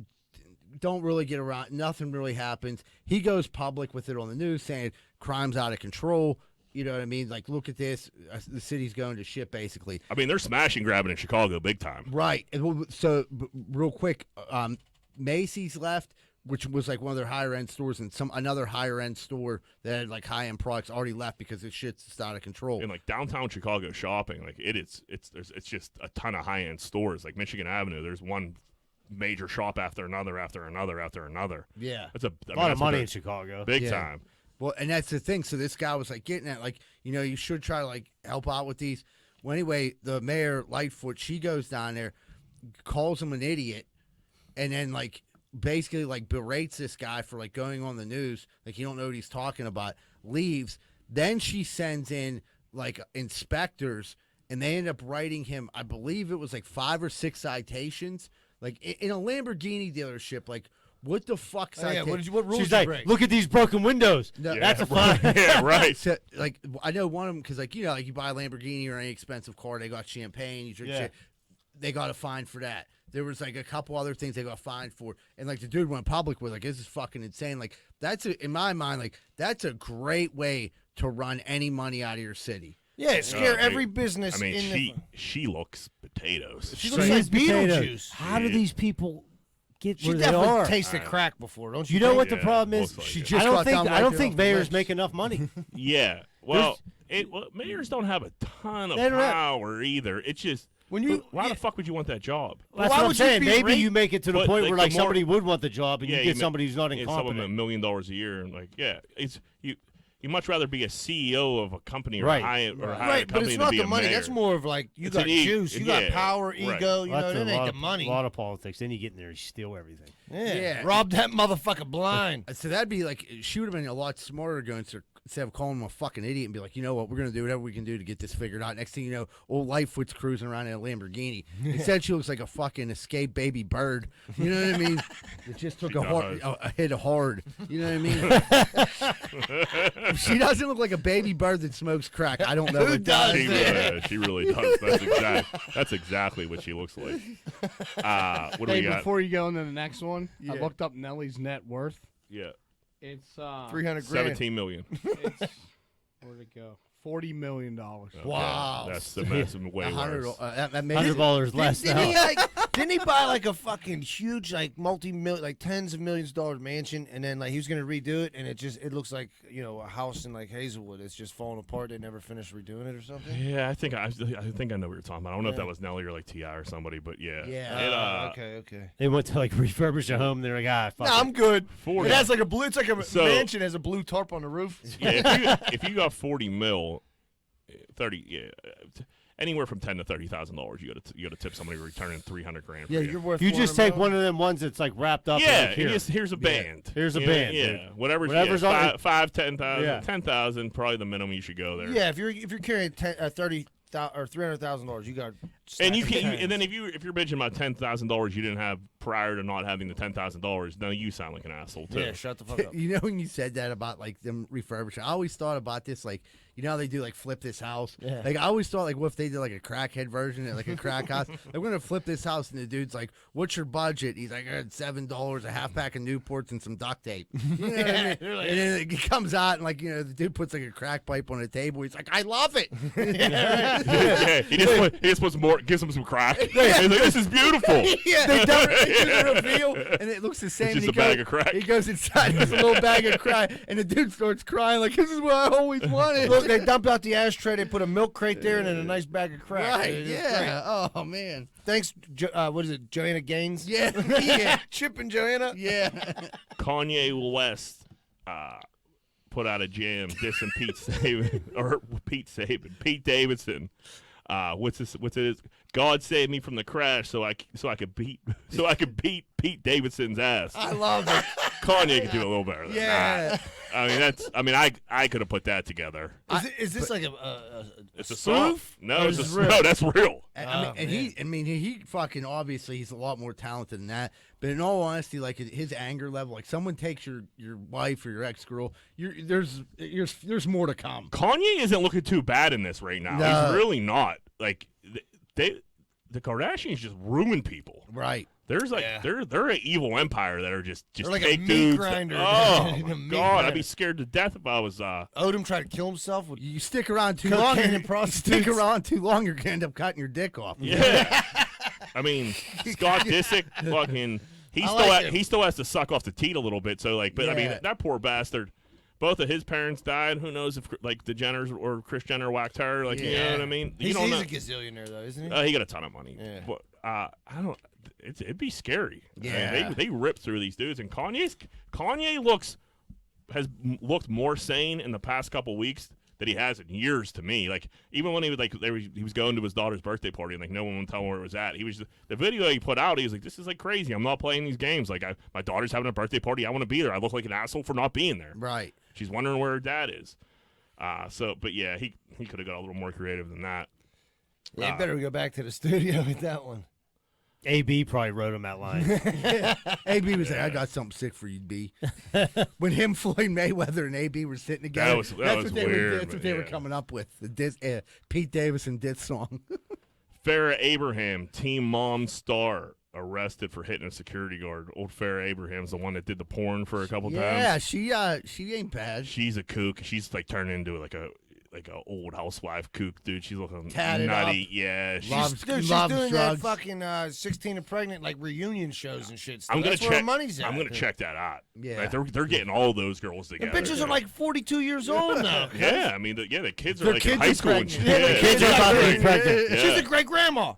Speaker 3: don't really get around. Nothing really happens. He goes public with it on the news saying crime's out of control. You know what I mean? Like, look at this. The city's going to shit, basically.
Speaker 1: I mean, they're smashing grabbing in Chicago big time.
Speaker 3: Right. So, real quick, Macy's left, which was like one of their higher end stores, and another higher end store that had like high end products already left because this shit's just out of control.
Speaker 1: In like downtown Chicago shopping, like it's just a ton of high end stores. Like Michigan Avenue, there's one major shop after another.
Speaker 3: Yeah.
Speaker 1: That's a
Speaker 2: lot of money in Chicago.
Speaker 1: Big
Speaker 3: Yeah.
Speaker 1: time.
Speaker 3: Well, and that's the thing. So this guy was like getting at, like, you know, you should try to like help out with these. Well, anyway, the mayor Lightfoot, she goes down there, calls him an idiot, and then like basically like berates this guy for like going on the news, like he don't know what he's talking about. Leaves. Then she sends in like inspectors, and they end up writing him, I believe it was like 5 or 6 citations, like in a Lamborghini dealership, like. What the fuck?
Speaker 6: Oh, yeah, what rules
Speaker 2: She's
Speaker 6: did you
Speaker 2: like,
Speaker 6: break?
Speaker 2: look at these broken windows.
Speaker 3: No,
Speaker 2: That's a fine.
Speaker 1: Yeah, right.
Speaker 3: So, like, I know one of them because, like, you know, like you buy a Lamborghini or any expensive car, they got champagne, you drink
Speaker 2: Yeah.
Speaker 3: shit. They got a fine for that. There was like a couple other things they got fined for, and like the dude went public with, like, this is fucking insane. Like, in my mind, like that's a great way to run any money out of your city.
Speaker 6: Yeah, scare
Speaker 1: I mean-
Speaker 6: every business.
Speaker 1: I mean,
Speaker 6: in
Speaker 1: she looks potatoes.
Speaker 6: She looks like Beetlejuice.
Speaker 2: How do these people get
Speaker 6: She
Speaker 2: where they
Speaker 6: definitely
Speaker 2: are?
Speaker 6: tasted crack before, don't you?
Speaker 2: You know
Speaker 6: think?
Speaker 2: what the
Speaker 1: Yeah,
Speaker 2: problem is?
Speaker 1: looks like
Speaker 3: She
Speaker 1: it.
Speaker 3: just
Speaker 2: I don't
Speaker 3: got
Speaker 2: think
Speaker 3: done
Speaker 2: I don't
Speaker 3: wiping
Speaker 2: think
Speaker 3: off the
Speaker 2: mayors
Speaker 3: lips.
Speaker 2: make enough money.
Speaker 1: Yeah. Well, mayors don't have a ton of
Speaker 2: They don't have-
Speaker 1: power either. It's just
Speaker 6: When you
Speaker 1: why the fuck would you want that job?
Speaker 2: That's
Speaker 6: why
Speaker 2: what I'm
Speaker 6: would you
Speaker 2: saying.
Speaker 6: be
Speaker 2: Maybe
Speaker 6: rate-
Speaker 2: you make it to the
Speaker 1: But,
Speaker 2: point
Speaker 1: like,
Speaker 2: where
Speaker 1: the
Speaker 2: like
Speaker 1: more-
Speaker 2: somebody would want the job, and
Speaker 1: Yeah,
Speaker 2: you
Speaker 1: you
Speaker 2: get
Speaker 1: ma-
Speaker 2: somebody who's not
Speaker 1: Yeah, some of them
Speaker 2: incompetent.
Speaker 1: $1 million a year, and like, yeah, it's you much rather be a CEO of a company or
Speaker 2: Right.
Speaker 1: a high or a higher
Speaker 6: right, but
Speaker 1: company
Speaker 6: it's
Speaker 1: than
Speaker 6: not
Speaker 1: be
Speaker 6: the
Speaker 1: a
Speaker 6: money.
Speaker 1: mayor.
Speaker 6: That's more of like you
Speaker 1: It's
Speaker 6: got
Speaker 1: an ego.
Speaker 6: juice, you got
Speaker 1: Yeah,
Speaker 6: power,
Speaker 1: right.
Speaker 6: ego. You know,
Speaker 2: That's
Speaker 6: that
Speaker 2: a
Speaker 6: ain't
Speaker 2: lot
Speaker 6: the
Speaker 2: of,
Speaker 6: money.
Speaker 2: lot of politics. Then you get in there and steal everything.
Speaker 6: Yeah, rob that motherfucker blind.
Speaker 3: So that'd be like, she would have been a lot smarter going to, instead of calling him a fucking idiot and be like, you know what, we're gonna do whatever we can do to get this figured out. Next thing you know, old Lightfoot's cruising around in a Lamborghini. Instead, she looks like a fucking escaped baby bird. You know what I mean? It just took a hit hard. You know what I mean? She doesn't look like a baby bird that smokes crack. I don't know.
Speaker 6: Who
Speaker 3: what does.
Speaker 1: She really does. That's exactly what she looks like. What do
Speaker 5: Hey,
Speaker 1: we got?
Speaker 5: before you go into the next one, I
Speaker 3: Yeah.
Speaker 5: looked up Nellie's net worth.
Speaker 1: Yeah,
Speaker 5: It's
Speaker 6: 300 grand.
Speaker 1: 17 million.
Speaker 5: it's where'd it go? $40 million.
Speaker 1: Okay.
Speaker 3: Wow.
Speaker 1: That's way
Speaker 3: $100.
Speaker 1: worse.
Speaker 3: That made it-
Speaker 2: $100 less
Speaker 6: Didn't
Speaker 2: now.
Speaker 6: he didn't he buy like a fucking huge like multi-million like tens of millions of dollars mansion and then like he was gonna redo it and it looks like a house in like Hazelwood. It's just falling apart. They never finished redoing it or something.
Speaker 1: Yeah, I think I know what you're talking about. I don't know if that was Nelly or like T.I. or somebody, but yeah.
Speaker 3: Yeah.
Speaker 6: Okay.
Speaker 2: They went to like refurbish a home. They're like, fuck
Speaker 6: No,
Speaker 2: it.
Speaker 6: I'm good.
Speaker 1: 40.
Speaker 6: It has like a blue. It's like a
Speaker 1: So-
Speaker 6: mansion has a blue tarp on the roof.
Speaker 1: Yeah, if you got 40 mil, 30, anywhere from $10,000 to $30,000, you got to tip somebody returning 300 grand. For
Speaker 6: Yeah,
Speaker 1: you.
Speaker 6: you're worth.
Speaker 2: You just
Speaker 6: 400
Speaker 2: take
Speaker 6: mil.
Speaker 2: one of them ones that's like wrapped up.
Speaker 1: Yeah,
Speaker 2: like, here.
Speaker 1: here's a band.
Speaker 2: Here's a
Speaker 1: You know,
Speaker 2: band,
Speaker 1: Yeah,
Speaker 2: dude.
Speaker 1: whatever's
Speaker 2: on-
Speaker 1: 10,000,
Speaker 2: Yeah.
Speaker 1: 10,000, probably the minimum you should go there.
Speaker 6: Yeah, if you're carrying $30,000 or $300,000, you got.
Speaker 1: And you can, and then if you're bitching about $10,000 you didn't have prior to not having the $10,000, now you sound like an asshole too.
Speaker 6: Yeah, shut the fuck up.
Speaker 3: You know, when you said that about like them refurbishing, I always thought about this like, you know how they do like flip this house?
Speaker 2: Yeah.
Speaker 3: Like I always thought like, what if they did like a crackhead version of like a crack house? They're gonna flip this house and the dude's like, what's your budget? He's like, I had $7, a half pack of Newports and some duct tape. You know what I mean? And then it comes out and like, the dude puts like a crack pipe on the table. He's like, I love it.
Speaker 1: Yeah, he just puts more, gives him some crack. He's like, this is beautiful.
Speaker 3: Yeah, they do the reveal, and it looks the same.
Speaker 1: It's just
Speaker 3: and
Speaker 1: a bag of crack.
Speaker 3: He goes inside, there's a little bag of crack, and the dude starts crying like, "This is what I always wanted."
Speaker 6: Look, they dump out the ashtray. They put a milk crate there and then a nice bag of crack.
Speaker 3: Right?
Speaker 6: It's
Speaker 3: Yeah.
Speaker 6: great.
Speaker 3: Oh man.
Speaker 6: Thanks. What is it? Joanna Gaines.
Speaker 3: Yeah. Yeah.
Speaker 6: Chip and Joanna.
Speaker 3: Yeah.
Speaker 1: Kanye West put out a jam dissing Pete Davidson. What's it? God saved me from the crash, so I could beat Pete Davidson's ass.
Speaker 6: I love it.
Speaker 1: Kanye could do a little better than that.
Speaker 3: Yeah.
Speaker 1: I mean, I could have put that together.
Speaker 6: Is this like a
Speaker 1: It's a song.
Speaker 6: spoof?
Speaker 1: No,
Speaker 6: Or
Speaker 1: it's
Speaker 6: is
Speaker 1: a,
Speaker 6: it real?
Speaker 1: no, that's real.
Speaker 3: He fucking obviously he's a lot more talented than that. But in all honesty, like his anger level, like someone takes your wife or your ex girl, there's more to come.
Speaker 1: Kanye isn't looking too bad in this right now.
Speaker 3: No.
Speaker 1: He's really not. Like the Kardashians just ruin people.
Speaker 3: Right.
Speaker 1: There's like they're an evil empire that are just
Speaker 6: They're like a
Speaker 1: fake
Speaker 6: meat
Speaker 1: dudes.
Speaker 6: grinder.
Speaker 1: Oh
Speaker 6: A
Speaker 1: my
Speaker 6: meat
Speaker 1: God, I'd
Speaker 6: grinder.
Speaker 1: be scared to death if I was.
Speaker 6: Odom tried to kill himself with
Speaker 3: You stick around too
Speaker 6: Cocaine
Speaker 3: long,
Speaker 6: and prostitutes.
Speaker 3: stick around too long, you're gonna end up cutting your dick off.
Speaker 1: Yeah. I mean, Scott Disick, fucking, he still has to suck off the teat a little bit. So like, but I mean,
Speaker 3: Yeah.
Speaker 1: that poor bastard. Both of his parents died. Who knows if like the Jenners or Kris Jenner whacked her? Like, you know what I mean? You
Speaker 6: He's
Speaker 1: don't know.
Speaker 6: a gazillionaire though, isn't he?
Speaker 1: He got a ton of money.
Speaker 6: Yeah.
Speaker 1: But I don't. It'd be scary. I mean,
Speaker 3: Yeah.
Speaker 1: they rip through these dudes, and Kanye has looked more sane in the past couple weeks than he has in years to me. Like even when he was like he was going to his daughter's birthday party, and like no one would tell him where it was at. He was the video he put out. He was like, "This is like crazy. I'm not playing these games. Like my daughter's having a birthday party. I want to be there. I look like an asshole for not being there.
Speaker 3: Right.
Speaker 1: She's wondering where her dad is." But yeah, he could have got a little more creative than that.
Speaker 6: Yeah, better go back to the studio with that one.
Speaker 2: AB probably wrote him that line.
Speaker 3: AB was like, I got something sick for you, B. When him, Floyd Mayweather, and AB were sitting together,
Speaker 1: That was weird,
Speaker 3: that's what
Speaker 1: but
Speaker 3: they were
Speaker 1: yeah.
Speaker 3: coming up with. The Pete Davidson diss song.
Speaker 1: Farrah Abraham, Teen Mom star, arrested for hitting a security guard. Old Farrah Abraham's the one that did the porn for a couple
Speaker 3: Yeah,
Speaker 1: times.
Speaker 3: she ain't bad.
Speaker 1: She's a kook. She's like turning into like a old housewife kook, dude. She's looking
Speaker 3: Tatted
Speaker 1: nutty.
Speaker 3: up.
Speaker 1: Yeah,
Speaker 3: Loves-
Speaker 6: She's
Speaker 3: loves
Speaker 6: doing
Speaker 3: drugs.
Speaker 6: that fucking 16 and pregnant like reunion shows and shit.
Speaker 1: I'm gonna
Speaker 6: That's
Speaker 1: check.
Speaker 6: where her money's at.
Speaker 1: I'm gonna check that out.
Speaker 3: Yeah.
Speaker 1: Like, they're getting all those girls
Speaker 6: The
Speaker 1: together.
Speaker 6: bitches
Speaker 1: yeah.
Speaker 6: are like 42 years old now.
Speaker 1: Yeah, I mean, the kids are
Speaker 3: Their
Speaker 1: like
Speaker 3: kids
Speaker 1: in high
Speaker 3: are
Speaker 1: school and
Speaker 3: pregnant.
Speaker 1: shit.
Speaker 6: Yeah, their kids
Speaker 2: Kids are about to be
Speaker 6: Yeah.
Speaker 2: pregnant.
Speaker 1: Yeah.
Speaker 6: She's a great grandma.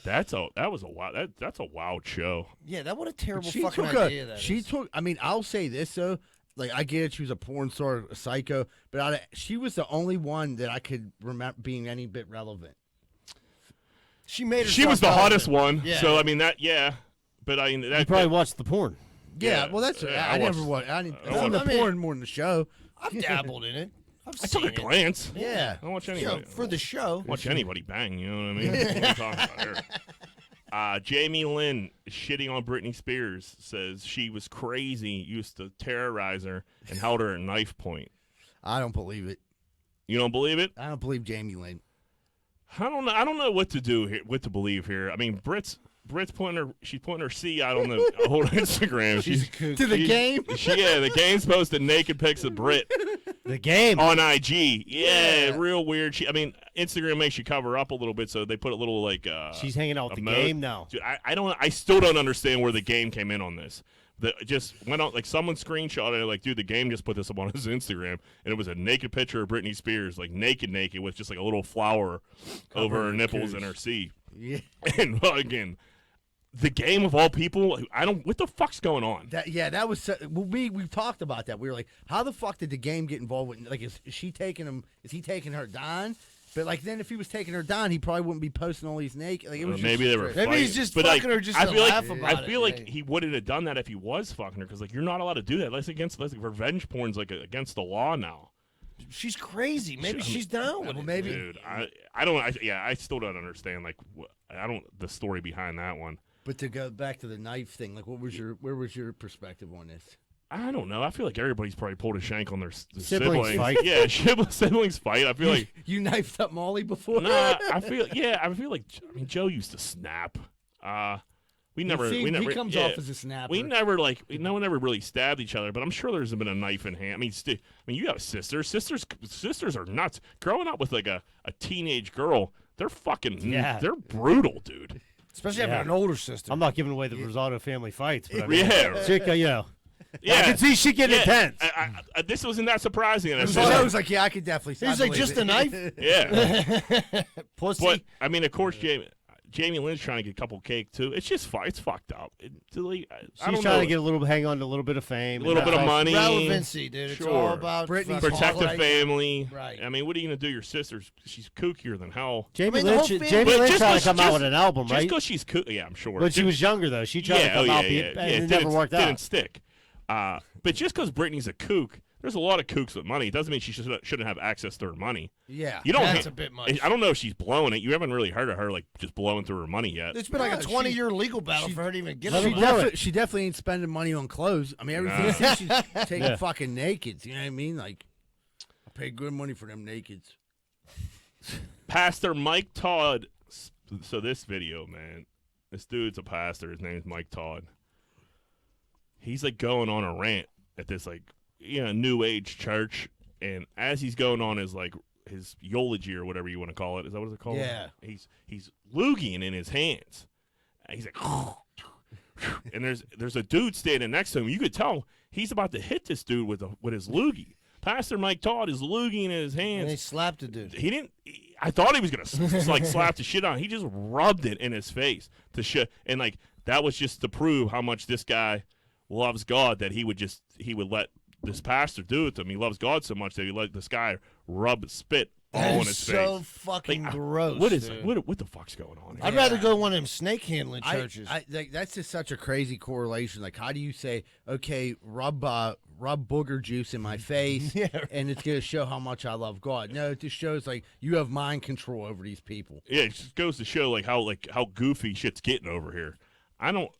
Speaker 1: That was a wild. That's a wild show.
Speaker 6: Yeah, that what a terrible
Speaker 3: She
Speaker 6: fucking
Speaker 3: took
Speaker 6: idea that
Speaker 3: She
Speaker 6: is.
Speaker 3: took. I mean, I'll say this though. Like, I get it. She was a porn star, a psycho, but she was the only one that I could remember being any bit relevant.
Speaker 6: She made
Speaker 1: She was the
Speaker 6: herself
Speaker 1: hottest
Speaker 6: relevant.
Speaker 1: one.
Speaker 6: Yeah.
Speaker 1: So I mean that. Yeah, but I mean that.
Speaker 2: You probably watched the porn.
Speaker 3: Yeah,
Speaker 1: Yeah.
Speaker 3: well, that's.
Speaker 1: Yeah,
Speaker 3: I
Speaker 1: I
Speaker 3: never
Speaker 1: watched-
Speaker 3: watched. I didn't.
Speaker 1: I watched-
Speaker 3: the
Speaker 6: I mean-
Speaker 3: porn more than the show.
Speaker 6: I've dabbled in it. I've
Speaker 1: I took
Speaker 6: seen
Speaker 1: a
Speaker 6: it.
Speaker 1: glance.
Speaker 3: Yeah.
Speaker 1: I don't watch
Speaker 6: You know,
Speaker 1: anybody.
Speaker 6: for the show.
Speaker 1: watch anybody bang. You know what I mean? What are we talking about here? Jamie Lynn shitting on Britney Spears, says she was crazy, used to terrorize her, and held her at knife point.
Speaker 3: I don't believe it.
Speaker 1: You don't believe it?
Speaker 3: I don't believe Jamie Lynn.
Speaker 1: I don't know. I don't know what to do here, what to believe here. I mean, Brit's she's putting her C out on the whole Instagram.
Speaker 6: She's a kook.
Speaker 3: To the game.
Speaker 1: The game's posted naked pics of Brit
Speaker 2: The game.
Speaker 1: on IG. Yeah, real weird. Instagram makes you cover up a little bit, so they put a little like.
Speaker 2: She's hanging out with the
Speaker 1: emote.
Speaker 2: game now.
Speaker 1: Dude, I still don't understand where the game came in on this. Just went out like someone screenshotted it, like, dude, the game just put this up on his Instagram, and it was a naked picture of Britney Spears, like naked, with just like a little flower over her nipples and her C.
Speaker 3: Yeah.
Speaker 1: And again, the game of all people, what the fuck's going on?
Speaker 3: That was. We talked about that. We were like, how the fuck did the game get involved with? Like, is she taking him? Is he taking her down? But like, then if he was taking her down, he probably wouldn't be posting all these naked. Like, it was
Speaker 1: Maybe they were.
Speaker 6: Maybe he's
Speaker 1: fighting.
Speaker 6: just
Speaker 1: But,
Speaker 6: fucking her just to laugh about
Speaker 1: I
Speaker 6: it,
Speaker 1: feel like
Speaker 6: yeah.
Speaker 1: he wouldn't have done that if he was fucking her, because like you're not allowed to do that. That's revenge porn's like against the law now.
Speaker 6: She's crazy. Maybe she's down with it.
Speaker 3: maybe.
Speaker 1: Dude, I still don't understand the story behind that one.
Speaker 3: But to go back to the knife thing, like, where was your perspective on this?
Speaker 1: I don't know. I feel like everybody's probably pulled a shank on their
Speaker 2: Siblings
Speaker 1: siblings.
Speaker 2: fight.
Speaker 1: Yeah, siblings fight. I feel like
Speaker 3: You knifed up Molly before?
Speaker 1: nah. I feel like Joe used to snap. We never.
Speaker 3: He comes off as a snapper.
Speaker 1: No one ever really stabbed each other, but I'm sure there's been a knife in hand. I mean, you have sisters. Sisters are nuts. Growing up with like a teenage girl, they're fucking.
Speaker 2: Yeah.
Speaker 1: They're brutal, dude.
Speaker 6: Especially having an older sister.
Speaker 2: I'm not giving away the Rosado family fights, but I mean,
Speaker 1: Yeah.
Speaker 2: chick, I
Speaker 1: Yeah.
Speaker 2: can see she getting intense.
Speaker 1: This wasn't that surprising. And I
Speaker 3: So
Speaker 1: said,
Speaker 3: I was like, yeah, I could definitely.
Speaker 6: He's
Speaker 3: I
Speaker 6: like,
Speaker 3: believe
Speaker 6: just
Speaker 3: it.
Speaker 6: a knife?
Speaker 1: yeah.
Speaker 6: Pussy.
Speaker 1: But I mean, of course, Jamie Lynn's trying to get a couple cake too. It's just it's fucked up. I
Speaker 2: She's
Speaker 1: don't
Speaker 2: trying
Speaker 1: know.
Speaker 2: to get hang on to a little bit of fame.
Speaker 1: a little bit of money,
Speaker 6: Relevancy, dude. It's all
Speaker 1: Sure.
Speaker 6: about
Speaker 3: Britney
Speaker 6: fucking
Speaker 1: protect the
Speaker 6: right.
Speaker 1: family.
Speaker 6: Right.
Speaker 1: I mean, what are you gonna do? Your sister's she's kookier than hell.
Speaker 2: Jamie
Speaker 6: I mean, the whole
Speaker 2: Lynch,
Speaker 6: family-
Speaker 2: Jamie
Speaker 1: But
Speaker 2: Lynch
Speaker 1: just
Speaker 2: trying to
Speaker 1: 'cause-
Speaker 2: come out
Speaker 1: just-
Speaker 2: with an album,
Speaker 1: Just
Speaker 2: right?
Speaker 1: because she's yeah, I'm sure.
Speaker 2: When she was younger, though, she tried to come out, and it never worked
Speaker 1: Didn't
Speaker 2: out.
Speaker 1: stick. But just because Britney's a kook There's a lot of kooks with money. It doesn't mean she shouldn't have access to her money.
Speaker 3: Yeah.
Speaker 1: You don't.
Speaker 6: That's a bit much.
Speaker 1: I don't know if she's blowing it. You haven't really heard of her like just blowing through her money yet.
Speaker 6: It's been like a 20-year legal battle for her to even get
Speaker 3: She definitely ain't spending money on clothes. I mean, everything she's taking fucking nakeds. You know what I mean? Like, I pay good money for them nakeds.
Speaker 1: Pastor Mike Todd. So this video, man, this dude's a pastor. His name's Mike Todd. He's like going on a rant at this like new age church, and as he's going on his eulogy or whatever you want to call it, is that what it's called?
Speaker 3: Yeah.
Speaker 1: He's loogiing in his hands. And he's like, and there's a dude standing next to him. You could tell he's about to hit this dude with his loogie. Pastor Mike Todd is loogieing in his hands.
Speaker 6: And they slapped the dude.
Speaker 1: He didn't. I thought he was gonna slap the shit on. He just rubbed it in his face to shit, and like that was just to prove how much this guy loves God, that he would let this pastor do it to him. He loves God so much that he let this guy rub spit all in his face.
Speaker 6: So fucking gross.
Speaker 1: What the fuck's going on here?
Speaker 6: I'd rather go to one of them snake handling churches.
Speaker 3: That's just such a crazy correlation. Like, how do you say, okay, rub booger juice in my face, and it's going to show how much I love God? No, it just shows like you have mind control over these people.
Speaker 1: Yeah, it just goes to show how goofy shit's getting over here. I don't.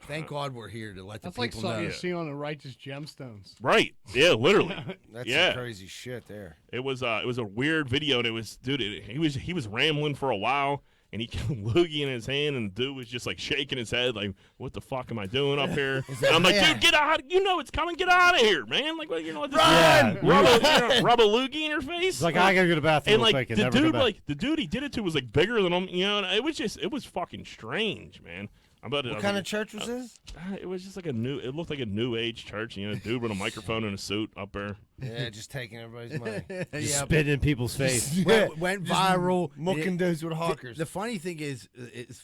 Speaker 3: Thank God we're here to let the
Speaker 5: That's like
Speaker 3: people
Speaker 5: something
Speaker 3: know.
Speaker 5: you see on the Righteous Gemstones.
Speaker 1: Right. Yeah, literally.
Speaker 6: That's
Speaker 1: yeah.
Speaker 6: some crazy shit there.
Speaker 1: It was a weird video, and it was, dude, he was rambling for a while, and he kept loogie in his hand, and the dude was just like shaking his head, like, what the fuck am I doing up here? And I'm like, dude, get out! You know it's coming. Get out of here, man! Like, you know what?
Speaker 6: Run!
Speaker 1: Rub a loogie in your face.
Speaker 2: It's like I gotta go to the bathroom.
Speaker 1: And
Speaker 2: real
Speaker 1: like
Speaker 2: quick
Speaker 1: the
Speaker 2: and never come
Speaker 1: dude,
Speaker 2: back.
Speaker 1: the dude he did it to was like bigger than him, and it was fucking strange, man.
Speaker 6: What kind of church was this?
Speaker 1: It was just like it looked like a new age church, a dude with a microphone and a suit up there.
Speaker 6: Yeah, just taking everybody's money.
Speaker 2: Just spit in people's face.
Speaker 3: Went viral.
Speaker 6: Mucking dudes with hawkers.
Speaker 3: The funny thing is, it's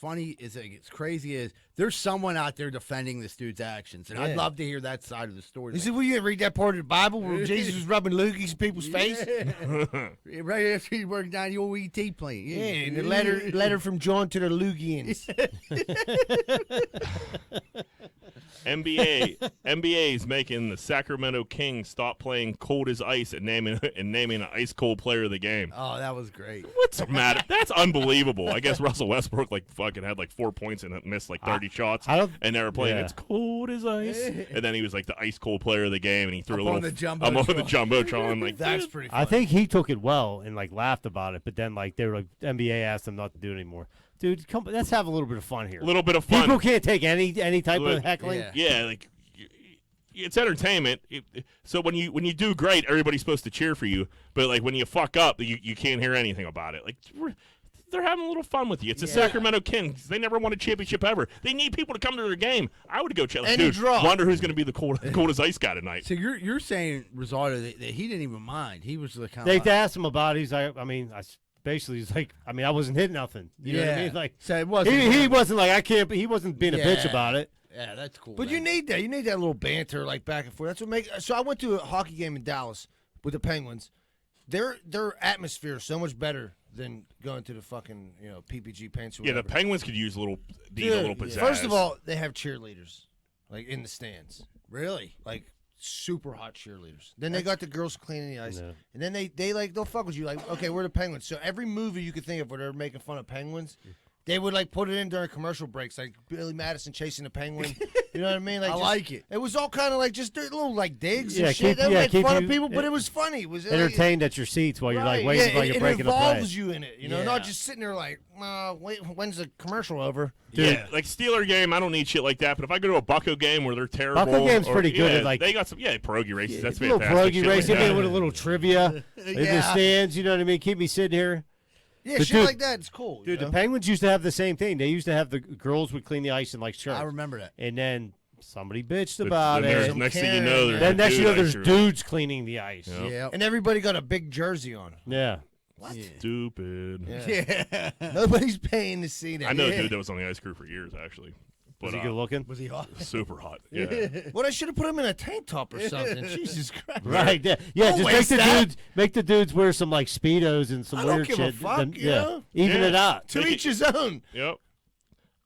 Speaker 3: crazy is there's someone out there defending this dude's actions, and I'd love to hear that side of the story.
Speaker 6: You said, will you read that part of the Bible where Jesus was rubbing loogies in people's face?
Speaker 3: Right after he worked down the old ET plane.
Speaker 6: Yeah, and the letter from John to the Loogians.
Speaker 1: NBA is making the Sacramento Kings stop playing cold as ice and naming an ice cold player of the game.
Speaker 3: Oh, that was great.
Speaker 1: What's the matter? That's unbelievable. I guess Russell Westbrook fucking had 4 points and missed 30 shots, and they were playing it's cold as ice, and then he was the ice cold player of the game, and he threw
Speaker 3: I'm on the
Speaker 1: jumbotron. Like,
Speaker 6: that's pretty funny.
Speaker 2: I think he took it well and laughed about it, but then they were NBA asked him not to do it anymore. Dude, let's have a little bit of fun here.
Speaker 1: A little bit of fun.
Speaker 2: People can't take any type of heckling.
Speaker 1: Yeah, it's entertainment. So when you do great, everybody's supposed to cheer for you. But when you fuck up, you can't hear anything about it. They're having a little fun with you. It's the Sacramento Kings. They never won a championship ever. They need people to come to their game. I would go check. Dude, wonder who's going to be the cold as ice guy tonight.
Speaker 3: So you're saying, Rosario, that he didn't even mind. He was the kind
Speaker 2: They
Speaker 3: of.
Speaker 2: asked him about it. He's like, basically, he's like, I wasn't hitting nothing. You know what I mean?
Speaker 3: So it wasn't.
Speaker 2: He wasn't like, I can't. He wasn't being a bitch about it.
Speaker 3: Yeah, that's cool.
Speaker 6: But
Speaker 3: man.
Speaker 6: you need that. You need that little banter back and forth. That's what makes. So I went to a hockey game in Dallas with the Penguins. Their atmosphere is so much better than going to the fucking PPG Paints. Or whatever.
Speaker 1: The Penguins could use a little pizzazz.
Speaker 6: First of all, they have cheerleaders in the stands.
Speaker 3: Really?
Speaker 6: Super hot cheerleaders. Then they got the girls cleaning the ice. No. And then they'll fuck with you okay, we're the Penguins. So every movie you could think of where they're making fun of Penguins, they would put it in during commercial breaks, like Billy Madison chasing a penguin. You know what I mean?
Speaker 3: I like it.
Speaker 6: It was all kind of just little digs
Speaker 2: and
Speaker 6: shit. They made fun of people, but it was funny. It was
Speaker 2: entertained at your seats while you're waiting for you're breaking
Speaker 6: it
Speaker 2: the play.
Speaker 6: It involves you in it, not just sitting there wait, when's the commercial over?
Speaker 1: Dude, Steeler game, I don't need shit like that. But if I go to a Bucko game where they're terrible,
Speaker 2: Bucko game's pretty good.
Speaker 1: They got some pierogi races. That's
Speaker 2: little
Speaker 1: fantastic.
Speaker 2: Pierogi racing with a little trivia in the stands. You know what I mean? Keep me sitting here.
Speaker 6: Yeah, shit like that. It's cool.
Speaker 2: Dude, the Penguins used to have the same thing. They used to have the girls would clean the ice in church.
Speaker 3: I remember that.
Speaker 2: And then somebody bitched about it.
Speaker 1: Next thing you know,
Speaker 2: there's dudes cleaning the ice.
Speaker 3: Yeah.
Speaker 6: And everybody got a big jersey on.
Speaker 2: Yeah.
Speaker 6: What?
Speaker 3: Yeah.
Speaker 1: Stupid.
Speaker 3: Yeah.
Speaker 6: Nobody's paying to see that.
Speaker 1: I know a dude that was on the ice crew for years, actually.
Speaker 2: Was he good looking?
Speaker 3: Was he hot?
Speaker 1: Super hot. Yeah.
Speaker 6: Well, I should have put him in a tank top or something. Jesus Christ.
Speaker 2: Right. Yeah. Just make the dudes wear some Speedos and some weird shit.
Speaker 6: I don't give a fuck. You know?
Speaker 2: Even it out.
Speaker 6: To each his own.
Speaker 1: Yep.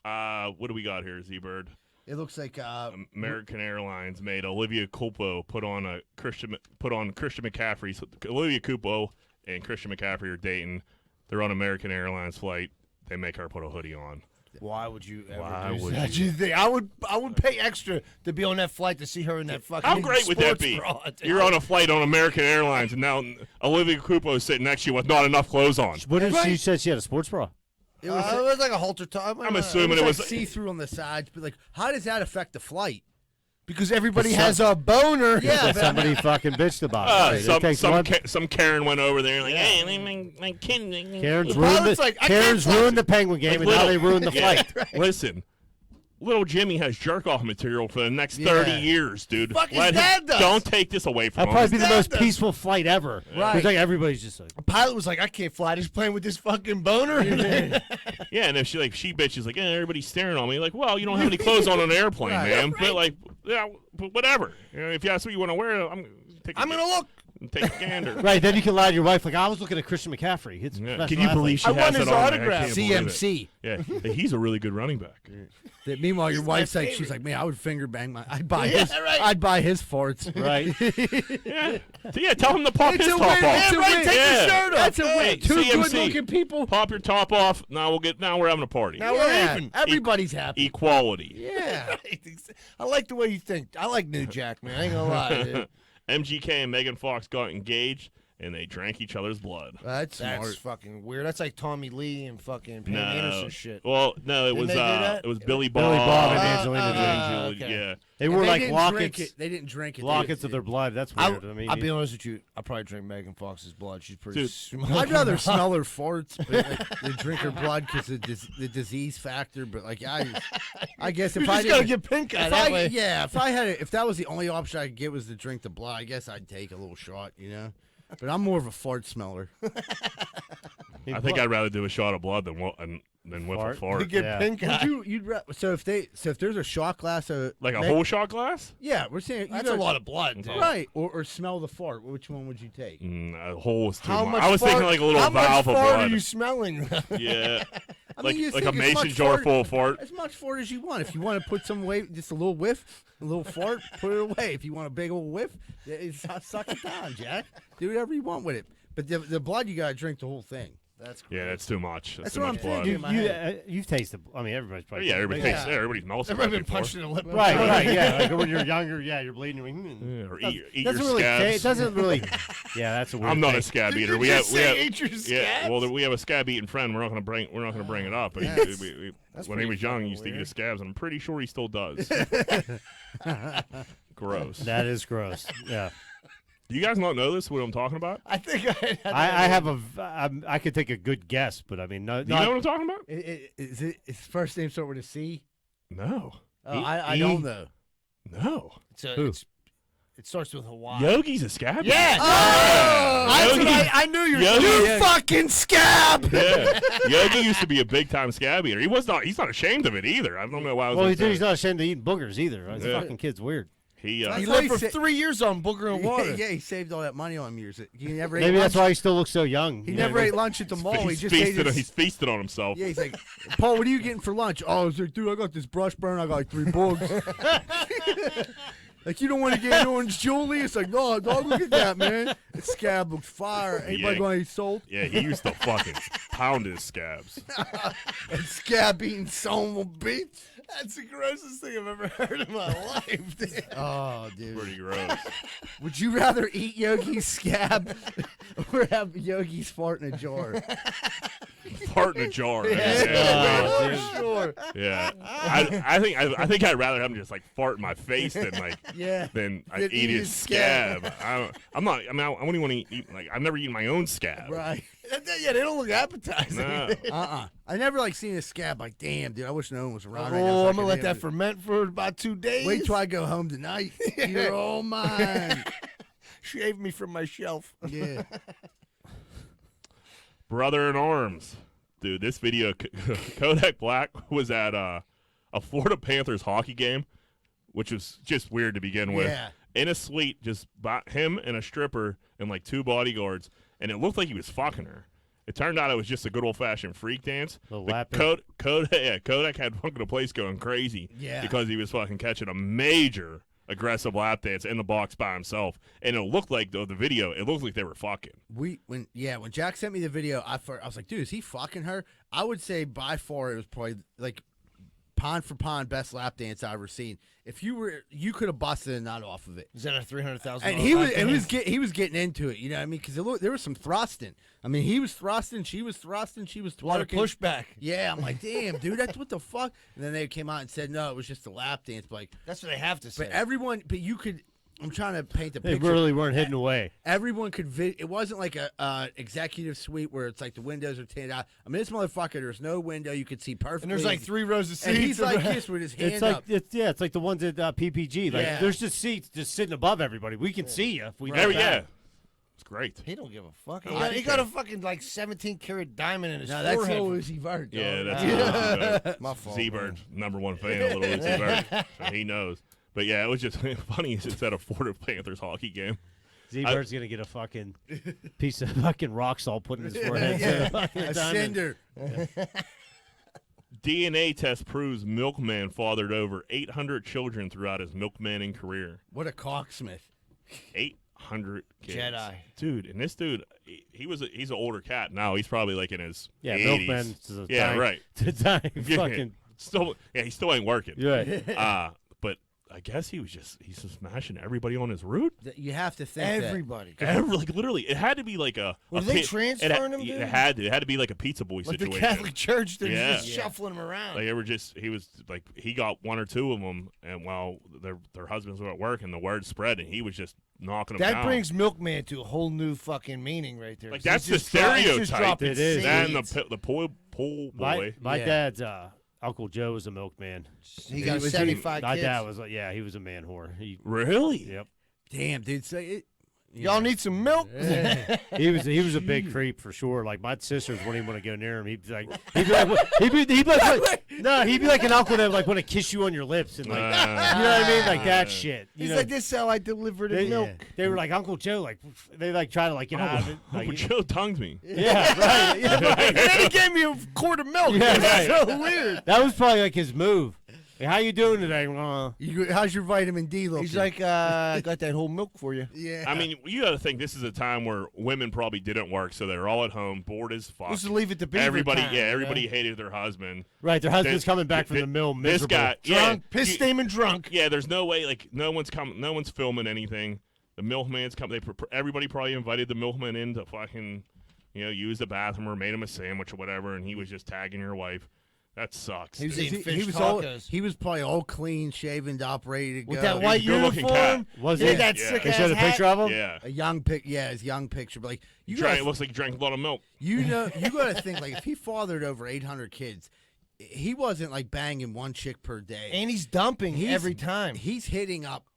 Speaker 1: What do we got here, Z-Bird?
Speaker 3: It looks like
Speaker 1: American Airlines made Olivia Culpo put on Christian McCaffrey. So Olivia Culpo and Christian McCaffrey are dating. They're on American Airlines flight. They make her put a hoodie on.
Speaker 6: Why would you ever
Speaker 1: Why
Speaker 6: do
Speaker 1: would
Speaker 6: such
Speaker 1: you?
Speaker 6: a thing? I would pay extra to be on that flight to see her in that fucking.
Speaker 1: How great would that
Speaker 6: sports
Speaker 1: be?
Speaker 6: bra.
Speaker 1: You're on a flight on American Airlines, and now Olivia Culpo is sitting next to you with not enough clothes on.
Speaker 2: What if she said she had a sports bra?
Speaker 3: it
Speaker 6: It
Speaker 3: was,
Speaker 6: was like a halter top.
Speaker 1: I'm assuming it
Speaker 3: like
Speaker 1: was
Speaker 3: see-through on the sides, but like, how does that affect the flight?
Speaker 6: because everybody has a boner.
Speaker 3: Yeah,
Speaker 2: That
Speaker 3: but-
Speaker 2: somebody fucking bitched about it. Right? It takes one-
Speaker 1: some Karen went over there and like, hey, my kid.
Speaker 2: Karen's
Speaker 6: The
Speaker 2: ruined
Speaker 6: pilot's
Speaker 2: the,
Speaker 6: like, I
Speaker 2: Karen's
Speaker 6: can't fly
Speaker 2: ruined the Penguin game, and now they ruined the flight.
Speaker 1: Listen, little Jimmy has jerk-off material for the next 30 years, dude.
Speaker 6: Fuck his
Speaker 1: Let him-
Speaker 6: dad does.
Speaker 1: Don't take this away from
Speaker 2: That'd
Speaker 1: him.
Speaker 2: probably be the
Speaker 6: dad
Speaker 2: most
Speaker 6: does.
Speaker 2: peaceful flight ever.
Speaker 3: Right.
Speaker 2: It's like everybody's just like,
Speaker 6: The pilot was like, I can't fly. Just playing with this fucking boner.
Speaker 1: Yeah, and if she bitches like, everybody's staring on me, like, well, you don't have any clothes on an airplane,
Speaker 3: Right.
Speaker 1: man. But like, yeah, but whatever. You know, if that's what you want to wear, I'm
Speaker 6: I'm gonna look.
Speaker 1: take a gander.
Speaker 2: right. Then you can lie to your wife, like, I was looking at Christian McCaffrey. It's a
Speaker 1: Yeah.
Speaker 2: professional
Speaker 1: Can you believe
Speaker 2: athlete.
Speaker 1: she
Speaker 6: I
Speaker 1: has
Speaker 6: want his
Speaker 1: it on? I
Speaker 6: autograph.
Speaker 1: can't believe it.
Speaker 3: CMC.
Speaker 1: Yeah, he's a really good running back.
Speaker 3: Meanwhile, your
Speaker 6: He's
Speaker 3: wife's
Speaker 6: my
Speaker 3: like, she's
Speaker 6: favorite.
Speaker 3: like, man, I would finger bang my. I'd buy
Speaker 6: Yeah,
Speaker 3: his.
Speaker 6: right.
Speaker 3: I'd buy his farts.
Speaker 2: Right.
Speaker 1: Yeah, so yeah. Tell him to pop
Speaker 3: It's
Speaker 1: his
Speaker 3: a
Speaker 1: top
Speaker 3: win.
Speaker 1: off.
Speaker 3: It's a
Speaker 6: Right,
Speaker 3: win.
Speaker 6: take
Speaker 1: Yeah.
Speaker 6: the shirt off.
Speaker 3: That's a
Speaker 1: Hey,
Speaker 3: win. Two
Speaker 1: CMC.
Speaker 3: good-looking people.
Speaker 1: Pop your top off. Now we're having a party.
Speaker 6: Now we're
Speaker 3: Yeah,
Speaker 6: even.
Speaker 3: everybody's happy.
Speaker 1: Equality.
Speaker 3: Yeah.
Speaker 6: I like the way you think. I like New Jack, man. I ain't gonna lie. Dude.
Speaker 1: MGK and Megan Fox got engaged, and they drank each other's blood.
Speaker 3: That's
Speaker 6: That's
Speaker 3: smart.
Speaker 6: fucking weird. That's like Tommy Lee and fucking Pam
Speaker 1: No,
Speaker 6: Anderson shit.
Speaker 1: well, no, it
Speaker 6: Didn't
Speaker 1: was
Speaker 6: they do that?
Speaker 1: it was Billy Bob,
Speaker 2: Billy Bob and
Speaker 6: Angelina
Speaker 2: Angelina
Speaker 6: Jolie.
Speaker 2: Jolie.
Speaker 1: Yeah,
Speaker 2: They
Speaker 3: And
Speaker 2: wore
Speaker 3: they
Speaker 2: like
Speaker 3: didn't
Speaker 2: lockets,
Speaker 3: drink it. They didn't drink it.
Speaker 2: lockets of their blood. That's weird. I mean,
Speaker 6: I'll be honest with you. I probably drink Megan Fox's blood. She's pretty.
Speaker 1: Dude,
Speaker 6: smart.
Speaker 3: I'd rather smell her farts than drink her blood because of the disease factor. But like I guess if
Speaker 6: You
Speaker 3: I
Speaker 6: just gotta
Speaker 3: didn't,
Speaker 6: get pink eye
Speaker 3: if
Speaker 6: that
Speaker 3: I,
Speaker 6: way.
Speaker 3: yeah, if I had if that was the only option I could get was to drink the blood, I guess I'd take a little shot, you know. But I'm more of a fart smeller.
Speaker 1: I think I'd rather do a shot of blood than whiff a
Speaker 2: Fart?
Speaker 1: fart.
Speaker 6: You get
Speaker 2: Yeah.
Speaker 6: pink eye.
Speaker 3: So if there's a shot glass of
Speaker 1: Like a whole shot glass?
Speaker 3: yeah, we're saying
Speaker 6: That's a lot of blood. Dude.
Speaker 3: right, or smell the fart. Which one would you take?
Speaker 1: A whole is too
Speaker 6: How
Speaker 1: much.
Speaker 6: much
Speaker 1: I was thinking
Speaker 6: fart-
Speaker 1: like a little
Speaker 6: how much
Speaker 1: valve of
Speaker 6: fart
Speaker 1: blood.
Speaker 6: are you smelling?
Speaker 1: Yeah,
Speaker 3: I
Speaker 1: like
Speaker 3: mean, you
Speaker 1: like
Speaker 3: think
Speaker 1: a
Speaker 3: as
Speaker 1: mason
Speaker 3: much
Speaker 1: jar
Speaker 3: fart-
Speaker 1: full of fart.
Speaker 3: As much fart as you want. If you want to put some away, just a little whiff, a little fart, put it away. If you want a big old whiff, suck it down, Jack. Do whatever you want with it. But the blood, you gotta drink the whole thing.
Speaker 6: That's
Speaker 1: Yeah, that's too much. That's
Speaker 3: That's
Speaker 1: too
Speaker 3: what
Speaker 1: much
Speaker 3: I'm
Speaker 1: blood.
Speaker 3: thinking. in my head.
Speaker 2: you've tasted. I mean, everybody's probably.
Speaker 1: Yeah, everybody
Speaker 2: tasted
Speaker 1: takes. Yeah, everybody's melted.
Speaker 6: Everybody been
Speaker 1: before.
Speaker 6: punched in the lip.
Speaker 2: Right, right, yeah. Like when you're younger, yeah, you're bleeding. You're like,
Speaker 1: Yeah, or eat your
Speaker 2: doesn't really.
Speaker 1: scabs.
Speaker 2: It doesn't really. Yeah, that's a weird.
Speaker 1: I'm not
Speaker 2: thing.
Speaker 1: a scab
Speaker 6: Did
Speaker 1: eater.
Speaker 6: you
Speaker 1: We
Speaker 6: just
Speaker 1: have
Speaker 6: say eat your
Speaker 1: yeah.
Speaker 6: scabs?
Speaker 1: Well, we have a scab eating friend. We're not going to bring it up. But
Speaker 6: That's-
Speaker 1: when he
Speaker 6: pretty
Speaker 1: was young, he
Speaker 6: fucking
Speaker 1: used to eat
Speaker 6: weird.
Speaker 1: his scabs, and I'm pretty sure he still does. Gross.
Speaker 2: That is gross. Yeah,
Speaker 1: Do you guys not know this? What I'm talking about?
Speaker 6: I think
Speaker 2: I have a. I could take a good guess, but I mean, no.
Speaker 1: Do you know what I'm talking about?
Speaker 3: Is his first name start with a C?
Speaker 1: No.
Speaker 3: Oh, I don't know.
Speaker 1: No.
Speaker 2: Who?
Speaker 6: It starts with a Y.
Speaker 1: Yogi's a scab.
Speaker 6: Yeah.
Speaker 3: Oh,
Speaker 1: Yogi-
Speaker 6: I knew you were.
Speaker 1: Yogi-
Speaker 6: You fucking scab.
Speaker 1: Yeah. Yogi used to be a big time scab eater. He's not ashamed of it either. I don't know why I was
Speaker 2: Well,
Speaker 1: gonna say
Speaker 2: he's not ashamed to eat boogers either. This
Speaker 1: Yeah.
Speaker 2: fucking kid's weird.
Speaker 1: He
Speaker 6: He
Speaker 3: He
Speaker 6: lived for
Speaker 3: likes it.
Speaker 6: 3 years on booger and water.
Speaker 3: Yeah, he saved all that money on years. He never ate
Speaker 2: Maybe that's
Speaker 3: lunch.
Speaker 2: why he still looks so young.
Speaker 3: He
Speaker 2: You
Speaker 3: never
Speaker 2: know?
Speaker 3: ate lunch at the mall. He
Speaker 1: he's
Speaker 3: just ate
Speaker 1: feasted.
Speaker 3: his,
Speaker 1: He's feasted on himself.
Speaker 3: yeah, he's like, Paul, what are you getting for lunch? Oh, I was like, dude, I got this brush burn. I got like 3 bugs. Like, you don't want to get an orange Julie? It's like, no, dog, look at that, man. The scab looks fire. Anybody
Speaker 1: Yeah.
Speaker 3: going to eat salt?
Speaker 1: Yeah, he used to fucking pound his scabs.
Speaker 3: And scab eating someone beats?
Speaker 6: That's the grossest thing I've ever heard in my life. Dude.
Speaker 3: Oh, dude.
Speaker 1: Pretty gross.
Speaker 3: Would you rather eat Yogi's scab or have Yogi's fart in a jar?
Speaker 1: Fart in a jar.
Speaker 2: Oh, dude.
Speaker 6: For sure.
Speaker 1: Yeah. I think I'd rather have him just like fart in my face than like
Speaker 3: Yeah.
Speaker 1: than I
Speaker 3: Than
Speaker 1: eat his scab. I wouldn't want to eat like I've never eaten my own scab.
Speaker 3: Right.
Speaker 6: Yeah, they don't look appetizing.
Speaker 1: No.
Speaker 3: I never like seen a scab like, damn, dude, I wish no one was around. right now so
Speaker 6: Oh,
Speaker 3: I
Speaker 6: I'm gonna
Speaker 3: could
Speaker 6: let
Speaker 3: have
Speaker 6: that
Speaker 3: it.
Speaker 6: ferment for about 2 days.
Speaker 3: Wait till I go home tonight. You're all mine.
Speaker 6: Shave me from my shelf.
Speaker 3: Yeah.
Speaker 1: Brother in arms. Dude, this video Kodak Black was at a Florida Panthers hockey game, which was just weird to begin with.
Speaker 3: Yeah.
Speaker 1: In a suite, just him and a stripper and like 2 bodyguards, and it looked like he was fucking her. It turned out it was just a good old-fashioned freak dance.
Speaker 2: Little
Speaker 1: But
Speaker 2: lapping.
Speaker 1: Kodak had fucking the place going crazy because he was fucking catching a major aggressive lap dance in the box by himself. And it looked like, though, the video, it looked like they were fucking.
Speaker 3: When Jack sent me the video, I was like, dude, is he fucking her? I would say by far it was probably like pond for pond best lap dance I ever seen. If you could have busted a nut off of it.
Speaker 6: Is that a $300,000?
Speaker 3: And he was getting into it. You know what I mean? Because there was some thrusting. I mean, he was thrusting, she was twerking.
Speaker 6: A lot of pushback.
Speaker 3: Yeah, I'm like, damn, dude, that's what the fuck. And then they came out and said, no, it was just a lap dance. But like,
Speaker 6: That's what they have to say.
Speaker 3: but you could. I'm trying to paint the
Speaker 2: They
Speaker 3: picture.
Speaker 2: really weren't hidden away.
Speaker 3: Everyone could. It wasn't like a executive suite where it's like the windows are tinted out. I mean, this motherfucker, there's no window. You could see perfectly.
Speaker 6: And there's like 3 rows of seats.
Speaker 3: And he's like this with his hand
Speaker 2: It's like
Speaker 3: up.
Speaker 2: it's like the ones at PPG. Like
Speaker 3: Yeah.
Speaker 2: there's just seats just sitting above everybody. We can see you if we.
Speaker 1: Very,
Speaker 2: look back.
Speaker 1: yeah. It's great.
Speaker 6: He don't give a fuck.
Speaker 3: Oh,
Speaker 6: He got a fucking like 17-karat diamond in his
Speaker 3: No, that's
Speaker 6: forehead.
Speaker 3: Lil Uzi Vert. dog.
Speaker 1: Yeah, that's Lil Uzi Vert.
Speaker 6: My fault.
Speaker 1: Z-Bird's #1 fan of Lil Uzi Vert. So he knows. But yeah, it was just funny. It's at a Florida Panthers hockey game.
Speaker 2: Z-Bird's gonna get a fucking piece of fucking rock salt put in his forehead.
Speaker 3: A cinder.
Speaker 1: DNA test proves milkman fathered over 800 children throughout his milkmanning career.
Speaker 3: What a cocksmith.
Speaker 1: 800 kids.
Speaker 6: Jedi.
Speaker 1: Dude, and this dude, he's an older cat now. He's probably like in his 80s.
Speaker 2: Milkman's a
Speaker 1: Yeah,
Speaker 2: dying-
Speaker 1: right.
Speaker 2: To dying
Speaker 1: Yeah.
Speaker 2: fucking.
Speaker 1: He still ain't working.
Speaker 2: Right.
Speaker 1: But I guess he's just smashing everybody on his route.
Speaker 3: You have to think
Speaker 6: Everybody.
Speaker 1: Like literally, it had to be like a.
Speaker 6: Were
Speaker 1: a
Speaker 6: they
Speaker 1: it
Speaker 6: transferring him, dude?
Speaker 1: It had to be like a pizza boy
Speaker 6: Like the
Speaker 1: situation.
Speaker 6: Catholic Church, they're
Speaker 1: Yeah.
Speaker 6: just shuffling him around.
Speaker 1: Like he got 1 or 2 of them, and while their husbands were at work, and the word spread, and he was just knocking them
Speaker 6: That
Speaker 1: down.
Speaker 6: brings milkman to a whole new fucking meaning right there.
Speaker 1: Like,
Speaker 6: He's
Speaker 1: that's the
Speaker 6: just he's just
Speaker 1: stereotype.
Speaker 6: dropping
Speaker 2: It is.
Speaker 1: That
Speaker 6: seeds.
Speaker 1: and the pool boy.
Speaker 2: My
Speaker 3: Yeah.
Speaker 2: dad's Uncle Joe was a milkman.
Speaker 6: He got
Speaker 3: was
Speaker 6: 75
Speaker 2: My
Speaker 6: kids.
Speaker 2: dad was he was a man whore.
Speaker 1: Really?
Speaker 2: Yep.
Speaker 3: Damn, dude.
Speaker 6: Y'all need some milk?
Speaker 2: He was a big creep for sure. Like my sisters wouldn't even want to go near him. He'd be like he'd be like an uncle that like want to kiss you on your lips and like you know what I mean, like that shit. You
Speaker 6: He's
Speaker 2: know,
Speaker 6: like, this is how I delivered the
Speaker 2: they,
Speaker 6: milk.
Speaker 2: they were like Uncle Joe, like they like try to like get out of it.
Speaker 1: Uncle
Speaker 2: Like,
Speaker 1: Joe tongued me.
Speaker 2: yeah, right. Yeah, right.
Speaker 6: And then he gave me a quart of milk.
Speaker 2: Yeah,
Speaker 6: That's
Speaker 2: right.
Speaker 6: so weird.
Speaker 2: That was probably like his move. Hey, how you doing today?
Speaker 3: How's your vitamin D looking?
Speaker 6: He's like, I got that whole milk for you.
Speaker 3: yeah.
Speaker 1: I mean, you got to think this is a time where women probably didn't work, so they're all at home, bored as fuck.
Speaker 6: Let's just leave it to Beaver
Speaker 1: Everybody,
Speaker 6: time,
Speaker 1: everybody hated their husband.
Speaker 2: Right, their husband's
Speaker 1: This-
Speaker 2: coming back from
Speaker 1: thi-
Speaker 2: the mill
Speaker 1: This
Speaker 2: miserable.
Speaker 1: guy,
Speaker 6: Drunk,
Speaker 1: yeah,
Speaker 6: pissed, steaming drunk.
Speaker 1: yeah. There's no way, like, no one's filming anything. The milkman's coming. Everybody probably invited the milkman in to fucking, use the bathroom or made him a sandwich or whatever, and he was just tagging your wife. That sucks.
Speaker 6: He was
Speaker 1: dude.
Speaker 6: eating fish
Speaker 3: he was all,
Speaker 6: tacos.
Speaker 3: he was probably all clean, shaven up, ready to go.
Speaker 6: With that
Speaker 1: He's
Speaker 6: white
Speaker 1: a good-looking
Speaker 6: uniform.
Speaker 2: Was
Speaker 6: yeah,
Speaker 2: he?
Speaker 6: that
Speaker 1: Yeah.
Speaker 6: sick
Speaker 2: They
Speaker 6: ass
Speaker 2: showed a
Speaker 6: hat.
Speaker 2: picture of him.
Speaker 1: Yeah.
Speaker 3: A his young picture. But like you
Speaker 1: It
Speaker 3: gotta,
Speaker 1: looks like he drank a lot of milk.
Speaker 3: you got to think like if he fathered over 800 kids, he wasn't like banging one chick per day.
Speaker 6: And he's dumping every time.
Speaker 3: He's hitting up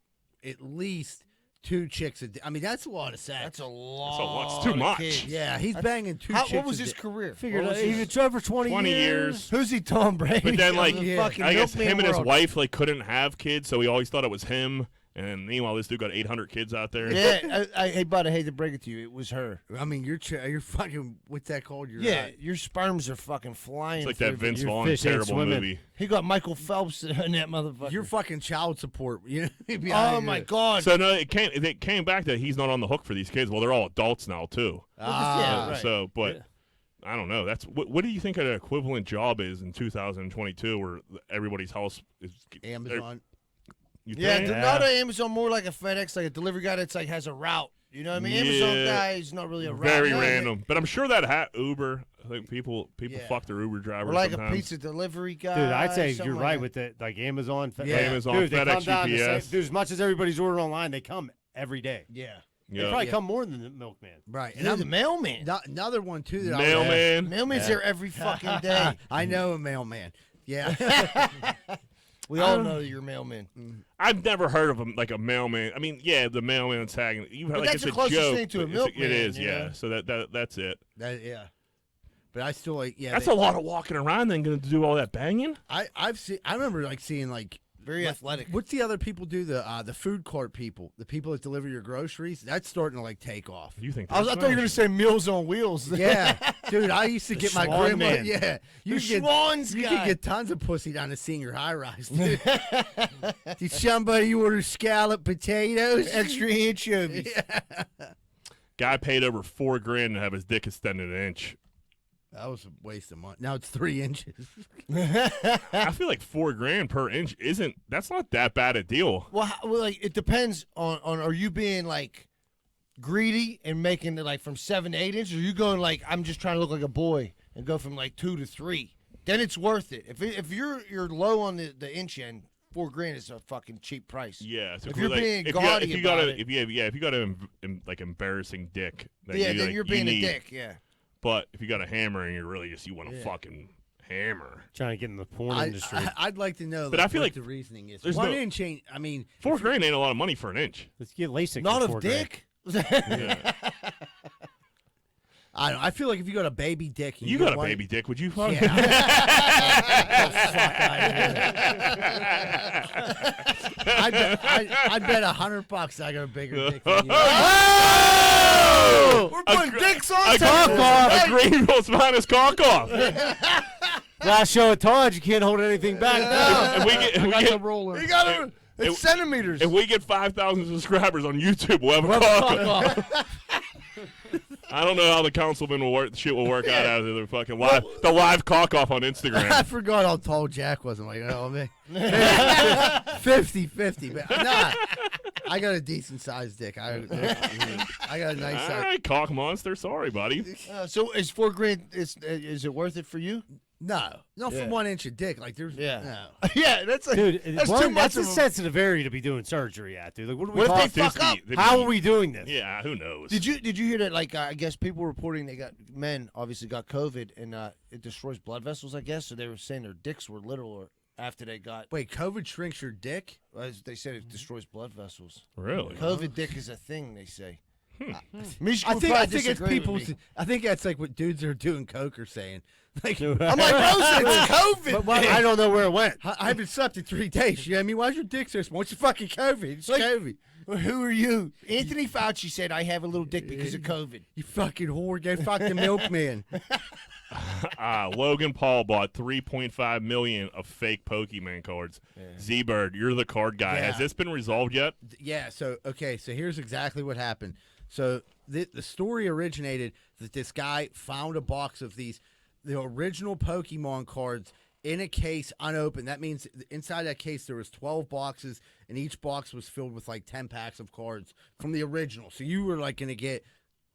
Speaker 3: at least 2 chicks a day. I mean, that's a lot of sex.
Speaker 6: That's a lot.
Speaker 1: It's too
Speaker 6: of
Speaker 1: much.
Speaker 6: kids.
Speaker 3: Yeah, he's banging 2 chicks.
Speaker 6: What was
Speaker 3: a
Speaker 6: his
Speaker 3: day.
Speaker 6: career?
Speaker 2: Figured
Speaker 6: What was
Speaker 2: he
Speaker 6: his-
Speaker 2: was drove for 20
Speaker 1: 20 years.
Speaker 6: Who's he, Tom Brady?
Speaker 1: But then, like,
Speaker 6: Of the
Speaker 3: yeah,
Speaker 6: fucking
Speaker 1: I guess
Speaker 6: milkman
Speaker 1: him and his
Speaker 6: world.
Speaker 1: wife like couldn't have kids, so he always thought it was him. And meanwhile, this dude got 800 kids out there.
Speaker 6: Yeah, hey, bud, I hate to break it to you. It was her.
Speaker 3: I mean, you're fucking. What's that called?
Speaker 6: Yeah, your sperms are fucking flying.
Speaker 1: It's like
Speaker 6: through
Speaker 1: that Vince
Speaker 2: Your
Speaker 1: Vaughn
Speaker 2: fish ain't
Speaker 1: terrible
Speaker 2: swimming.
Speaker 1: movie.
Speaker 6: He got Michael Phelps in that motherfucker.
Speaker 3: You're fucking child support. You know.
Speaker 6: oh my god.
Speaker 1: So no, it came back that he's not on the hook for these kids. Well, they're all adults now too.
Speaker 6: yeah, right.
Speaker 1: So, but I don't know. That's what do you think an equivalent job is in 2022, where everybody's house is
Speaker 3: Amazon.
Speaker 1: You
Speaker 6: Yeah,
Speaker 1: think?
Speaker 6: not an Amazon, more like a FedEx, like a delivery guy that's like has a route. You know what I mean? Amazon
Speaker 1: Yeah.
Speaker 6: guy is not really a route.
Speaker 1: Very
Speaker 6: guy.
Speaker 1: random. But I'm sure that Uber. I think people
Speaker 6: Yeah.
Speaker 1: fuck their Uber drivers
Speaker 6: Or like
Speaker 1: sometimes.
Speaker 6: a pizza delivery guy.
Speaker 2: Dude, I'd say
Speaker 6: something
Speaker 2: you're
Speaker 6: like
Speaker 2: right
Speaker 6: that.
Speaker 2: with the like Amazon.
Speaker 3: Yeah.
Speaker 1: Amazon,
Speaker 2: dude, they
Speaker 1: FedEx,
Speaker 2: come down the
Speaker 1: UPS.
Speaker 2: same, dude, as much as everybody's ordering online, they come every day.
Speaker 6: Yeah.
Speaker 2: They
Speaker 1: Yeah.
Speaker 2: probably come more than the milkman.
Speaker 3: Right.
Speaker 6: And I'm the mailman.
Speaker 3: Another one too that
Speaker 1: Mailman.
Speaker 6: Mailman's there every fucking day.
Speaker 3: I know a mailman. Yeah.
Speaker 6: We all know you're a mailman.
Speaker 1: I've never heard of like a mailman. I mean, yeah, the mailman tagging. You
Speaker 6: But
Speaker 1: like
Speaker 6: that's
Speaker 1: it's
Speaker 6: the
Speaker 1: a
Speaker 6: closest
Speaker 1: joke.
Speaker 6: thing to a
Speaker 1: but it's-
Speaker 6: milkman,
Speaker 1: It is,
Speaker 6: you
Speaker 1: yeah.
Speaker 6: know?
Speaker 1: So that's it.
Speaker 3: Yeah. But I still like
Speaker 1: That's a lot of walking around then going to do all that banging.
Speaker 3: I remember like seeing like
Speaker 6: Very athletic.
Speaker 3: What's the other people do? The food court people, the people that deliver your groceries. That's starting to like take off.
Speaker 1: You think?
Speaker 6: I thought you were gonna say Meals on Wheels.
Speaker 3: Yeah, dude. I used to get my
Speaker 2: Schwan
Speaker 3: grandma.
Speaker 2: man.
Speaker 3: Yeah,
Speaker 6: The Schwan's
Speaker 3: you
Speaker 6: guy.
Speaker 3: could get tons of pussy down the senior high rise. Dude. Did somebody order scallop potatoes?
Speaker 6: Extra anchovies.
Speaker 1: Guy paid over $4,000 to have his dick extended an inch.
Speaker 3: That was a waste of money. Now it's 3 inches.
Speaker 1: I feel like $4,000 per inch isn't. That's not that bad a deal.
Speaker 6: Well, like it depends on are you being like greedy and making it like from 7 to 8 inches, or you going like I'm just trying to look like a boy and go from like 2 to 3? Then it's worth it. If you're low on the inch end, $4,000 is a fucking cheap price.
Speaker 1: Yeah, so
Speaker 6: If you're
Speaker 1: like,
Speaker 6: being
Speaker 1: if
Speaker 6: gaudy
Speaker 1: you got
Speaker 6: about
Speaker 1: a,
Speaker 6: it.
Speaker 1: if you got a like embarrassing dick, that
Speaker 6: Yeah,
Speaker 1: you,
Speaker 6: then
Speaker 1: like,
Speaker 6: you're
Speaker 1: you
Speaker 6: being
Speaker 1: need,
Speaker 6: a dick. Yeah.
Speaker 1: But if you got a hammer and you're really just you want to fucking hammer,
Speaker 2: Trying to get in the porn industry.
Speaker 3: I'd like to know.
Speaker 1: But I feel
Speaker 3: what
Speaker 1: like
Speaker 3: the reasoning is.
Speaker 1: there's
Speaker 3: 1
Speaker 1: no-
Speaker 3: inch ain't. I mean,
Speaker 1: $4,000 ain't a lot of money for an inch.
Speaker 2: Let's get LASIK.
Speaker 6: Not
Speaker 2: for
Speaker 6: of
Speaker 2: $4,000.
Speaker 6: dick.
Speaker 1: Yeah.
Speaker 3: I don't know. I feel like if you got a baby dick, and
Speaker 1: You
Speaker 3: get
Speaker 1: got a
Speaker 3: one-
Speaker 1: baby dick, would you fuck?
Speaker 3: Yeah. I'd bet $100 I got a bigger dick than you.
Speaker 1: Oh!
Speaker 6: We're putting dicks on
Speaker 1: A
Speaker 6: tables.
Speaker 1: cock off. A Greenville's finest cock off.
Speaker 2: Last show at Todd, you can't hold anything back now.
Speaker 1: If we get, if we
Speaker 5: Got
Speaker 1: get,
Speaker 5: the roller.
Speaker 6: You got it. It's
Speaker 1: It-
Speaker 6: centimeters.
Speaker 1: if we get 5,000 subscribers on YouTube, we'll have a cock off. I don't know how the councilman will work. Shit will work out of the fucking live, the live cock off on
Speaker 3: I
Speaker 1: Instagram.
Speaker 3: forgot how tall Jack was. I'm like, you know what I mean? 50-50. But nah, I got a decent sized dick. I got a nice
Speaker 1: All
Speaker 3: size.
Speaker 1: right, cock monster. Sorry, buddy.
Speaker 6: So is $4,000? Is it worth it for you?
Speaker 3: No, not
Speaker 6: Yeah.
Speaker 3: for 1 inch of dick. Like there's
Speaker 6: Yeah.
Speaker 3: no.
Speaker 6: Yeah, that's like,
Speaker 2: Dude,
Speaker 6: that's
Speaker 2: one,
Speaker 6: too much
Speaker 2: that's a
Speaker 6: of a-
Speaker 2: sensitive area to be doing surgery at, dude. Like, what are we
Speaker 6: What if
Speaker 2: talking?
Speaker 6: they fuck up?
Speaker 2: How are we doing this?
Speaker 1: Yeah, who knows?
Speaker 6: Did you hear that? Like I guess people reporting they got men obviously got COVID and it destroys blood vessels. I guess so. They were saying their dicks were little or after they got.
Speaker 3: Wait, COVID shrinks your dick?
Speaker 6: As they said it destroys blood vessels.
Speaker 1: Really?
Speaker 6: COVID dick is a thing. They say.
Speaker 3: I think it's people. I think that's like what dudes are doing coke are saying. Like,
Speaker 6: I'm like, bro, it's COVID.
Speaker 2: But I don't know where it went.
Speaker 3: I haven't slept in 3 days. You know what I mean? Why's your dick so small? It's fucking COVID. It's
Speaker 6: Like-
Speaker 3: COVID.
Speaker 6: Well, who are you? Anthony Fauci said I have a little dick because of COVID.
Speaker 3: You fucking whore. Go fuck the milkman.
Speaker 1: Logan Paul bought 3.5 million of fake Pokemon cards. Z-Bird, you're the card guy.
Speaker 3: Yeah.
Speaker 1: Has this been resolved yet?
Speaker 3: Yeah, so here's exactly what happened. So the story originated that this guy found a box of the original Pokemon cards in a case unopened. That means inside that case there was 12 boxes, and each box was filled with like 10 packs of cards from the original. So you were like going to get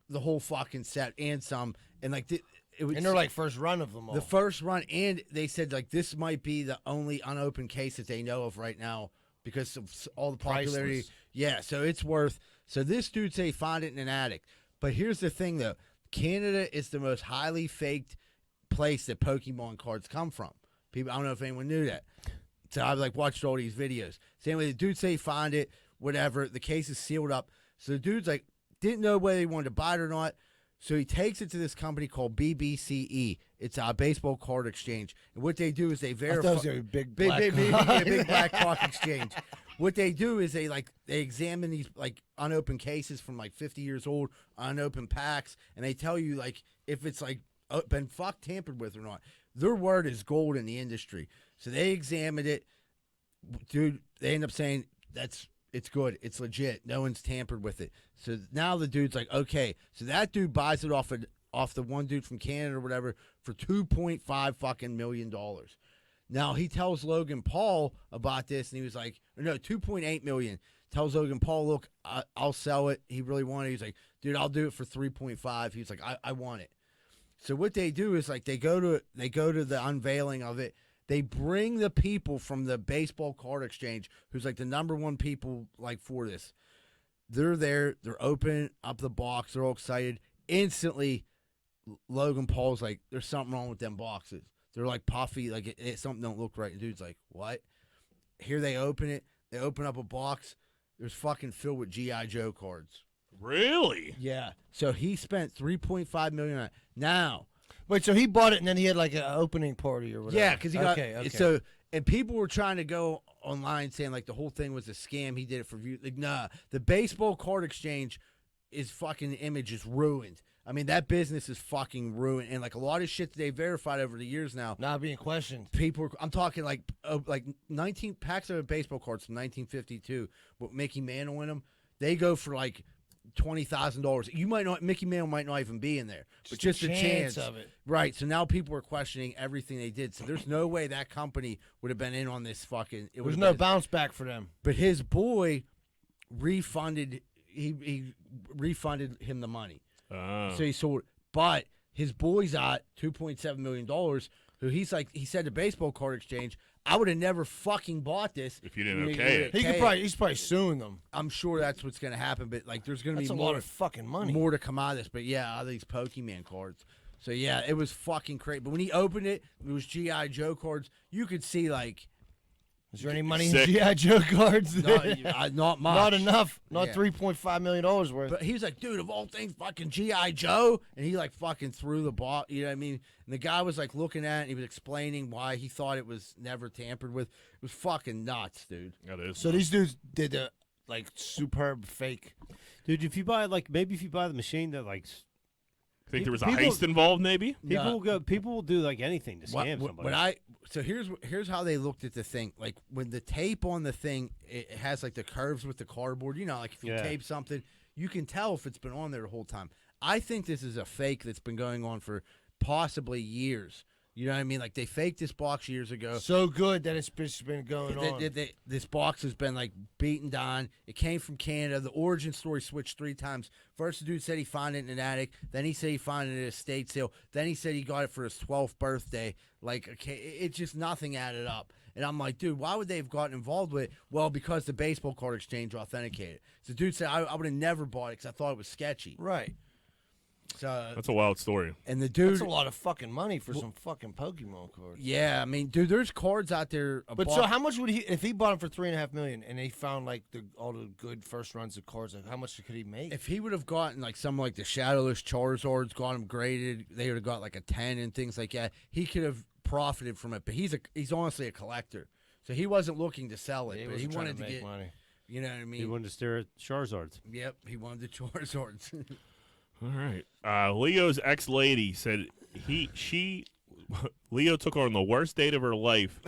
Speaker 3: the whole fucking set and some, and like it was,
Speaker 6: And they're like first run of them all.
Speaker 3: the first run, and they said like this might be the only unopened case that they know of right now because of all the popularity.
Speaker 6: Priceless.
Speaker 3: Yeah, so it's worth. So this dude say find it in an attic. But here's the thing though, Canada is the most highly faked place that Pokemon cards come from. People, I don't know if anyone knew that. So I've like watched all these videos. So anyway, the dude say find it, whatever. The case is sealed up. So the dude's like didn't know whether he wanted to buy it or not. So he takes it to this company called BBCE. It's a baseball card exchange. And what they do is they
Speaker 6: I
Speaker 3: verify.
Speaker 6: thought it was gonna be big
Speaker 3: Big,
Speaker 6: black.
Speaker 3: big, big,
Speaker 6: cock.
Speaker 3: big black cock exchange. What they do is they examine these like unopened cases from like 50 years old, unopened packs, and they tell you like if it's like been tampered with or not. Their word is gold in the industry. So they examined it, dude. They end up saying it's good, it's legit. No one's tampered with it. So now the dude's like, okay. So that dude buys it off the one dude from Canada or whatever for $2.5 fucking million. Now he tells Logan Paul about this, and he was like, no, 2.8 million. Tells Logan Paul, look, I'll sell it. He really wanted it. He's like, dude, I'll do it for 3.5. He's like, I want it. So what they do is like they go to the unveiling of it. They bring the people from the baseball card exchange, who's like the number one people like for this. They're there. They're opening up the box. They're all excited. Instantly, Logan Paul's like, there's something wrong with them boxes. They're like puffy, like something don't look right. And dude's like, what? Here they open it. They open up a box. There's fucking filled with G.I. Joe cards.
Speaker 1: Really?
Speaker 3: Yeah. So he spent $3.5 million on it. Now,
Speaker 6: Wait, so he bought it and then he had like an opening party or whatever.
Speaker 3: yeah, because he got
Speaker 6: okay.
Speaker 3: so, and people were trying to go online saying like the whole thing was a scam. He did it for view. Like, nah, the baseball card exchange is fucking the image is ruined. I mean, that business is fucking ruined, and like a lot of shit that they verified over the years now.
Speaker 6: Not being questioned.
Speaker 3: People, I'm talking like 19 packs of baseball cards from 1952 with Mickey Mantle in them. They go for like $20,000. You might not, Mickey Mantle might not even be in there, but just a chance
Speaker 6: of it.
Speaker 3: Right. So now people are questioning everything they did. So there's no way that company would have been in on this fucking.
Speaker 6: There's no bounce back for them.
Speaker 3: But his boy refunded. He refunded him the money. So he sold. But his boy's at $2.7 million. Who he said to Baseball Card Exchange, I would have never fucking bought this
Speaker 1: if you didn't okay it.
Speaker 6: He's probably suing them.
Speaker 3: I'm sure that's what's going to happen. But like, there's going to be
Speaker 6: a lot of fucking money.
Speaker 3: More to come out of this. But yeah, out of these Pokemon cards. So yeah, it was fucking crazy. But when he opened it, it was GI Joe cards. You could see like.
Speaker 6: Is there any money
Speaker 1: Sick.
Speaker 6: in GI Joe cards?
Speaker 3: Not much.
Speaker 6: Not enough. Not
Speaker 3: Yeah.
Speaker 6: $3.5 million worth.
Speaker 3: But he was like, dude, of all things, fucking G.I. Joe. And he like fucking threw the ball. You know what I mean? And the guy was like looking at it and he was explaining why he thought it was never tampered with. It was fucking nuts, dude.
Speaker 1: That is.
Speaker 6: So these dudes did a like superb fake.
Speaker 2: Dude, if you buy maybe if you buy the machine that like
Speaker 1: think there was a
Speaker 2: people-
Speaker 1: heist involved, maybe?
Speaker 2: people will do like anything to scam somebody.
Speaker 3: So here's how they looked at the thing. Like when the tape on the thing, it has like the curves with the cardboard. You know, like if you tape something, you can tell if it's been on there the whole time. I think this is a fake that's been going on for possibly years. You know what I mean? Like they faked this box years ago.
Speaker 6: So good that it's been going on.
Speaker 3: This box has been like beaten down. It came from Canada. The origin story switched 3 times. First, the dude said he found it in an attic. Then he said he found it at a estate sale. Then he said he got it for his 12th birthday. Like, okay, it's just nothing added up. And I'm like, dude, why would they have gotten involved with it? Well, because the baseball card exchange authenticated. So the dude said, I would have never bought it because I thought it was sketchy.
Speaker 6: Right.
Speaker 3: So
Speaker 1: That's a wild story.
Speaker 3: and the dude,
Speaker 6: That's a lot of fucking money for some fucking Pokemon cards.
Speaker 3: yeah, I mean, dude, there's cards out there.
Speaker 6: But so how much would he if he bought them for $3.5 million and he found like all the good first runs of cards? Like how much could he make?
Speaker 3: If he would have gotten like some like the Shadowless Charizards, got them graded, they would have got like a 10 and things like that. He could have profited from it. But he's honestly a collector, so he wasn't looking to sell it. But he wanted to
Speaker 6: make
Speaker 3: get
Speaker 6: money.
Speaker 3: You know what I mean?
Speaker 2: He wanted to stare at Charizards.
Speaker 3: Yep, he wanted the Charizards.
Speaker 1: All right. Leo's ex-lady said Leo took her on the worst date of her life.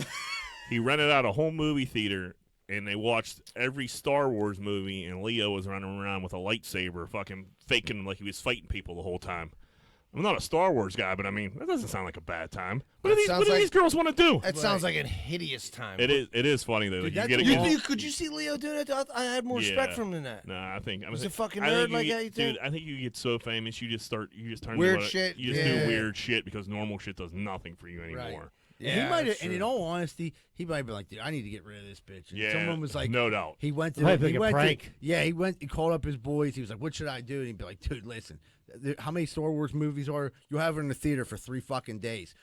Speaker 1: He rented out a whole movie theater, and they watched every Star Wars movie, and Leo was running around with a lightsaber, fucking faking like he was fighting people the whole time. I'm not a Star Wars guy, but I mean, that doesn't sound like a bad time. What do these girls want to do?
Speaker 6: That sounds like a hideous time.
Speaker 1: It is funny, though.
Speaker 3: Dude,
Speaker 1: Like,
Speaker 3: that's
Speaker 1: you get a
Speaker 6: Could you see Leo doing it? I had more respect for him than that.
Speaker 1: Nah, I think
Speaker 6: Was it fucking
Speaker 1: I think
Speaker 6: nerd like
Speaker 1: you
Speaker 6: that, you think?
Speaker 1: Dude, I think you get so famous, you just turn
Speaker 6: Weird
Speaker 1: into
Speaker 6: shit?
Speaker 1: You just
Speaker 6: Yeah.
Speaker 1: do weird shit because normal shit does nothing for you anymore.
Speaker 3: Yeah, he might have, and in all honesty, he might be like, dude, I need to get rid of this bitch. And
Speaker 1: Yeah,
Speaker 3: someone was like,
Speaker 1: no doubt.
Speaker 3: He went to,
Speaker 2: Might be
Speaker 3: he
Speaker 2: like a
Speaker 3: went
Speaker 2: prank.
Speaker 3: he called up his boys. He was like, what should I do? And he'd be like, dude, listen, how many Star Wars movies are you have her in the theater for 3 fucking days?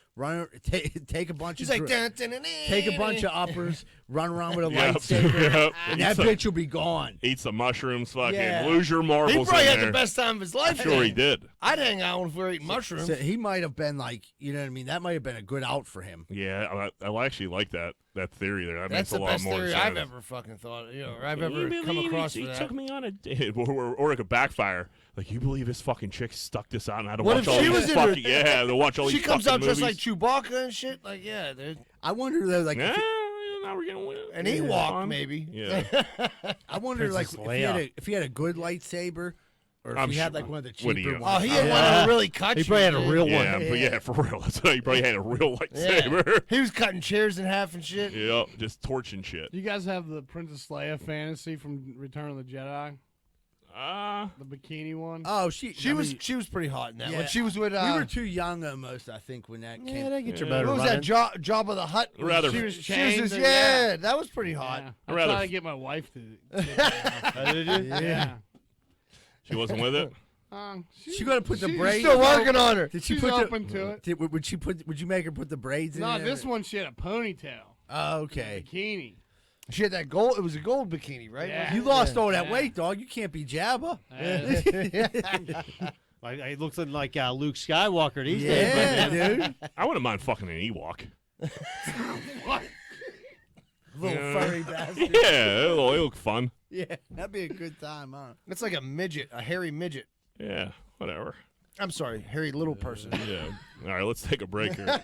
Speaker 3: Take a bunch
Speaker 6: He's
Speaker 3: of
Speaker 6: like,
Speaker 3: take a bunch of uppers, run around with a
Speaker 1: Yep.
Speaker 3: lightsaber,
Speaker 1: Yep.
Speaker 3: and
Speaker 1: Eat
Speaker 3: that
Speaker 1: some-
Speaker 3: bitch will be gone.
Speaker 1: Eat some mushrooms, fucking
Speaker 3: Yeah.
Speaker 1: lose your marbles.
Speaker 6: He probably
Speaker 1: in
Speaker 6: had
Speaker 1: there.
Speaker 6: the best time of his life.
Speaker 1: Sure, he did.
Speaker 6: I'd hang out if we were eating mushrooms.
Speaker 3: So he might have been like, you know what I mean? That might have been a good out for him.
Speaker 1: Yeah, I actually like that theory there. That
Speaker 6: That's
Speaker 1: makes a
Speaker 6: the
Speaker 1: lot
Speaker 6: best
Speaker 1: more
Speaker 6: theory
Speaker 1: sense.
Speaker 6: I've ever fucking thought. Or I've
Speaker 1: Can you
Speaker 6: ever come
Speaker 1: believe
Speaker 6: across
Speaker 1: he
Speaker 6: for that.
Speaker 1: took me on a date, or it could backfire. Like, you believe this fucking chick stuck this out and I had to
Speaker 6: What
Speaker 1: watch
Speaker 6: if
Speaker 1: all
Speaker 6: she
Speaker 1: these
Speaker 6: was in her-
Speaker 1: fucking to watch all
Speaker 6: She
Speaker 1: these
Speaker 6: comes out
Speaker 1: fucking
Speaker 6: dressed like
Speaker 1: movies.
Speaker 6: Chewbacca and shit. Like, yeah, dude.
Speaker 3: I wonder though, like,
Speaker 1: Yeah, now we're gonna win.
Speaker 6: An Ewok, maybe.
Speaker 1: Yeah,
Speaker 3: I wonder, like,
Speaker 2: Princess
Speaker 3: if he had a good lightsaber, or if
Speaker 1: I'm
Speaker 3: he had
Speaker 1: sure-
Speaker 3: like one of the
Speaker 1: what do
Speaker 3: cheaper
Speaker 1: you-
Speaker 3: ones.
Speaker 6: Oh, he had one that really cut
Speaker 2: He
Speaker 6: you.
Speaker 2: probably had a
Speaker 6: dude.
Speaker 2: real
Speaker 1: yeah,
Speaker 2: one.
Speaker 1: but yeah, for real. That's how he probably had a real lightsaber.
Speaker 6: He was cutting chairs in half and shit.
Speaker 1: Yep, just torching shit.
Speaker 5: You guys have the Princess Leia fantasy from Return of the Jedi, the bikini one.
Speaker 3: Oh, she
Speaker 6: She was pretty hot in that.
Speaker 3: Yeah.
Speaker 6: When she was with
Speaker 3: we were too young almost, I think, when that
Speaker 2: Yeah,
Speaker 3: came.
Speaker 2: they get your
Speaker 1: Yeah.
Speaker 2: motor
Speaker 6: what was
Speaker 2: running.
Speaker 6: that? Jabba the Hutt.
Speaker 1: Rather-
Speaker 5: she was
Speaker 6: She was
Speaker 5: chained.
Speaker 6: just,
Speaker 5: and-
Speaker 6: yeah, that was pretty hot.
Speaker 5: Yeah.
Speaker 1: I'd
Speaker 5: I'm
Speaker 1: rather-
Speaker 5: trying to get my wife to.
Speaker 2: Yeah.
Speaker 1: She wasn't with it.
Speaker 3: She got to put the
Speaker 5: she's
Speaker 3: braids.
Speaker 6: Still working on her.
Speaker 3: Did she
Speaker 5: She's
Speaker 3: put
Speaker 5: open to it.
Speaker 3: Would you make her put the braids in?
Speaker 5: No,
Speaker 3: there?
Speaker 5: this one she had a ponytail,
Speaker 3: Oh, okay.
Speaker 5: bikini.
Speaker 6: She had that gold. It was a gold bikini, right?
Speaker 5: Yeah.
Speaker 3: You lost all that
Speaker 5: Yeah.
Speaker 3: weight, dog. You can't be Jabba.
Speaker 2: Like, it looks like Luke Skywalker these
Speaker 3: Yeah,
Speaker 2: days.
Speaker 3: dude.
Speaker 1: I wouldn't mind fucking an Ewok.
Speaker 6: Little furry bastard.
Speaker 1: Yeah, it'll look fun.
Speaker 3: Yeah, that'd be a good time, huh?
Speaker 6: That's like a midget, a hairy midget.
Speaker 1: Yeah, whatever.
Speaker 6: I'm sorry, hairy little person.
Speaker 1: Yeah. All right, let's take a break here.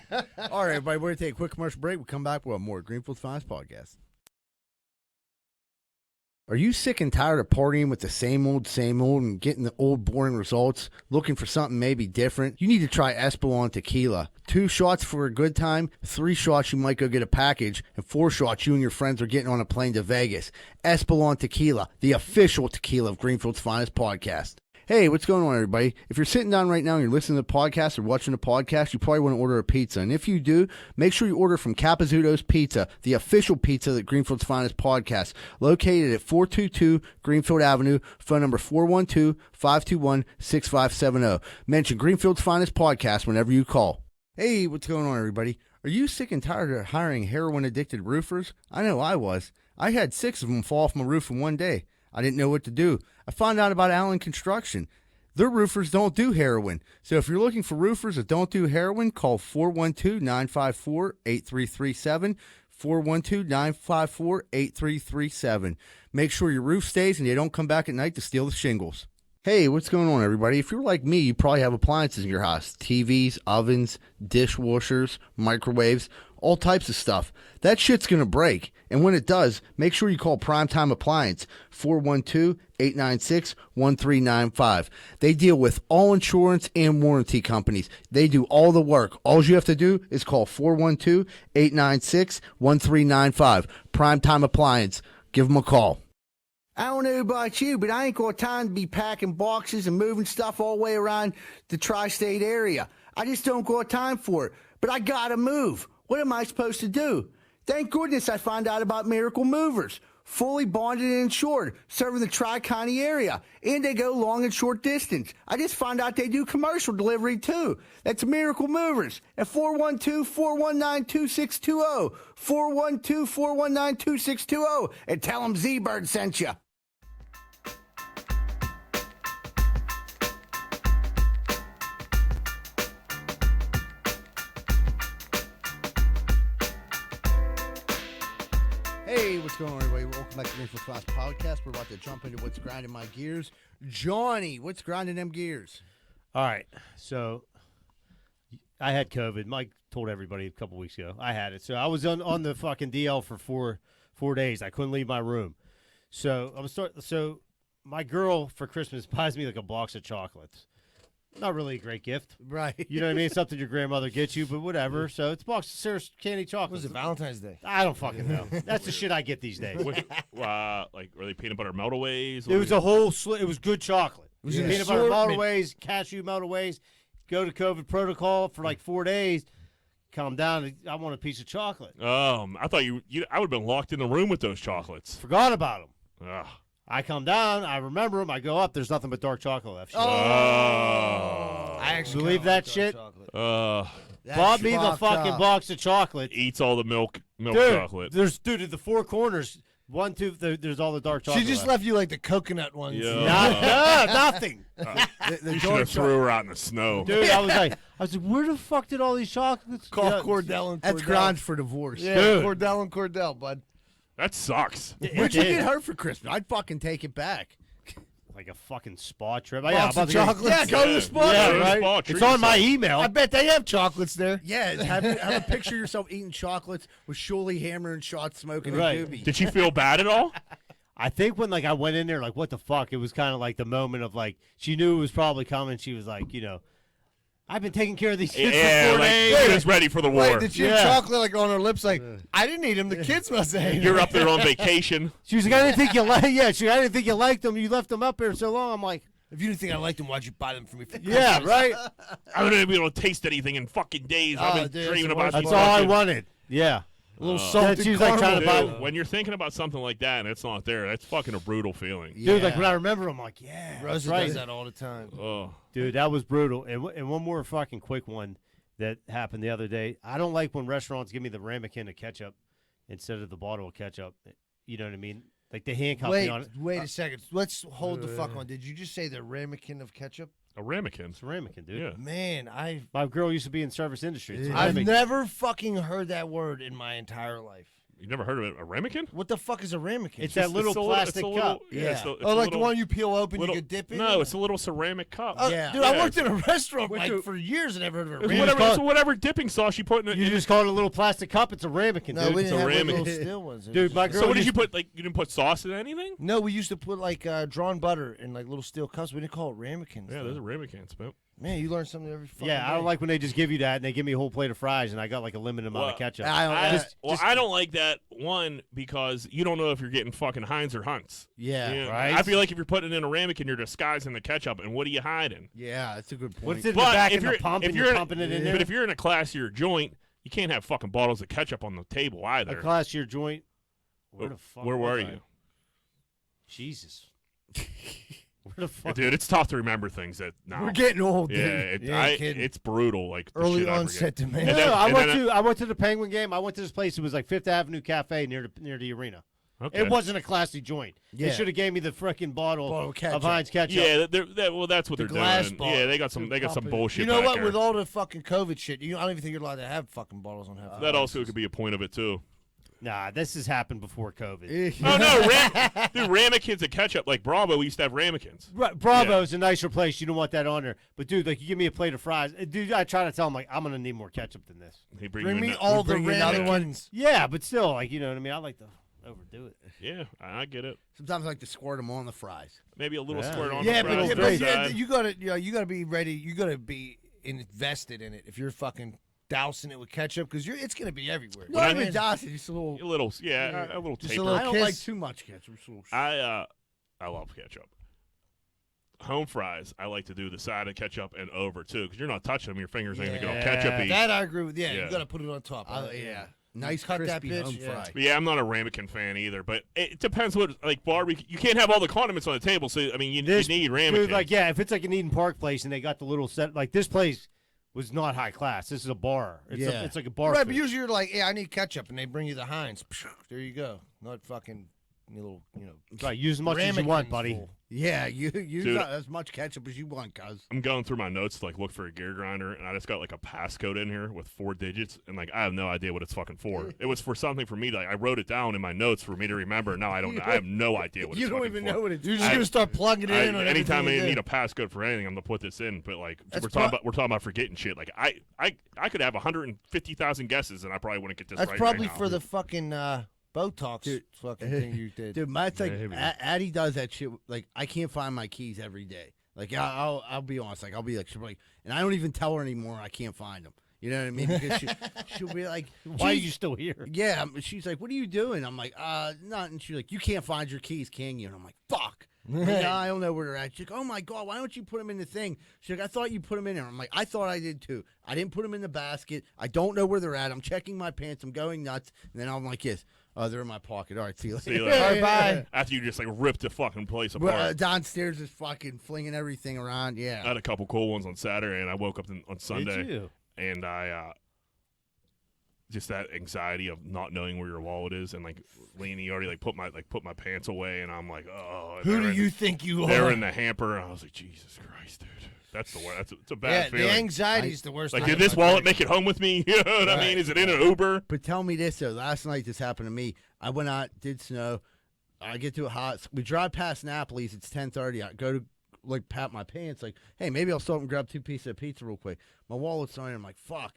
Speaker 3: All right, everybody, we're going to take a quick commercial break. We'll come back with more Greenfield's Finest Podcast. Are you sick and tired of partying with the same old, and getting the old, boring results? Looking for something maybe different? You need to try Espolon Tequila. 2 shots for a good time, 3 shots you might go get a package, and 4 shots you and your friends are getting on a plane to Vegas. Espolon Tequila, the official tequila of Greenfield's Finest Podcast. Hey, what's going on, everybody? If you're sitting down right now and you're listening to the podcast or watching the podcast, you probably want to order a pizza. And if you do, make sure you order from Capizzuto's Pizza, the official pizza of the Greenfield's Finest Podcast, located at 422 Greenfield Avenue, phone number 412-521-6570. Mention Greenfield's Finest Podcast whenever you call. Hey, what's going on, everybody? Are you sick and tired of hiring heroin-addicted roofers? I know I was. I had 6 of them fall off my roof in one day. I didn't know what to do. I found out about Allen Construction. Their roofers don't do heroin. So if you're looking for roofers that don't do heroin, call 412-954-8337, 412-954-8337. Make sure your roof stays and they don't come back at night to steal the shingles. Hey, what's going on, everybody? If you're like me, you probably have appliances in your house. TVs, ovens, dishwashers, microwaves, all types of stuff. That shit's going to break. And when it does, make sure you call Primetime Appliance, 412-896-1395. They deal with all insurance and warranty companies. They do all the work. All you have to do is call 412-896-1395. Primetime Appliance. Give them a call. I don't know about you, but I ain't got time to be packing boxes and moving stuff all the way around the tri-state area. I just don't got time for it. But I gotta move. What am I supposed to do? Thank goodness I found out about Miracle Movers. Fully bonded and insured, serving the Tri-County area. And they go long and short distance. I just found out they do commercial delivery too. That's Miracle Movers at 412-419-2620. 412-419-2620. And tell them Z-Bird sent you. Hey, what's going on, everybody? Welcome back to Greenfield's Finest Podcast. We're about to jump into what's grinding my gears. Johnny, what's grinding them gears?
Speaker 2: All right, so I had COVID. Mike told everybody a couple weeks ago. I had it. So I was on the fucking DL for four days. I couldn't leave my room. So So my girl for Christmas buys me like a box of chocolates. Not really a great gift.
Speaker 3: Right.
Speaker 2: You know what I mean? Something your grandmother gets you, but whatever. So it's a box of Sarah's candy chocolates.
Speaker 6: Was it Valentine's Day?
Speaker 2: I don't fucking know. That's the shit I get these days.
Speaker 1: Like, were they peanut butter meltaways?
Speaker 2: It was a whole it was good chocolate.
Speaker 6: Was
Speaker 2: Yeah.
Speaker 6: it
Speaker 2: Peanut butter
Speaker 6: assortment?
Speaker 2: meltaways, cashew meltaways. Go to COVID protocol for like 4 days. Calm down. I want a piece of chocolate.
Speaker 1: I thought I would have been locked in the room with those chocolates.
Speaker 2: Forgot about them.
Speaker 1: Ugh.
Speaker 2: I come down. I remember them. I go up. There's nothing but dark chocolate left.
Speaker 1: Oh.
Speaker 6: I actually
Speaker 2: Believe
Speaker 6: kinda like
Speaker 2: that
Speaker 6: dark
Speaker 2: shit?
Speaker 6: chocolate.
Speaker 2: Bought me the fucking box of chocolate.
Speaker 1: Eats all the milk
Speaker 2: Dude,
Speaker 1: chocolate.
Speaker 2: there's at the 4 corners. 1, 2. There's all the dark chocolate.
Speaker 6: She just left you like the coconut ones.
Speaker 1: Yeah.
Speaker 2: Nothing.
Speaker 1: You should have threw her out in the snow.
Speaker 2: Dude, I was like, where the fuck did all these chocolates
Speaker 6: Call
Speaker 2: go?
Speaker 6: Cordell and Cordell.
Speaker 3: That's grounds for divorce.
Speaker 6: Yeah,
Speaker 2: Dude.
Speaker 6: Cordell and Cordell, bud.
Speaker 1: That sucks.
Speaker 3: Where'd you get her for Christmas? I'd fucking take it back.
Speaker 2: Like a fucking spa trip.
Speaker 6: Box of chocolates.
Speaker 3: Yeah, go to the spa.
Speaker 2: Yeah,
Speaker 1: Go to the
Speaker 2: right.
Speaker 1: spa,
Speaker 2: It's
Speaker 1: treat
Speaker 2: on my
Speaker 1: yourself.
Speaker 2: email.
Speaker 6: I bet they have chocolates there.
Speaker 3: Yeah, have a picture of yourself eating chocolates with Shuley hammering shots, smoking
Speaker 2: Right.
Speaker 3: a doobie.
Speaker 1: Did she feel bad at all?
Speaker 2: I think when I went in there, like, what the fuck? It was kind of like the moment of like she knew it was probably coming. She was like, I've been taking care of these kids
Speaker 1: Yeah,
Speaker 2: for 4
Speaker 1: like
Speaker 2: days.
Speaker 1: she was ready for the war.
Speaker 6: Wait, did she have
Speaker 2: Yeah.
Speaker 6: chocolate like on her lips? Like, I didn't eat them. The kids must have ate 'em.
Speaker 1: You're up there on vacation.
Speaker 2: She was like, I didn't think you liked. Yeah, I didn't think you liked them. You left them up here so long. I'm like,
Speaker 6: If you didn't think I liked them, why'd you buy them for me? For
Speaker 2: yeah,
Speaker 6: Christmas?
Speaker 2: right.
Speaker 1: I haven't been able to taste anything in fucking days.
Speaker 6: Oh,
Speaker 1: I've
Speaker 6: dude,
Speaker 1: been
Speaker 6: that's
Speaker 1: dreaming
Speaker 6: the
Speaker 1: about
Speaker 6: worst
Speaker 2: That's
Speaker 1: these
Speaker 2: all I
Speaker 1: fucking-
Speaker 2: wanted. Yeah.
Speaker 6: A little
Speaker 1: Oh.
Speaker 6: salted
Speaker 2: She was, like, trying to
Speaker 6: caramel.
Speaker 2: buy-
Speaker 1: Dude, when you're thinking about something like that and it's not there, that's fucking a brutal feeling.
Speaker 2: Dude, like when I remember, I'm like, yeah, that's
Speaker 6: Rosa
Speaker 2: right.
Speaker 6: does that all the time.
Speaker 1: Oh,
Speaker 2: Dude, that was brutal. And one more fucking quick one that happened the other day. I don't like when restaurants give me the ramekin of ketchup instead of the bottle of ketchup. You know what I mean? Like they handcuff me on it.
Speaker 6: Wait a second. Let's hold the fuck on. Did you just say the ramekin of ketchup?
Speaker 1: a ramekin.
Speaker 2: It's a ramekin, dude.
Speaker 1: Yeah.
Speaker 6: Man,
Speaker 2: My girl used to be in service industry. It's a
Speaker 6: I've
Speaker 2: ramekin.
Speaker 6: never fucking heard that word in my entire life.
Speaker 1: You never heard of it? A ramekin?
Speaker 6: What the fuck is a ramekin?
Speaker 2: It's that little
Speaker 1: It's a
Speaker 2: plastic
Speaker 1: it's a
Speaker 2: cup.
Speaker 1: yeah. It's
Speaker 6: oh, like the
Speaker 1: little,
Speaker 6: one you peel open,
Speaker 1: little,
Speaker 6: you could dip in.
Speaker 1: No, it's a little ceramic cup.
Speaker 3: Yeah.
Speaker 6: Dude, I worked in a restaurant
Speaker 3: Went
Speaker 6: like
Speaker 3: to-
Speaker 6: for years and never heard of a
Speaker 1: It's
Speaker 6: ramekin.
Speaker 1: whatever,
Speaker 2: call
Speaker 1: it's
Speaker 2: it-
Speaker 1: whatever dipping sauce you put in it.
Speaker 2: You just call it a little plastic cup. It's a ramekin,
Speaker 6: No,
Speaker 2: dude.
Speaker 6: we
Speaker 1: It's
Speaker 6: didn't
Speaker 1: a
Speaker 6: have like
Speaker 1: ramekin.
Speaker 6: little steel ones. It
Speaker 2: Dude,
Speaker 6: was
Speaker 2: my
Speaker 6: just-
Speaker 2: girl
Speaker 1: So what did
Speaker 2: used-
Speaker 1: you put? Like you didn't put sauce in anything?
Speaker 6: No, we used to put like drawn butter in like little steel cups. We didn't call it ramekins.
Speaker 1: Yeah,
Speaker 6: though.
Speaker 1: there's a ramekins, man.
Speaker 6: Man, you learn something every fucking
Speaker 2: Yeah, I don't
Speaker 6: day.
Speaker 2: like when they just give you that and they give me a whole plate of fries and I got like a limited amount
Speaker 1: Well,
Speaker 2: of ketchup.
Speaker 1: I don't like that one because you don't know if you're getting fucking Heinz or Hunts.
Speaker 3: Yeah.
Speaker 1: You know,
Speaker 2: right.
Speaker 1: I feel like if you're putting it in a ramekin, you're disguising the ketchup, and what are you hiding?
Speaker 3: Yeah, that's a good point.
Speaker 2: What's in the
Speaker 1: But
Speaker 2: back
Speaker 1: if
Speaker 2: of the
Speaker 1: you're-
Speaker 2: pump
Speaker 1: if
Speaker 2: and
Speaker 1: you're
Speaker 2: you're
Speaker 1: in a-
Speaker 2: pumping it in there?
Speaker 1: But if you're in a classier joint, you can't have fucking bottles of ketchup on the table
Speaker 2: a
Speaker 1: either.
Speaker 2: class your joint. Where the fuck?
Speaker 1: Where were
Speaker 2: was I?
Speaker 1: you?
Speaker 2: Jesus. Where the fuck?
Speaker 1: Dude, it's tough to remember things that now.
Speaker 6: We're getting old,
Speaker 1: yeah,
Speaker 6: dude.
Speaker 1: it, it's brutal. Like the
Speaker 6: Early
Speaker 1: shit I
Speaker 6: onset
Speaker 1: forget.
Speaker 6: dementia.
Speaker 1: And then-
Speaker 2: No, I
Speaker 1: and
Speaker 2: went
Speaker 1: then-
Speaker 2: to I went to the Penguin game. I went to this place. It was like Fifth Avenue Cafe near the arena.
Speaker 1: Okay.
Speaker 2: It wasn't a classy joint. They
Speaker 3: Yeah.
Speaker 2: should have gave me the frickin' bottle
Speaker 3: Bottle of ketchup.
Speaker 2: of Heinz ketchup.
Speaker 1: Yeah, well, that's what
Speaker 6: The
Speaker 1: they're
Speaker 6: glass
Speaker 1: doing.
Speaker 6: bottle.
Speaker 1: Yeah, they got some bullshit.
Speaker 6: You know
Speaker 1: back
Speaker 6: what?
Speaker 1: there.
Speaker 6: With all the fucking COVID shit, I don't even think you're allowed to have fucking bottles on half.
Speaker 1: that also could be a point of it too.
Speaker 2: Nah, this has happened before COVID.
Speaker 1: Oh no, dude, ramekins of ketchup like Bravo. We used to have ramekins.
Speaker 2: Bravo's a nicer place. You don't want that on there. But dude, like you give me a plate of fries, dude. I try to tell him like I'm gonna need more ketchup than this.
Speaker 1: They bring
Speaker 6: Bring
Speaker 1: you
Speaker 6: me
Speaker 1: ano-
Speaker 6: all the
Speaker 3: bring you another one.
Speaker 6: ramekins.
Speaker 2: Yeah, but still, like you know what I mean. I like to overdo it.
Speaker 1: Yeah, I get it.
Speaker 3: Sometimes I like to squirt them on the fries.
Speaker 1: Maybe a little
Speaker 2: Yeah.
Speaker 1: squirt on
Speaker 6: Yeah,
Speaker 1: the
Speaker 6: but,
Speaker 1: fries
Speaker 6: yeah,
Speaker 1: on the
Speaker 6: but
Speaker 1: side.
Speaker 6: you gotta be ready. You gotta be invested in it if you're fucking dousing it with ketchup because it's gonna be everywhere.
Speaker 3: Not
Speaker 1: I-
Speaker 3: even dosing, just a little.
Speaker 1: A little, yeah, a little
Speaker 6: Just a
Speaker 1: taper.
Speaker 6: little
Speaker 3: I don't
Speaker 6: kiss.
Speaker 3: like too much ketchup. Just a little
Speaker 1: I love ketchup. Home fries, I like to do the side of ketchup and over too, because you're not touching them. Your fingers ain't gonna get all
Speaker 2: Yeah.
Speaker 1: ketchupy.
Speaker 6: That I agree with. Yeah,
Speaker 1: Yeah.
Speaker 6: you gotta put it on top.
Speaker 3: yeah. Nice
Speaker 6: Cut that
Speaker 3: crispy
Speaker 6: bitch,
Speaker 3: home
Speaker 6: yeah.
Speaker 3: fry.
Speaker 1: But yeah, I'm not a ramekin fan either. But it depends what like barbecue. You can't have all the condiments on the table, so I mean, you need ramekins.
Speaker 2: Dude, like yeah, if it's like an Eden Park place and they got the little set, like this place was not high class. This is a bar.
Speaker 3: Yeah.
Speaker 2: It's like a bar.
Speaker 6: Right,
Speaker 2: food.
Speaker 6: but usually you're like, yeah, I need ketchup, and they bring you the Heinz. There you go. Not fucking little,
Speaker 2: Right, use as much as you want,
Speaker 6: ramekins
Speaker 2: buddy.
Speaker 6: full.
Speaker 3: Yeah, you
Speaker 1: Dude.
Speaker 3: got as much ketchup as you want, cuz.
Speaker 1: I'm going through my notes to like look for a gear grinder, and I just got like a passcode in here with 4 digits, and like I have no idea what it's fucking for. It was for something for me. Like I wrote it down in my notes for me to remember. Now I don't. I have no idea what
Speaker 3: You
Speaker 1: it's
Speaker 3: don't
Speaker 1: fucking
Speaker 3: even
Speaker 1: for.
Speaker 3: know what it's.
Speaker 6: You're just gonna start plugging it in. on
Speaker 1: Anytime I
Speaker 6: everything you
Speaker 1: need
Speaker 6: do.
Speaker 1: a passcode for anything, I'm gonna put this in. But like
Speaker 6: That's
Speaker 1: we're talking about forgetting shit. Like I could have 150,000 guesses, and I probably wouldn't get this
Speaker 6: That's
Speaker 1: right.
Speaker 6: probably
Speaker 1: right
Speaker 6: for
Speaker 1: now.
Speaker 6: the fucking Botox
Speaker 3: Dude.
Speaker 6: fucking thing you did.
Speaker 3: Dude, my like
Speaker 1: Maybe.
Speaker 3: Addie does that shit. Like I can't find my keys every day. Like I'll be honest. Like I'll be like she'll be like, and I don't even tell her anymore. I can't find them. You know what I mean? Because she'll be like,
Speaker 2: Why are
Speaker 3: "Geez."
Speaker 2: you still here?
Speaker 3: Yeah, she's like, "What are you doing?" I'm like, nothing." She's like, "You can't find your keys, can you?" And I'm like, "Fuck." I'm like, "No, I don't know where they're at." She's like, "Oh my god, why don't you put them in the thing?" She's like, "I thought you put them in there." I'm like, "I thought I did too. I didn't put them in the basket. I don't know where they're at. I'm checking my pants. I'm going nuts." And then I'm like, "Yes, they're in my pocket. All right, see you later."
Speaker 1: See you later.
Speaker 6: All right, bye.
Speaker 1: After you just like ripped the fucking place
Speaker 3: Well,
Speaker 1: apart.
Speaker 3: downstairs is fucking flinging everything around.
Speaker 1: I
Speaker 3: Yeah.
Speaker 1: had a couple cool ones on Saturday, and I woke up on Sunday,
Speaker 2: Did you?
Speaker 1: and I just that anxiety of not knowing where your wallet is, and like Laney already put my pants away, and I'm like, oh. and
Speaker 6: Who
Speaker 1: they're
Speaker 6: do
Speaker 1: in-
Speaker 6: you think you
Speaker 1: They're
Speaker 6: are?
Speaker 1: in the hamper, and I was like, Jesus Christ, dude, that's the worst. It's a
Speaker 6: Yeah,
Speaker 1: bad
Speaker 6: the
Speaker 1: feeling.
Speaker 6: anxiety is the worst.
Speaker 1: Like,
Speaker 6: thing
Speaker 1: did this
Speaker 6: about
Speaker 1: wallet
Speaker 6: it.
Speaker 1: make it home with me? You know what I mean? Is it in an Uber?
Speaker 3: But tell me this though. Last night this happened to me. I went out, did snow. I get to a hot. We drive past Napoli's. It's 10:30. I go to like pat my pants. Like, hey, maybe I'll stop and grab 2 pieces of pizza real quick. My wallet's on. I'm like, fuck.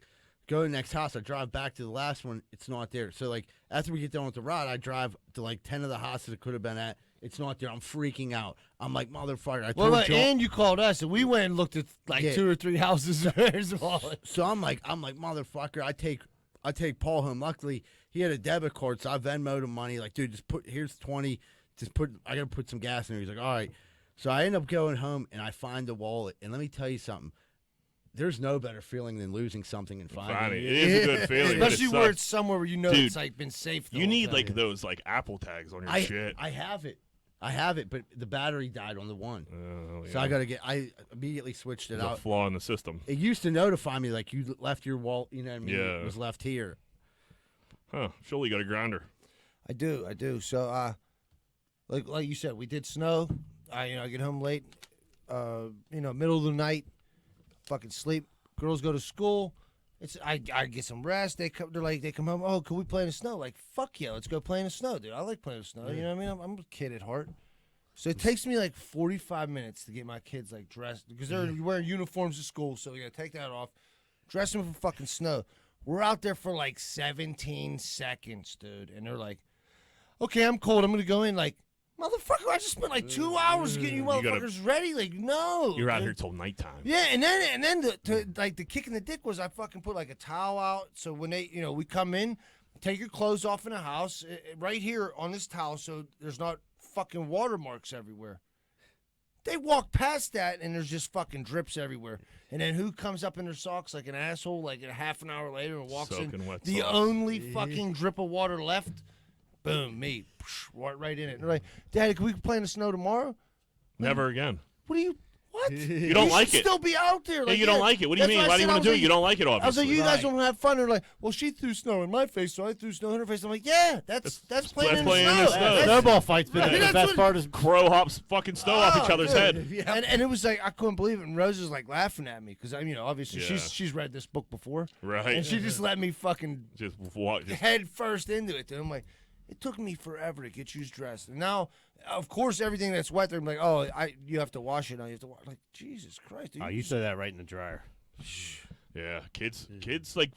Speaker 3: Go to the next house. I drive back to the last one. It's not there. So like after we get done with the ride, I drive to like 10 of the houses it could have been at. It's not there. I'm freaking out. I'm like, motherfucker. I
Speaker 6: Well,
Speaker 3: told John.
Speaker 6: and you called us, and we went and looked at like
Speaker 3: Yeah.
Speaker 6: 2 or 3 houses. Where's wallet?
Speaker 3: So I'm like, motherfucker. I take Paul home. Luckily, he had a debit card, so I Venmoed him money. Like, dude, here's 20. I gotta put some gas in there. He's like, all right. So I end up going home and I find the wallet. And let me tell you something. There's no better feeling than losing something and finding
Speaker 1: It is a good feeling. but it
Speaker 6: Especially where
Speaker 1: sucks.
Speaker 6: it's somewhere where you know
Speaker 1: Dude,
Speaker 6: it's like been safe. The
Speaker 1: You
Speaker 6: whole
Speaker 1: need
Speaker 6: time.
Speaker 1: like those like Apple tags on your shit.
Speaker 3: I have it, but the battery died on the one.
Speaker 1: Oh,
Speaker 3: So I immediately switched it
Speaker 1: There's a
Speaker 3: out.
Speaker 1: flaw in the system.
Speaker 3: It used to notify me like you left your wallet. You know what I mean?
Speaker 1: Yeah.
Speaker 3: It was left here.
Speaker 1: Huh? Surely you got a grinder.
Speaker 6: I do. So, like you said, we did snow. I get home late. Middle of the night, fucking sleep. Girls go to school, I get some rest. They're like, they come home. Oh, can we play in the snow? Like, fuck yeah, let's go play in the snow, dude. I like playing in the snow. You know what I mean? I'm a kid at heart. So it takes me like 45 minutes to get my kids like dressed because they're wearing uniforms to school. So you gotta take that off, dress them for fucking snow. We're out there for like 17 seconds, dude, and they're like, "Okay, I'm cold. I'm gonna go in." Like, motherfucker, I just spent like 2 hours getting you motherfuckers ready. Like, no,
Speaker 1: You're out
Speaker 6: dude.
Speaker 1: here till nighttime.
Speaker 6: Yeah, and then the kick in the dick was I fucking put like a towel out. So when they, we come in, take your clothes off in the house right here on this towel, so there's not fucking watermarks everywhere. They walk past that and there's just fucking drips everywhere. And then who comes up in their socks like an asshole like a half an hour later and walks
Speaker 1: Soaking
Speaker 6: in?
Speaker 1: wet
Speaker 6: The
Speaker 1: socks.
Speaker 6: only fucking drip of water left. Boom, me. Right in it. And they're like, Daddy, can we play in the snow tomorrow?
Speaker 1: Never again.
Speaker 6: What do you... What?
Speaker 1: You don't like
Speaker 6: should
Speaker 1: it.
Speaker 6: Still be out there.
Speaker 1: Yeah, you don't like it. What do you
Speaker 6: That's
Speaker 1: mean? Why do you
Speaker 6: I
Speaker 1: want
Speaker 6: said.
Speaker 1: to do
Speaker 6: I
Speaker 1: it?
Speaker 6: was
Speaker 1: You
Speaker 6: like-
Speaker 1: don't like it,
Speaker 6: I was like,
Speaker 1: obviously.
Speaker 6: you guys don't have fun. They're like, well, she threw snow in my face, so I threw snow in her face. I'm like, yeah, that's playing in the snow. That's-
Speaker 2: Snowball fight's been
Speaker 6: Right.
Speaker 2: the
Speaker 6: That's
Speaker 2: best
Speaker 6: what-
Speaker 2: part. Is
Speaker 1: Crow hops fucking snow off each other's
Speaker 6: dude.
Speaker 1: head.
Speaker 6: And it was like I couldn't believe it. And Rose is like laughing at me because obviously
Speaker 1: Yeah.
Speaker 6: she's read this book before,
Speaker 1: Right.
Speaker 6: and she just let me fucking
Speaker 1: Just walk.
Speaker 6: head first into it. Dude. I'm like, it took me forever to get you dressed, and now, of course, everything that's wet, they're like, oh, you have to wash it now. You have to wash. Like, Jesus Christ, dude.
Speaker 2: oh, you throw that right in the dryer.
Speaker 1: Yeah, kids like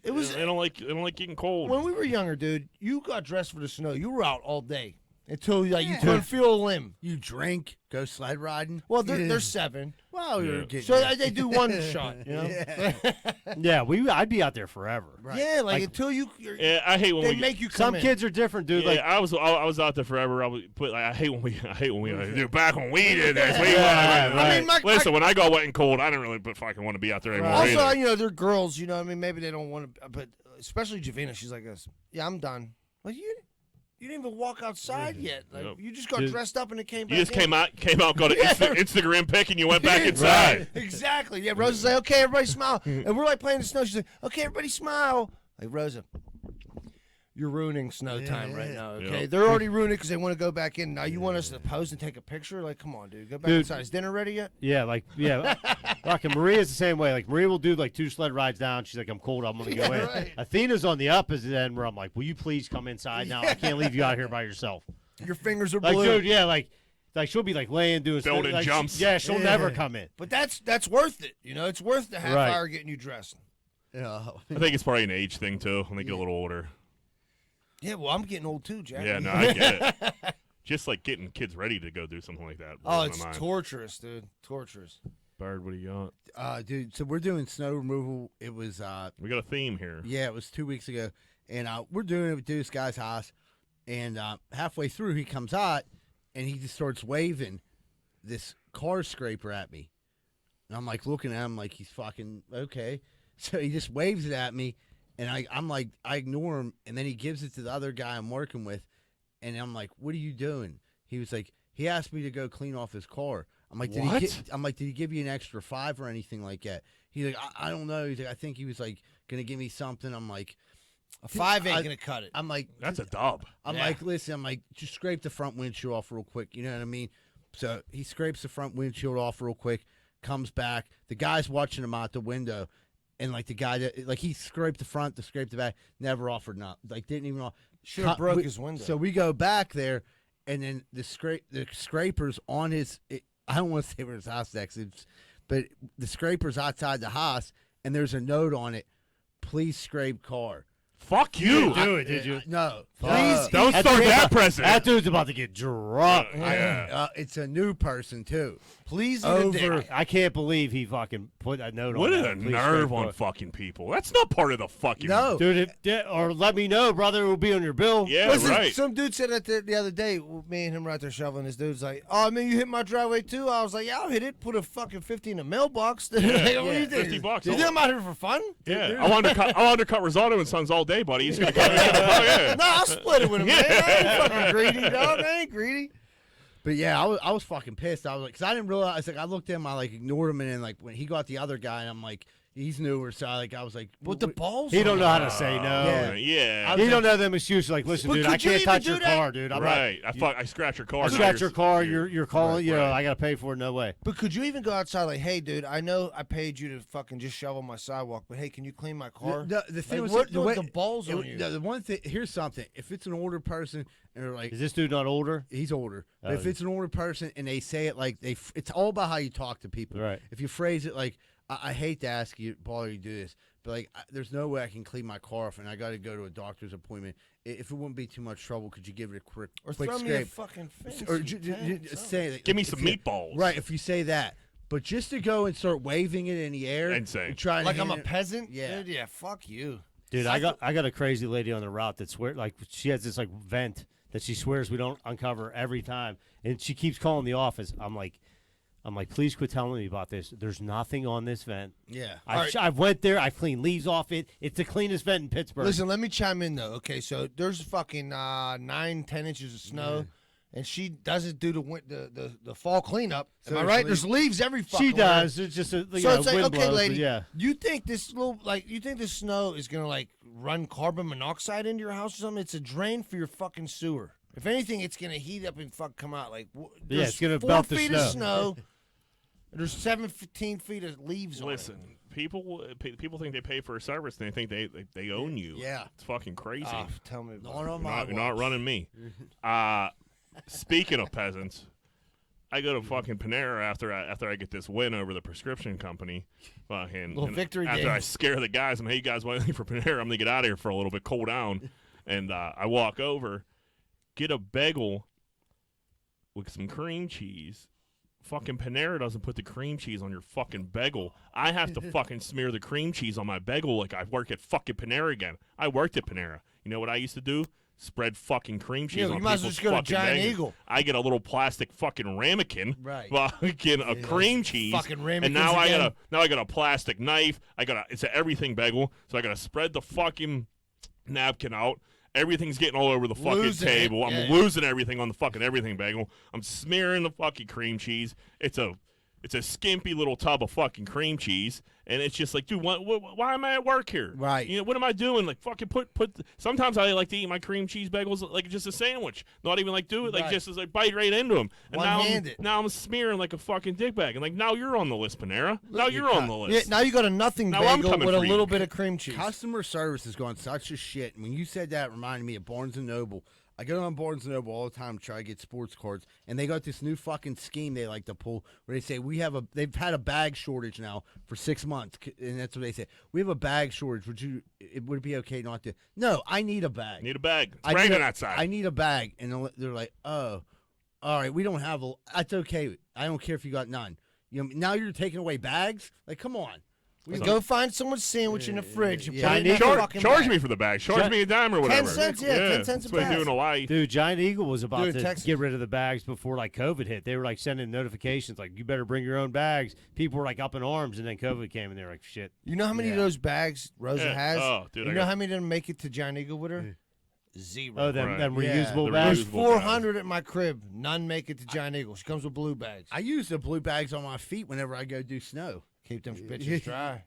Speaker 6: It was
Speaker 1: they don't like getting cold.
Speaker 6: when we were younger, dude. You got dressed for the snow. You were out all day until you couldn't feel a limb.
Speaker 3: You drink, go sled riding.
Speaker 6: Well, they're 7,
Speaker 3: Well, we were
Speaker 1: Yeah.
Speaker 3: getting
Speaker 6: so they do one shot.
Speaker 2: Yeah, I'd be out there forever.
Speaker 3: Right.
Speaker 6: Yeah, like
Speaker 2: Like-
Speaker 6: until you.
Speaker 1: Yeah, I hate when
Speaker 6: They
Speaker 1: we
Speaker 6: make you come
Speaker 2: Some
Speaker 6: in.
Speaker 2: kids are different, dude.
Speaker 1: Yeah,
Speaker 2: Like
Speaker 1: I was out there forever. I hate when we dude, back when we did this.
Speaker 6: I mean,
Speaker 1: Listen, when I got wet and cold, I didn't really fucking want to be out there anymore.
Speaker 6: Also,
Speaker 1: either.
Speaker 6: they're girls. You know, what I mean, maybe they don't want to, but especially Javina, she's like this. Yeah, I'm done. Like you didn't even walk outside yet. Like
Speaker 1: Yep.
Speaker 6: you just got
Speaker 2: Dude.
Speaker 6: dressed up and it came.
Speaker 1: You
Speaker 6: back
Speaker 1: just
Speaker 6: in.
Speaker 1: came out, got an Instagram pic, and you went back
Speaker 6: Right.
Speaker 1: inside.
Speaker 6: Exactly. Yeah, Rosa's like, okay, everybody smile, and we're like playing in the snow. She's like, okay, everybody smile. Like Rosa, you're ruining snow time right now. Okay,
Speaker 1: Yep.
Speaker 6: they're already ruining it because they want to go back in. Now you want us to pose and take a picture? Like, come on, dude, go back
Speaker 2: Dude.
Speaker 6: inside. Is dinner ready yet?
Speaker 2: yeah. Fucking Maria's the same way. Like Maria will do like 2 sled rides down. She's like, I'm cold. I'm gonna go in.
Speaker 6: Right.
Speaker 2: Athena's on the opposite end where I'm like, will you please come inside now? I can't leave you out here by yourself.
Speaker 6: Your fingers are
Speaker 2: Like,
Speaker 6: blue.
Speaker 2: dude, yeah, like she'll be like laying doing
Speaker 1: Building
Speaker 2: like,
Speaker 1: jumps.
Speaker 2: she'll never come in.
Speaker 6: But that's worth it. You know, it's worth the half
Speaker 2: Right.
Speaker 6: hour getting you dressed.
Speaker 3: Yeah.
Speaker 1: I think it's probably an age thing too. When they get a little older.
Speaker 6: Yeah, well, I'm getting old too, Jack.
Speaker 1: Yeah, no, I get it. Just like getting kids ready to go do something like that.
Speaker 6: Oh,
Speaker 1: blows
Speaker 6: it's
Speaker 1: my mind.
Speaker 6: torturous, dude. Torturous.
Speaker 1: Bird, what do you got?
Speaker 3: Dude, so we're doing snow removal. It was
Speaker 1: We got a theme here.
Speaker 3: yeah, it was 2 weeks ago, and we're doing it at this guy's house, and halfway through he comes out, and he just starts waving this car scraper at me, and I'm like looking at him like he's fucking okay, so he just waves it at me, and I'm like I ignore him, and then he gives it to the other guy I'm working with, and I'm like, what are you doing? He was like, he asked me to go clean off his car. I'm like,
Speaker 1: What?
Speaker 3: did he give you an extra $5 or anything like that? He's like, I don't know. He's like, I think he was like gonna give me something. I'm like,
Speaker 6: A 5 ain't
Speaker 3: I-
Speaker 6: gonna cut it.
Speaker 3: I'm like,
Speaker 1: That's a dub.
Speaker 3: I'm
Speaker 6: Yeah.
Speaker 3: like, listen, I'm like, just scrape the front windshield off real quick. You know what I mean? So he scrapes the front windshield off real quick, comes back. The guy's watching him out the window, and like the guy that like he scraped the front, to scrape the back, never offered not, like didn't even offer.
Speaker 6: Should have broke his window.
Speaker 3: So we go back there, and then the scrapers on his. I don't want to say where his house next, but the scraper's outside the house, and there's a note on it. Please scrape car.
Speaker 1: Fuck you.
Speaker 2: Do it, did you?
Speaker 3: No,
Speaker 6: Please
Speaker 1: Don't start that present.
Speaker 2: That dude's about to get drunk.
Speaker 1: Yeah.
Speaker 3: it's a new person too.
Speaker 6: Please eat a dick.
Speaker 2: I can't believe he fucking put that note
Speaker 1: What
Speaker 2: on.
Speaker 1: is
Speaker 2: that.
Speaker 1: a
Speaker 2: Please
Speaker 1: nerve
Speaker 2: scrape
Speaker 1: on
Speaker 2: car.
Speaker 1: fucking people? That's not part of the fucking.
Speaker 3: No,
Speaker 2: Dude, or let me know, brother. It will be on your bill.
Speaker 1: Yeah,
Speaker 6: Listen,
Speaker 1: right.
Speaker 6: some dude said that the other day. Me and him were out there shoveling. This dude's like, "Oh, man, you hit my driveway too." I was like, "Yeah, I'll hit it. Put a fucking 50 in the mailbox." Like, what do you think?
Speaker 1: $50.
Speaker 6: You think I'm out here for fun?
Speaker 1: Yeah, I'll undercut Rosado and Sons all day, buddy. He's gonna come. Oh yeah.
Speaker 6: No, I'll split it with him, man. I ain't fucking greedy, dog. I ain't greedy.
Speaker 3: but yeah, I was fucking pissed. I was like, because I didn't realize. Like, I looked at him, I like ignored him, and then like when he got the other guy, and I'm like, He's newer, so I was like,
Speaker 6: With the balls.
Speaker 2: He
Speaker 6: on
Speaker 2: don't
Speaker 6: it.
Speaker 2: know how to say no.
Speaker 1: Yeah.
Speaker 2: He don't know them excuses. Like, listen,
Speaker 6: But
Speaker 2: dude,
Speaker 6: could
Speaker 2: I
Speaker 6: you
Speaker 2: can't
Speaker 6: even
Speaker 2: touch
Speaker 6: do
Speaker 2: your
Speaker 6: that?
Speaker 2: car, dude. I'm
Speaker 1: Right. I scratch your car.
Speaker 2: I
Speaker 1: now
Speaker 2: scratch your car.
Speaker 1: you're-
Speaker 2: You're calling. You know,
Speaker 1: right.
Speaker 2: I gotta pay for it. No way.
Speaker 6: But could you even go outside like, hey, dude, I know I paid you to fucking just shovel my sidewalk, but hey, can you clean my car?
Speaker 3: The thing
Speaker 6: Like,
Speaker 3: was
Speaker 6: what
Speaker 3: the way
Speaker 6: the balls on
Speaker 3: it,
Speaker 6: you?
Speaker 3: the one thing. Here's something. If it's an older person and they're like,
Speaker 2: Is this dude not older?
Speaker 3: he's older. But if
Speaker 2: Oh.
Speaker 3: it's an older person and they say it like it's all about how you talk to people.
Speaker 2: Right.
Speaker 3: If you phrase it like, I hate to ask you, bother you to do this, but like, there's no way I can clean my car off, and I got to go to a doctor's appointment. If it wouldn't be too much trouble, could you give it a quick
Speaker 6: Or
Speaker 3: quick
Speaker 6: throw me a
Speaker 3: scrape?
Speaker 6: fucking fence.
Speaker 3: Or
Speaker 6: something.
Speaker 3: say that,
Speaker 1: Give me
Speaker 3: if
Speaker 1: some
Speaker 3: you-
Speaker 1: meatballs.
Speaker 3: Right. If you say that, but just to go and start waving it in the air
Speaker 1: Insane.
Speaker 3: and try
Speaker 6: Like
Speaker 3: to
Speaker 6: I'm a
Speaker 3: hand it-
Speaker 6: peasant?
Speaker 3: Yeah.
Speaker 6: Dude, yeah, fuck you.
Speaker 2: Dude, I got a crazy lady on the route that swear like she has this like vent that she swears we don't uncover every time, and she keeps calling the office. I'm like, please quit telling me about this. There's nothing on this vent.
Speaker 3: Yeah.
Speaker 2: I've went there. I've cleaned leaves off it. It's the cleanest vent in Pittsburgh.
Speaker 6: Listen, let me chime in though. Okay, so there's fucking 9-10 inches of snow, and she doesn't do the fall cleanup. Am
Speaker 3: So
Speaker 6: I
Speaker 3: there's
Speaker 6: right?
Speaker 3: leaves.
Speaker 6: There's leaves every fucking
Speaker 2: she does. It's just a you
Speaker 6: So
Speaker 2: know,
Speaker 6: it's like,
Speaker 2: wind
Speaker 6: okay,
Speaker 2: blows, but
Speaker 6: lady,
Speaker 2: yeah.
Speaker 6: you think this you think this snow is gonna like run carbon monoxide into your house or something? It's a drain for your fucking sewer. If anything, it's gonna heat up and come out like.
Speaker 2: Yeah,
Speaker 6: There's
Speaker 2: it's gonna
Speaker 6: 4
Speaker 2: melt the
Speaker 6: feet of
Speaker 2: snow.
Speaker 6: snow. There's 17 feet of leaves on it.
Speaker 1: Listen, people think they pay for a service, and they think they own you.
Speaker 3: Yeah.
Speaker 1: It's fucking crazy.
Speaker 6: Oh, tell me about
Speaker 3: Not
Speaker 6: it.
Speaker 3: on my
Speaker 1: You're not
Speaker 3: watch.
Speaker 1: running me. Speaking of peasants, I go to fucking Panera after I get this win over the prescription company.
Speaker 6: Little
Speaker 1: And
Speaker 6: victory
Speaker 1: after I
Speaker 6: games.
Speaker 1: scare the guys, I'm hey, you guys want anything for Panera? I'm gonna get out of here for a little bit, cool down. And I walk over, get a bagel with some cream cheese. Fucking Panera doesn't put the cream cheese on your fucking bagel. I have to fucking smear the cream cheese on my bagel like I work at fucking Panera again. I worked at Panera. You know what I used to do? Spread fucking cream cheese
Speaker 6: Yeah,
Speaker 1: on
Speaker 6: you might as well
Speaker 1: people's
Speaker 6: just go to
Speaker 1: fucking
Speaker 6: Giant
Speaker 1: bagels.
Speaker 6: Eagle.
Speaker 1: I get a little plastic fucking ramekin,
Speaker 3: Right.
Speaker 1: fucking a cream cheese,
Speaker 6: Fucking
Speaker 1: and
Speaker 6: ramekins
Speaker 1: now I
Speaker 6: again.
Speaker 1: got a plastic knife. It's an everything bagel, so I gotta spread the fucking napkin out. Everything's getting all over the fucking
Speaker 6: Losing it,
Speaker 1: table. I'm
Speaker 6: yeah.
Speaker 1: losing everything on the fucking everything bagel. I'm smearing the fucking cream cheese. It's a skimpy little tub of fucking cream cheese, and it's just like, dude, why am I at work here?
Speaker 3: Right.
Speaker 1: You know, what am I doing? Like, fucking put. Sometimes I like to eat my cream cheese bagels like just a sandwich, not even like do it like
Speaker 6: Right.
Speaker 1: just as like bite right into them. And
Speaker 6: One-handed.
Speaker 1: now I'm smearing like a fucking dickbag, and like now you're on the list, Panera. Now you're on the
Speaker 6: Yeah,
Speaker 1: list.
Speaker 6: now you got a nothing
Speaker 1: Now I'm
Speaker 6: bagel
Speaker 1: coming
Speaker 6: with a
Speaker 1: for you.
Speaker 6: little bit of cream cheese.
Speaker 3: Customer service has gone such a shit. And when you said that, it reminded me of Barnes & Noble. I go on Barnes & Noble all the time to try to get sports cards, and they got this new fucking scheme they like to pull where they say they've had a bag shortage now for 6 months, and that's what they say. We have a bag shortage. Would it be okay not to? No, I need a bag.
Speaker 1: Need a bag. It's
Speaker 3: I need
Speaker 1: raining
Speaker 3: a-
Speaker 1: outside.
Speaker 3: I need a bag, and they're like, oh, all right, we don't have a. That's okay. I don't care if you got none. You know, now you're taking away bags. Like, come on.
Speaker 6: Go find someone's sandwich in the fridge and
Speaker 3: Yeah.
Speaker 6: put it in that
Speaker 1: Charge
Speaker 6: fucking
Speaker 1: charge
Speaker 6: bag.
Speaker 1: me for the bag. Charge me a dime or whatever.
Speaker 6: 10 cents, yeah, 10 cents
Speaker 1: That's
Speaker 6: a
Speaker 1: what they do
Speaker 6: bag.
Speaker 1: in Hawaii.
Speaker 2: Dude, Giant Eagle was about
Speaker 6: Dude,
Speaker 2: to
Speaker 6: Texas.
Speaker 2: get rid of the bags before like COVID hit. They were like sending notifications like you better bring your own bags. People were like up in arms, and then COVID came, and they were like, shit.
Speaker 6: You know how many of
Speaker 3: Yeah.
Speaker 6: those bags Rosa
Speaker 1: Yeah.
Speaker 6: has?
Speaker 1: Oh, dude,
Speaker 6: you
Speaker 1: I
Speaker 6: know
Speaker 1: got-
Speaker 6: how many didn't make it to Giant Eagle with her? Zero.
Speaker 2: Oh, them
Speaker 1: Right.
Speaker 2: reusable
Speaker 1: The
Speaker 2: bags.
Speaker 6: There's
Speaker 1: reusable
Speaker 6: 400 at my crib. None make it to Giant Eagle. She comes with blue bags.
Speaker 3: I use the blue bags on my feet whenever I go do snow.
Speaker 6: Keep them bitches dry.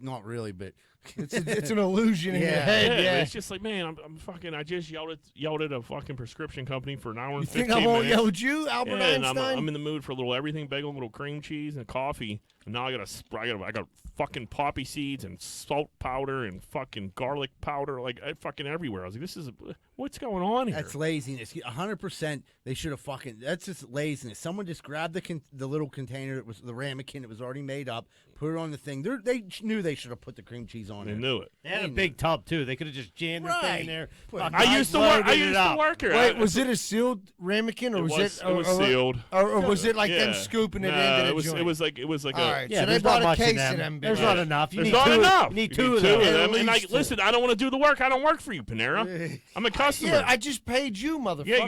Speaker 3: Not really, but
Speaker 6: It's an illusion in your
Speaker 3: Yeah.
Speaker 6: head.
Speaker 1: Yeah,
Speaker 6: Yeah.
Speaker 1: but it's just like, man, I'm fucking. I just yelled at a fucking prescription company for an hour and
Speaker 6: You
Speaker 1: 15
Speaker 6: think I won't
Speaker 1: minutes.
Speaker 6: yell at you, Albert
Speaker 1: Yeah, and
Speaker 6: Einstein?
Speaker 1: I'm in the mood for a little everything bagel, a little cream cheese, and coffee. And now I got fucking poppy seeds and salt powder and fucking garlic powder, like fucking everywhere. I was like, what's going on here?
Speaker 3: that's laziness. 100%. They should have fucking. That's just laziness. Someone just grabbed the little container that was the ramekin that was already made up, put it on the thing. They knew they should have put the cream cheese on
Speaker 1: They
Speaker 3: it.
Speaker 1: knew it.
Speaker 2: They had a big tub too. They could have just jammed their thing in there. Fucking
Speaker 1: I used to
Speaker 2: loaded
Speaker 1: work. I
Speaker 2: it
Speaker 1: used to
Speaker 2: up.
Speaker 1: work here.
Speaker 6: Wait, was it a sealed ramekin, or
Speaker 1: It
Speaker 6: was
Speaker 1: was.
Speaker 6: it?
Speaker 1: It was
Speaker 6: or,
Speaker 1: sealed.
Speaker 6: Or was it like
Speaker 1: Yeah.
Speaker 6: them scooping it
Speaker 1: No,
Speaker 6: into the
Speaker 1: it was.
Speaker 6: joint?
Speaker 1: It was like
Speaker 6: All
Speaker 1: a.
Speaker 6: right,
Speaker 2: Yeah,
Speaker 6: so they
Speaker 2: there's not
Speaker 6: bought a
Speaker 2: much in
Speaker 6: case
Speaker 2: them.
Speaker 6: of them.
Speaker 2: There's
Speaker 6: bitches.
Speaker 2: not enough. You
Speaker 1: There's
Speaker 2: need
Speaker 1: not
Speaker 2: two.
Speaker 1: enough.
Speaker 2: You need
Speaker 1: You
Speaker 2: two
Speaker 1: need
Speaker 2: of
Speaker 1: two
Speaker 2: them.
Speaker 1: of
Speaker 6: At
Speaker 1: them. And
Speaker 6: least two.
Speaker 1: listen, I don't want to do the work. I don't work for you, Panera. I'm a customer.
Speaker 6: Yeah, I just paid you, motherfucker.
Speaker 1: Yeah,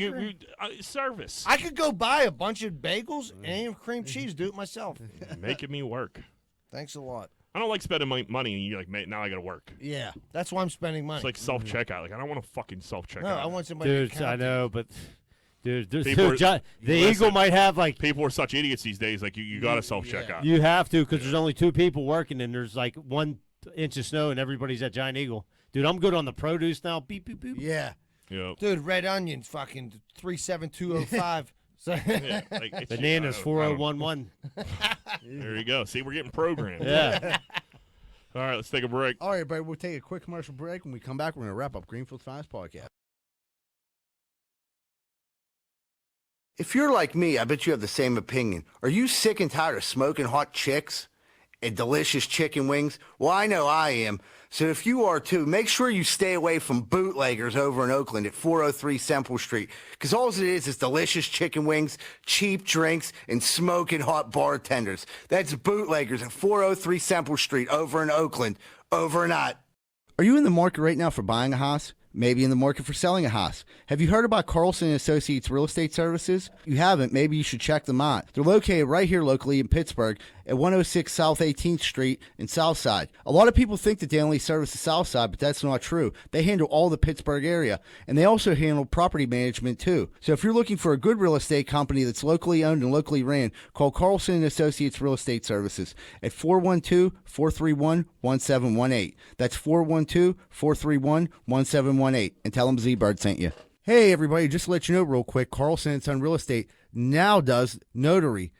Speaker 1: you service.
Speaker 6: I could go buy a bunch of bagels and cream cheese, do it myself.
Speaker 1: Making me work.
Speaker 6: Thanks a lot.
Speaker 1: I don't like spending my money and you're like, mate, now I got to work.
Speaker 3: Yeah.
Speaker 6: That's why I'm spending money.
Speaker 1: It's like self checkout. Like I don't want to fucking self checkout.
Speaker 6: no, I want somebody.
Speaker 2: Dude,
Speaker 6: to count
Speaker 2: I know, but Dude,
Speaker 1: People are-
Speaker 2: the
Speaker 1: listen.
Speaker 2: Eagle might have like
Speaker 1: People are such idiots these days. Like you got to self checkout.
Speaker 2: you have to because there's only 2 people working and there's like 1 inch of snow and everybody's at Giant Eagle. Dude, I'm good on the produce now. Beep beep beep.
Speaker 6: Yeah.
Speaker 1: Yep.
Speaker 6: Dude, red onion, fucking 37205. So
Speaker 1: Yeah, like, it's-
Speaker 2: Bananas
Speaker 1: I don't-
Speaker 2: 4011.
Speaker 1: There you go. See, we're getting programmed.
Speaker 2: Yeah.
Speaker 1: All right, let's take a break.
Speaker 3: All right, everybody, we'll take a quick commercial break. When we come back, we're going to wrap up Greenfield's Finest Podcast. If you're like me, I bet you have the same opinion. Are you sick and tired of smoking hot chicks and delicious chicken wings? Well, I know I am. So if you are too, make sure you stay away from bootleggers over in Oakland at 403 Semple Street. Because all it is delicious chicken wings, cheap drinks, and smoking hot bartenders. That's bootleggers at 403 Semple Street over in Oakland. Over and out. Are you in the market right now for buying a house? Maybe in the market for selling a house. Have you heard about Carlson & Associates Real Estate Services? If you haven't, maybe you should check them out. They're located right here locally in Pittsburgh at 106 South 18th Street in Southside. A lot of people think that they only service the Southside, but that's not true. They handle all the Pittsburgh area, and they also handle property management too. So if you're looking for a good real estate company that's locally owned and locally ran, call Carlson & Associates Real Estate Services at 412-431-1718. That's 412-431-1718. And tell them Z-Bird sent you. Hey, everybody, just to let you know real quick, Carlson & Son Real Estate now does notary.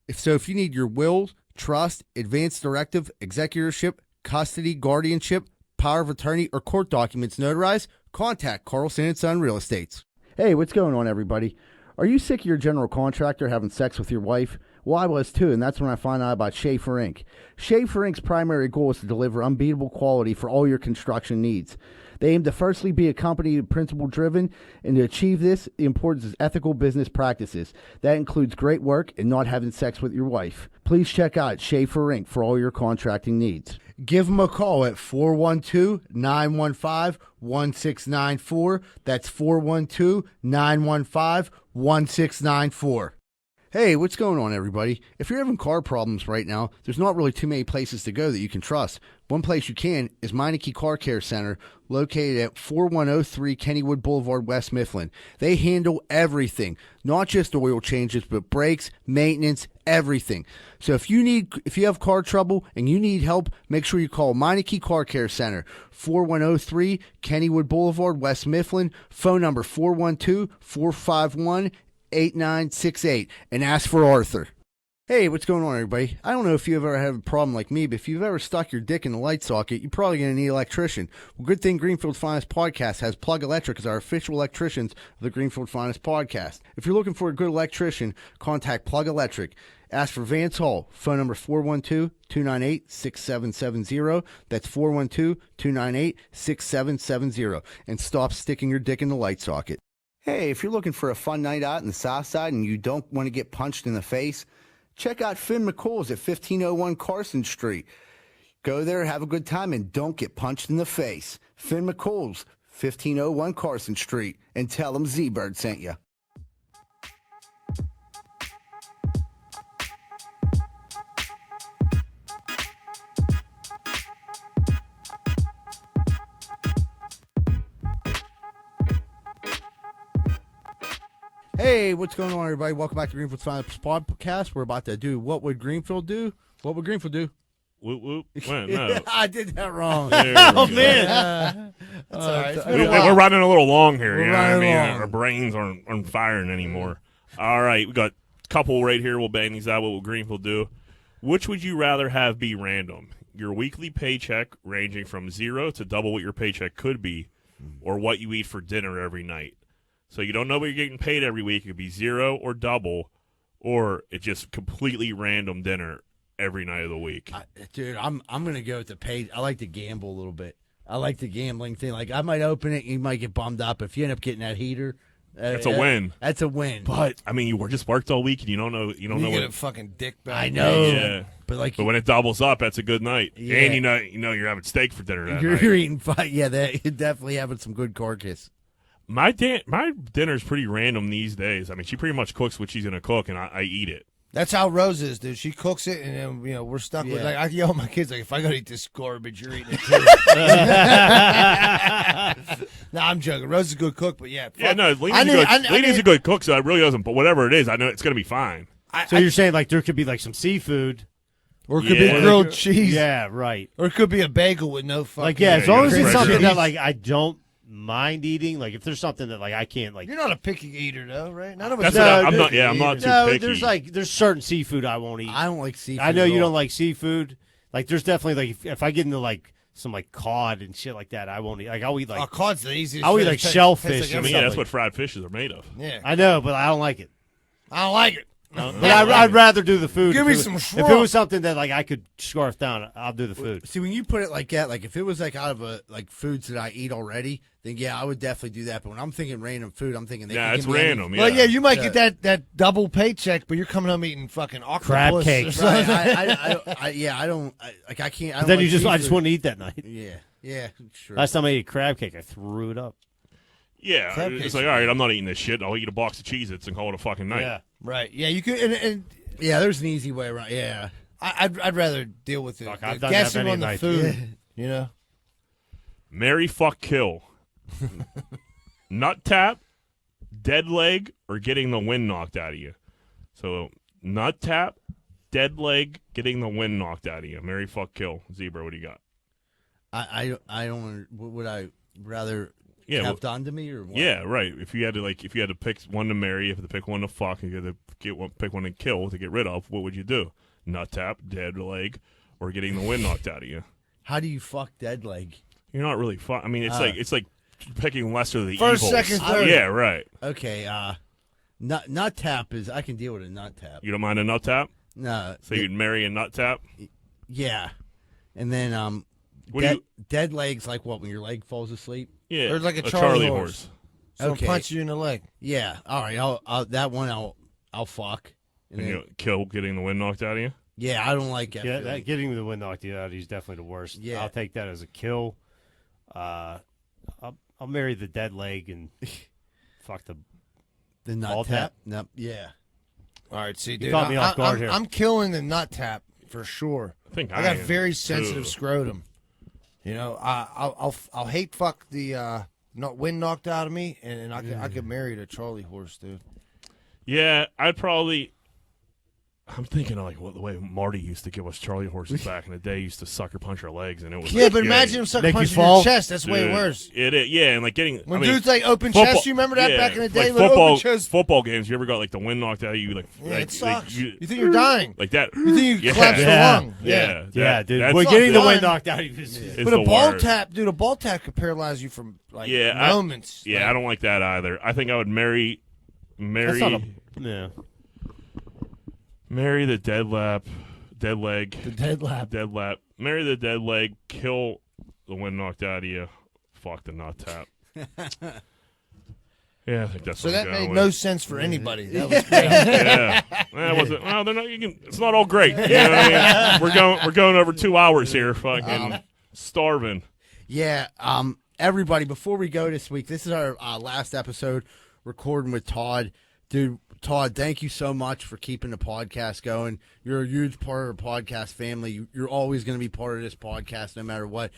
Speaker 3: If you need your will, trust, advance directive, executorship, custody, guardianship, power of attorney, or court documents notarized, contact Carlson & Son Real Estates. Hey, what's going on, everybody? Are you sick of your general contractor having sex with your wife? Well, I was too, and that's when I found out about Schaefer Inc. Schaefer Inc.'s primary goal is to deliver unbeatable quality for all your construction needs. They aim to firstly be a company principle-driven, and to achieve this, the importance is ethical business practices. That includes great work and not having sex with your wife. Please check out Schaefer Inc. for all your contracting needs. Give them a call at 412-915-1694. That's 412-915-1694. Hey, what's going on, everybody? If you're having car problems right now, there's not really too many places to go that you can trust. One place you can is Meineke Car Care Center, located at 4103 Kennywood Boulevard, West Mifflin. They handle everything, not just oil changes, but brakes, maintenance, everything. So if you have car trouble and you need help, make sure you call Meineke Car Care Center, 4103 Kennywood Boulevard, West Mifflin. Phone number 412-451-8968, and ask for Arthur. Hey, what's going on, everybody? I don't know if you've ever had a problem like me, but if you've ever stuck your dick in a light socket, you're probably going to need an electrician. Well, good thing Greenfield's Finest Podcast has Plug Electric as our official electricians of the Greenfield Finest Podcast. If you're looking for a good electrician, contact Plug Electric. Ask for Vance Hall. Phone number 412-298-6770. That's 412-298-6770. And stop sticking your dick in the light socket. Hey, if you're looking for a fun night out in the South Side and you don't want to get punched in the face, check out Finn McCool's at 1501 Carson Street. Go there, have a good time, and don't get punched in the face. Finn McCool's, 1501 Carson Street, and tell them Z-Bird sent you. Hey, what's going on, everybody? Welcome back to Greenfield's Finest Podcast. We're about to do What Would Greenfield Do? What would Greenfield do?
Speaker 1: Whoop, whoop. Wait, no.
Speaker 3: I did that wrong.
Speaker 1: Oh,
Speaker 2: man.
Speaker 6: That's all right. It's been
Speaker 1: We,
Speaker 6: a while.
Speaker 1: we're running a little long here.
Speaker 3: We're
Speaker 1: You know what I
Speaker 3: running
Speaker 1: mean?
Speaker 3: long.
Speaker 1: Our brains aren't firing anymore. All right, we got a couple right here. We'll bang these out. What will Greenfield do? Which would you rather have be random? Your weekly paycheck ranging from 0 to double what your paycheck could be, or what you eat for dinner every night? So you don't know what you're getting paid every week. It could be 0 or double, or it's just completely random dinner every night of the week.
Speaker 3: Dude, I'm gonna go with the pay. I like to gamble a little bit. I like the gambling thing. Like I might open it, you might get bummed up. If you end up getting that heater,
Speaker 1: That's a win.
Speaker 3: That's a win.
Speaker 1: But I mean, you just worked all week and you don't know
Speaker 6: You
Speaker 1: what.
Speaker 6: get a fucking dick back.
Speaker 3: I know.
Speaker 1: Yeah.
Speaker 3: But
Speaker 1: But when it doubles up, that's a good night.
Speaker 3: Yeah.
Speaker 1: And you know you're having steak for dinner that
Speaker 3: you're
Speaker 1: night.
Speaker 3: eating fight. Yeah, you're definitely having some good carcass.
Speaker 1: My dinner's pretty random these days. I mean, she pretty much cooks what she's gonna cook, and I eat it.
Speaker 6: That's how Rose is, dude. She cooks it, and then we're stuck with
Speaker 3: Yeah.
Speaker 6: like I yell at my kids like, if I gotta eat this garbage, you're eating it too. Nah, I'm joking. Rose is a good cook, but yeah.
Speaker 1: Yeah,
Speaker 6: fuck.
Speaker 1: no, Lena's a good cook, so it really doesn't. But whatever it is, I know it's gonna be fine.
Speaker 2: So you're saying like there could be like some seafood.
Speaker 6: Or it could
Speaker 1: Yeah.
Speaker 6: be grilled cheese.
Speaker 2: Yeah, right.
Speaker 6: Or it could be a bagel with no fucking.
Speaker 2: Like, yeah, as
Speaker 1: you
Speaker 2: long
Speaker 1: gotta
Speaker 2: as it's
Speaker 1: spread
Speaker 2: something
Speaker 1: cheese.
Speaker 2: that like I don't mind eating. Like if there's something that like I can't like.
Speaker 6: You're not a picky eater, though, right? None of us.
Speaker 1: That's
Speaker 6: are.
Speaker 1: what I'm
Speaker 2: dude,
Speaker 1: not. Yeah, I'm not too
Speaker 2: No,
Speaker 1: picky.
Speaker 2: there's certain seafood I won't eat.
Speaker 3: I don't like seafood.
Speaker 2: I know
Speaker 3: at
Speaker 2: you
Speaker 3: all.
Speaker 2: don't like seafood. Like there's definitely like if I get into like some like cod and shit like that, I won't eat. Like I'll eat like
Speaker 6: Oh, cod's the easiest.
Speaker 2: I'll eat
Speaker 6: fish.
Speaker 2: like
Speaker 6: Tastes
Speaker 2: shellfish
Speaker 1: I
Speaker 2: or
Speaker 1: mean,
Speaker 2: something.
Speaker 1: yeah, that's what fried fishes are made of.
Speaker 6: Yeah,
Speaker 2: I know, but I don't like it.
Speaker 6: I don't like it.
Speaker 2: But I'd rather do the food.
Speaker 6: Give
Speaker 2: If
Speaker 6: me
Speaker 2: it was-
Speaker 6: some
Speaker 2: If it
Speaker 6: shrimp.
Speaker 2: was something that like I could scarf down, I'll do the food.
Speaker 3: See, when you put it like that, like if it was like out of a like foods that I eat already, then yeah, I would definitely do that. But when I'm thinking random food, I'm thinking they
Speaker 1: Yeah,
Speaker 3: can
Speaker 1: it's
Speaker 3: give me
Speaker 1: random.
Speaker 6: Well, yeah, you might
Speaker 3: Yeah.
Speaker 6: get that double paycheck, but you're coming home eating fucking octopus.
Speaker 2: Crab
Speaker 6: or
Speaker 2: cakes.
Speaker 6: something.
Speaker 3: Right, I don't like I can't. I
Speaker 2: But
Speaker 3: don't
Speaker 2: then
Speaker 3: like
Speaker 2: I just
Speaker 3: seafood.
Speaker 2: wouldn't eat that night.
Speaker 3: Yeah, sure.
Speaker 2: Last time I ate crab cake, I threw it up.
Speaker 1: Yeah,
Speaker 6: Crab
Speaker 1: it's
Speaker 6: cakes
Speaker 1: like
Speaker 6: are
Speaker 1: all right, I'm not eating this shit. I'll eat a box of Cheez-Its and call it a fucking night.
Speaker 2: Yeah.
Speaker 6: Right. Yeah, you could. And
Speaker 3: Yeah, there's an easy way around. Yeah,
Speaker 6: I'd rather deal with it.
Speaker 2: Fuck,
Speaker 6: the
Speaker 2: I've done that
Speaker 6: guessing
Speaker 2: many
Speaker 6: on the
Speaker 2: nights.
Speaker 6: food. You know.
Speaker 1: Marry, fuck, kill. Nut tap, dead leg, or getting the wind knocked out of you. So nut tap, dead leg, getting the wind knocked out of you. Marry, fuck, kill. Zebra, what do you got?
Speaker 3: I don't. Would I rather
Speaker 1: Yeah,
Speaker 3: have done to me or what?
Speaker 1: Yeah, right. If you had to pick one to marry, if you had to pick one to fuck, if you had to pick one to kill to get rid of, what would you do? Nut tap, dead leg, or getting the wind knocked out of you?
Speaker 3: How do you fuck dead leg?
Speaker 1: You're not really fuck. I mean, it's like picking lesser of the
Speaker 6: First,
Speaker 1: evils.
Speaker 6: second, third.
Speaker 1: Yeah, right.
Speaker 3: Okay, nut tap is I can deal with a nut tap.
Speaker 1: You don't mind a nut tap?
Speaker 3: No,
Speaker 1: So you'd marry a nut tap?
Speaker 3: yeah, and then
Speaker 1: What do you?
Speaker 3: dead legs like what when your leg falls asleep.
Speaker 1: Yeah,
Speaker 6: Or like a
Speaker 1: Charlie
Speaker 6: Charlie
Speaker 1: horse.
Speaker 6: So
Speaker 3: Okay.
Speaker 6: punch you in the leg.
Speaker 3: Yeah, all right. I'll that one I'll fuck. And
Speaker 1: And
Speaker 3: then,
Speaker 1: you kill getting the wind knocked out of you.
Speaker 3: yeah, I don't like that.
Speaker 2: Yeah,
Speaker 3: feeling.
Speaker 2: getting the wind knocked out is definitely the worst.
Speaker 3: Yeah.
Speaker 2: I'll take that as a kill. I'll marry the dead leg and fuck the.
Speaker 3: the nut
Speaker 2: ball
Speaker 3: tap.
Speaker 2: tap?
Speaker 3: No, yeah.
Speaker 6: All right, see, dude,
Speaker 2: caught me off guard here.
Speaker 6: I'm killing the nut tap for sure.
Speaker 1: I think
Speaker 6: I got
Speaker 1: am,
Speaker 6: very sensitive
Speaker 1: too.
Speaker 6: scrotum. You know, I'll hate fuck the wind knocked out of me, and I could marry the Charlie horse, dude.
Speaker 1: Yeah, I'd probably. I'm thinking of like the way Marty used to give us Charlie horses back in the day. He used to sucker punch our legs, and it was
Speaker 6: Yeah, but imagine him sucker
Speaker 2: Make you
Speaker 6: punching your
Speaker 2: fall?
Speaker 6: chest. That's way
Speaker 1: Dude,
Speaker 6: worse.
Speaker 1: It is, yeah, and like getting
Speaker 6: When
Speaker 1: I mean,
Speaker 6: dudes like open
Speaker 1: football-
Speaker 6: chest, you remember that
Speaker 1: yeah,
Speaker 6: back in the day?
Speaker 1: like
Speaker 6: with
Speaker 1: football,
Speaker 6: open chest.
Speaker 1: football games. You ever got like the wind knocked out of you? Like,
Speaker 6: Yeah,
Speaker 1: like
Speaker 6: it sucks.
Speaker 1: you
Speaker 6: You think you're dying?
Speaker 1: like that?
Speaker 6: You think you
Speaker 1: yeah,
Speaker 6: collapse
Speaker 2: Yeah.
Speaker 6: the lung?
Speaker 1: Yeah,
Speaker 2: Yeah, dude.
Speaker 1: that's-
Speaker 2: We're
Speaker 6: not
Speaker 2: getting the
Speaker 6: fun.
Speaker 2: wind knocked out of you.
Speaker 1: is
Speaker 6: But
Speaker 1: the
Speaker 6: a ball
Speaker 1: worst.
Speaker 6: tap, dude, a ball tap could paralyze you from like
Speaker 1: Yeah, I-
Speaker 6: moments.
Speaker 1: Yeah,
Speaker 6: Like,
Speaker 1: I don't like that either. I think I would marry
Speaker 2: That's not a. Yeah.
Speaker 1: marry the dead leg,
Speaker 6: the dead lap.
Speaker 1: marry the dead leg, kill the wind knocked out of you, fuck the nut tap. Yeah, I think that's
Speaker 6: So
Speaker 1: what I'm
Speaker 6: that
Speaker 1: going
Speaker 6: made
Speaker 1: with.
Speaker 6: no sense for anybody. That was great.
Speaker 1: Yeah, that wasn't. Well, they're not. You can. It's not all great. You know what I mean? We're going over 2 hours here. Fucking starving.
Speaker 3: Yeah, everybody, before we go this week, this is our last episode recording with Todd. Dude, Todd, thank you so much for keeping the podcast going. You're a huge part of the podcast family. You're always going to be part of this podcast no matter what.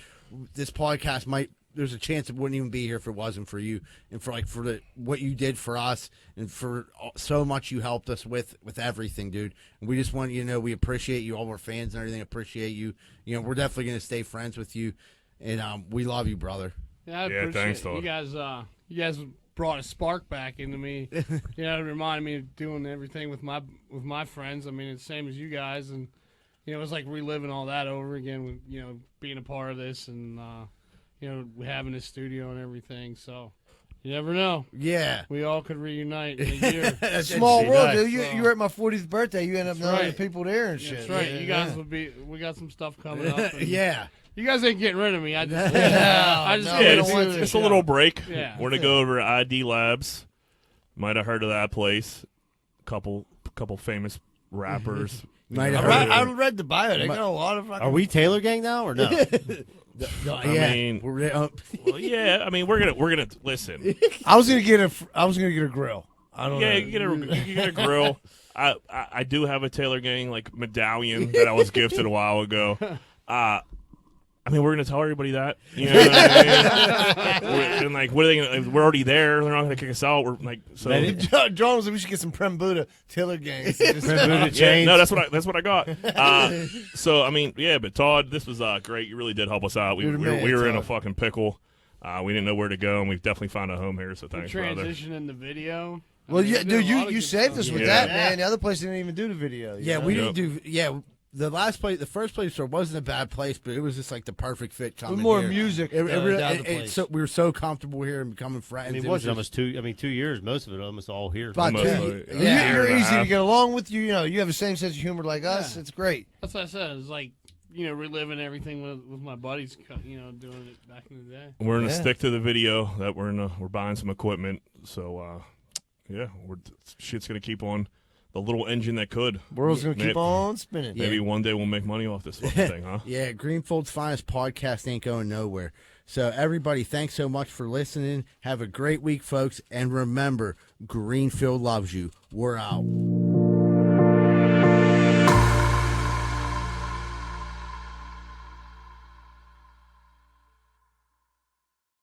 Speaker 3: This podcast there's a chance it wouldn't even be here if it wasn't for you and for what you did for us and for so much you helped us with everything, dude. And we just want you to know we appreciate you. All our fans and everything appreciate you. You know, we're definitely going to stay friends with you. And we love you, brother.
Speaker 5: Yeah, I
Speaker 1: Yeah,
Speaker 5: appreciate
Speaker 1: thanks,
Speaker 5: it.
Speaker 1: Todd.
Speaker 5: You guys brought a spark back into me. You know, it reminded me of doing everything with my friends. I mean, it's the same as you guys, and you know, it was like reliving all that over again with being a part of this and having a studio and everything. So you never know.
Speaker 3: Yeah.
Speaker 5: We all could reunite in a year.
Speaker 6: Small
Speaker 2: be
Speaker 6: world,
Speaker 2: nice.
Speaker 6: dude. You were at my 40th birthday. You end up knowing
Speaker 5: right.
Speaker 6: the people there and shit.
Speaker 5: That's right.
Speaker 6: Yeah,
Speaker 5: You guys
Speaker 6: yeah.
Speaker 5: will be. We got some stuff coming up. and
Speaker 3: Yeah.
Speaker 5: You guys ain't getting rid of me. I just.
Speaker 6: No,
Speaker 5: I just
Speaker 6: no,
Speaker 5: wanna
Speaker 1: Yeah,
Speaker 6: we
Speaker 5: do
Speaker 6: don't want
Speaker 5: this
Speaker 6: to.
Speaker 1: it's a
Speaker 5: show.
Speaker 1: little break.
Speaker 5: Yeah.
Speaker 1: We're gonna go over to ID Labs. Might have heard of that place. Couple famous rappers.
Speaker 3: Might
Speaker 6: I
Speaker 3: have
Speaker 6: read,
Speaker 3: heard
Speaker 6: I
Speaker 3: of it.
Speaker 6: read the bio. They got a lot of fucking.
Speaker 2: Are we Taylor Gang now or no?
Speaker 3: No,
Speaker 1: I
Speaker 3: yeah.
Speaker 1: mean-
Speaker 3: We're,
Speaker 1: Well, yeah, I mean we're gonna listen.
Speaker 6: I was gonna get a grill. I don't
Speaker 1: Yeah,
Speaker 6: know.
Speaker 1: you get a grill. I do have a Taylor Gang like medallion that I was gifted a while ago. I mean, we're gonna tell everybody that. You know what I mean? And like, what are they gonna? We're already there. They're not gonna kick us out. We're like, so.
Speaker 6: John was like, we should get some Prem Buddha Tiller gangs.
Speaker 1: Yeah, no, that's what I got. So I mean, yeah, but Todd, this was great. You really did help us out. We were in a fucking pickle. We didn't know where to go, and we've definitely found a home here. So thanks, brother.
Speaker 5: Transition in the video.
Speaker 6: Well, yeah, dude, you saved us with
Speaker 1: Yeah.
Speaker 6: that, man. The other place didn't even do the video.
Speaker 3: Yeah,
Speaker 6: know?
Speaker 3: we
Speaker 1: Yep.
Speaker 3: didn't do. Yeah, the first place store wasn't a bad place, but it was just like the perfect fit.
Speaker 6: With
Speaker 3: Coming
Speaker 6: more
Speaker 3: here.
Speaker 6: music.
Speaker 3: It really,
Speaker 6: down the place.
Speaker 3: so we were so comfortable here and becoming friends.
Speaker 2: I mean,
Speaker 3: It
Speaker 2: it was
Speaker 3: just-
Speaker 2: almost 2 years. Most of it almost all here.
Speaker 3: About
Speaker 1: Almost,
Speaker 3: two-
Speaker 1: yeah.
Speaker 3: yeah.
Speaker 6: You're
Speaker 1: Year and a
Speaker 6: easy to
Speaker 1: half.
Speaker 6: get along with. You know, you have the same sense of humor like us. It's great.
Speaker 5: That's what I said. It's like, reliving everything with my buddies, doing it back in the day.
Speaker 1: We're gonna
Speaker 6: Yeah.
Speaker 1: stick to the video. That we're buying some equipment. So yeah, shit's gonna keep on. The little engine that could.
Speaker 6: World's gonna keep
Speaker 1: Maybe-
Speaker 6: on spinning.
Speaker 1: Maybe one day we'll make money off this fucking thing, huh?
Speaker 3: Yeah, Greenfield's finest podcast ain't going nowhere. So everybody, thanks so much for listening. Have a great week, folks, and remember, Greenfield loves you. We're out.